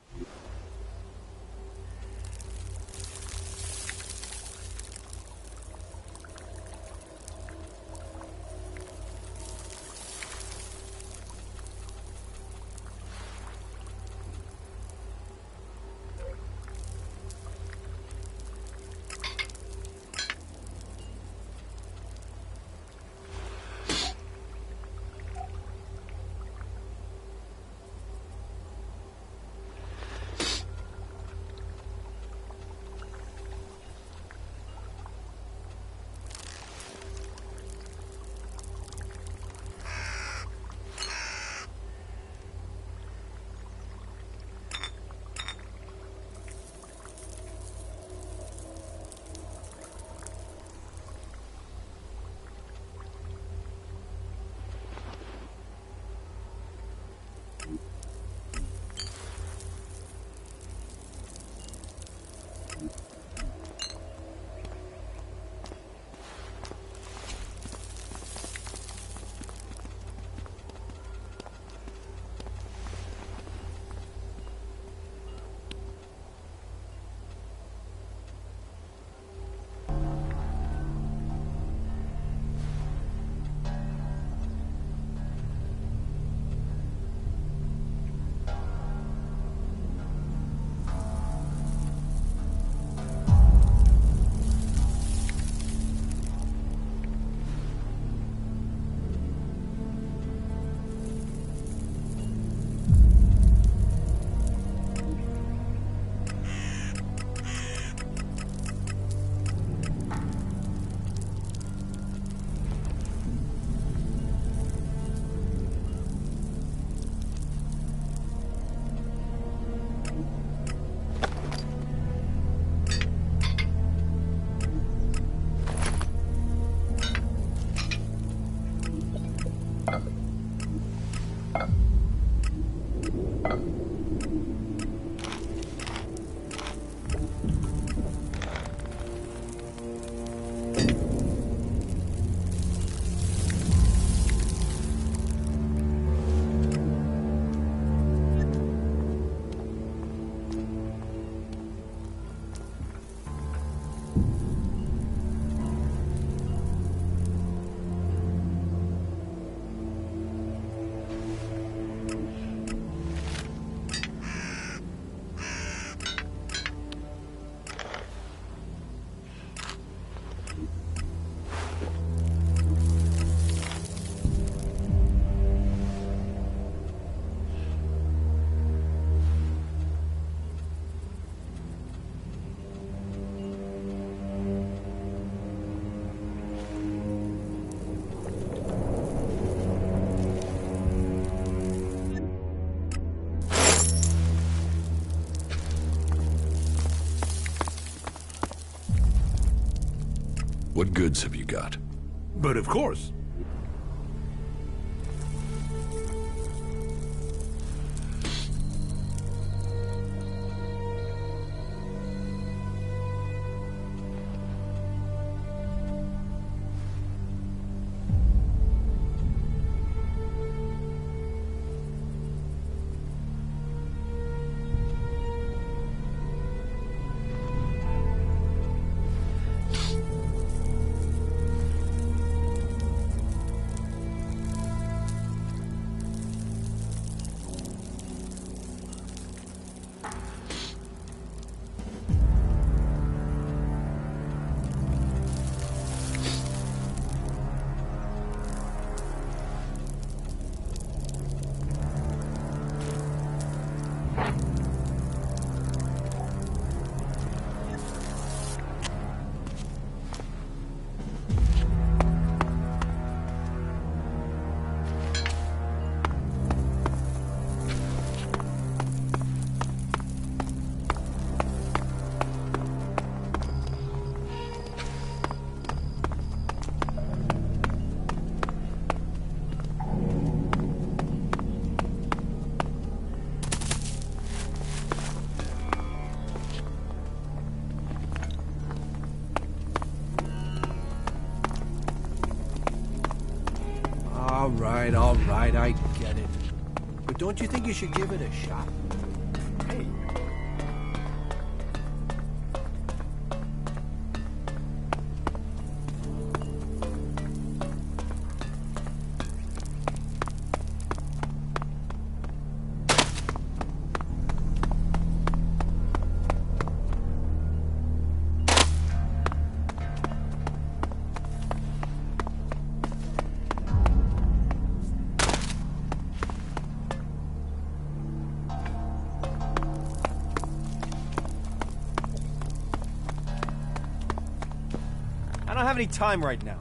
What goods have you got? But of course. right, I get it. But don't you think you should give it a shot? Hey. I don't have any time right now.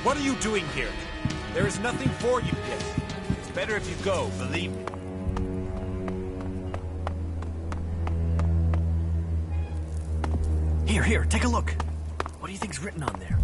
What are you doing here? There is nothing for you yet. It's better if you go, believe me. Here, take a look. What do you think's written on there?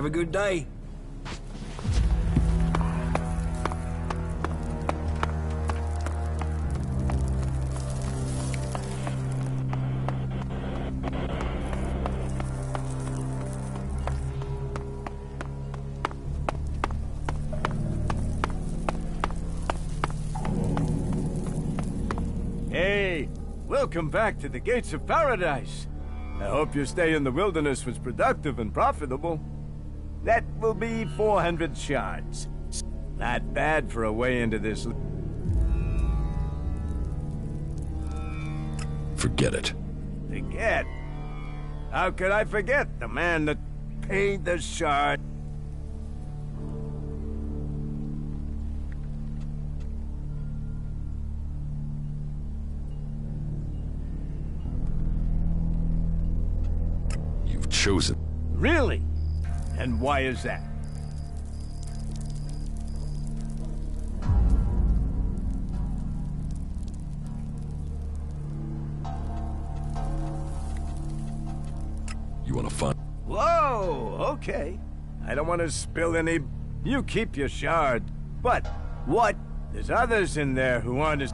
Have a good day. Hey, welcome back to the gates of paradise. I hope your stay in the wilderness was productive and profitable. That will be 400 shards. Not bad for a way into this. Forget it. Forget? How could I forget the man that paid the shard? You've chosen. Really? And why is that? You want to find? Whoa, okay. I don't want to spill any... You keep your shard. But, what? There's others in there who aren't as...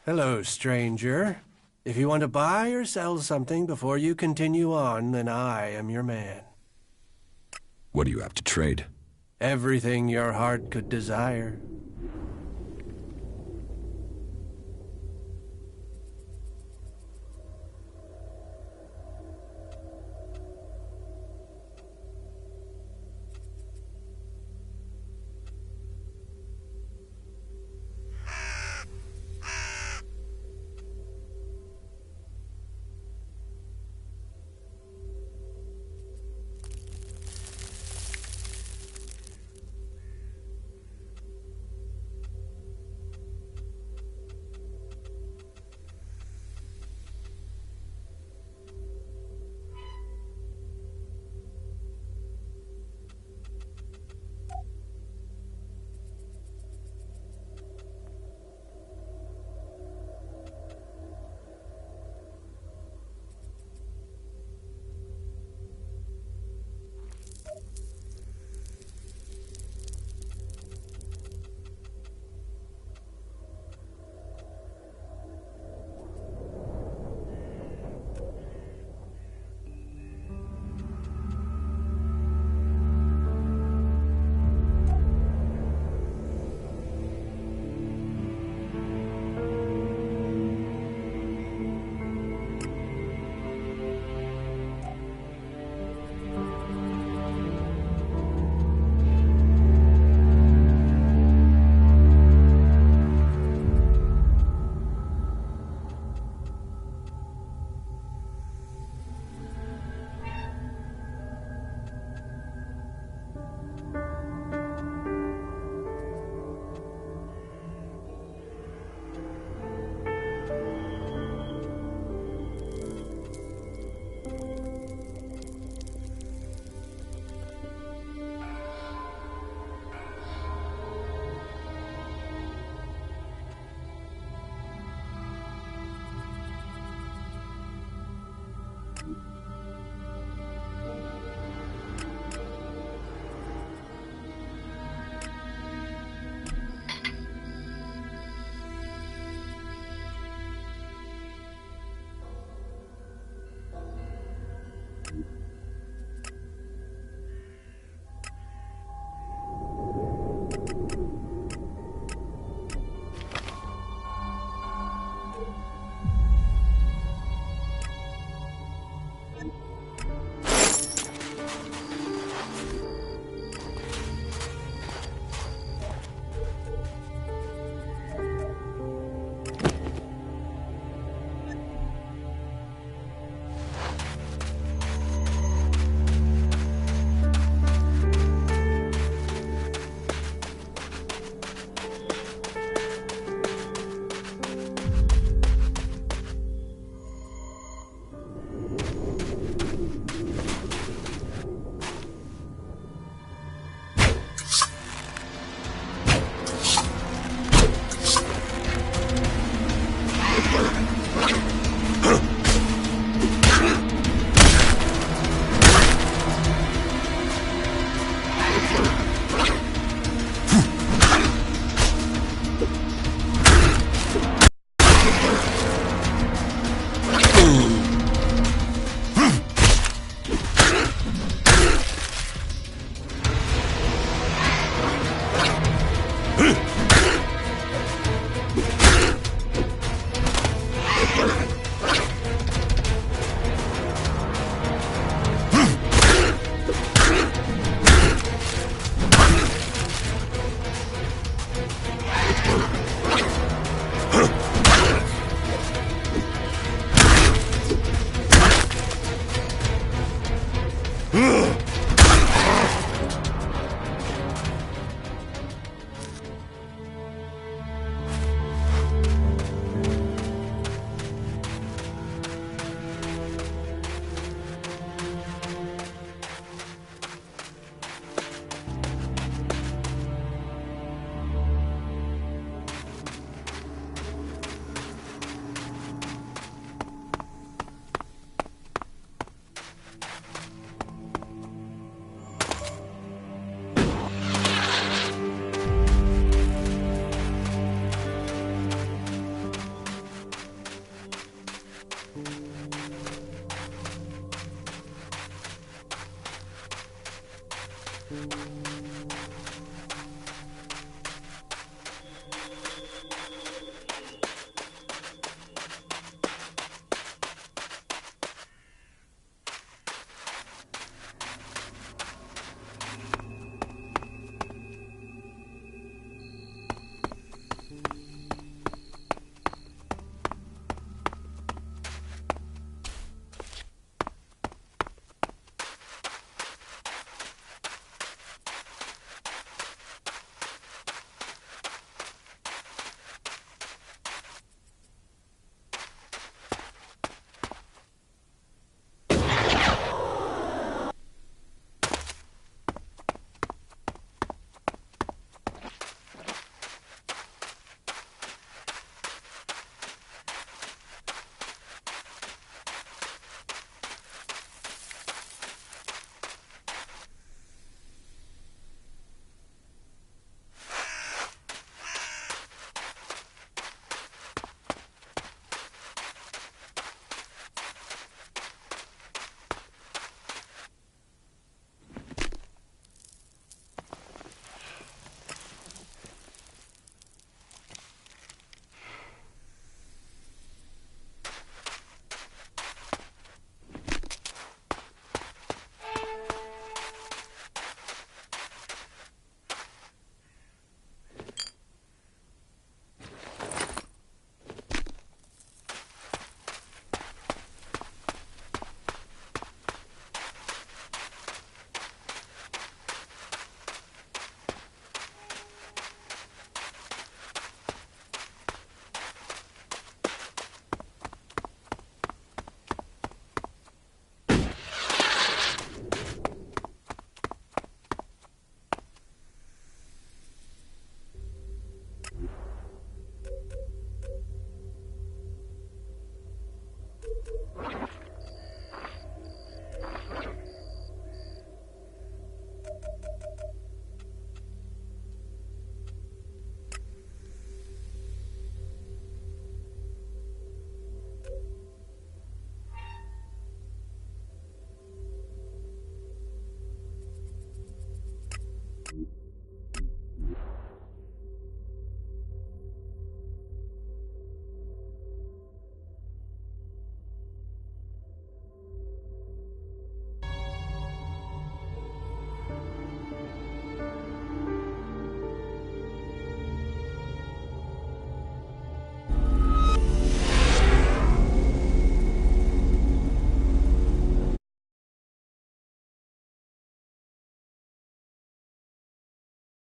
Hello, stranger. If you want to buy or sell something before you continue on, then I am your man. What do you have to trade? Everything your heart could desire.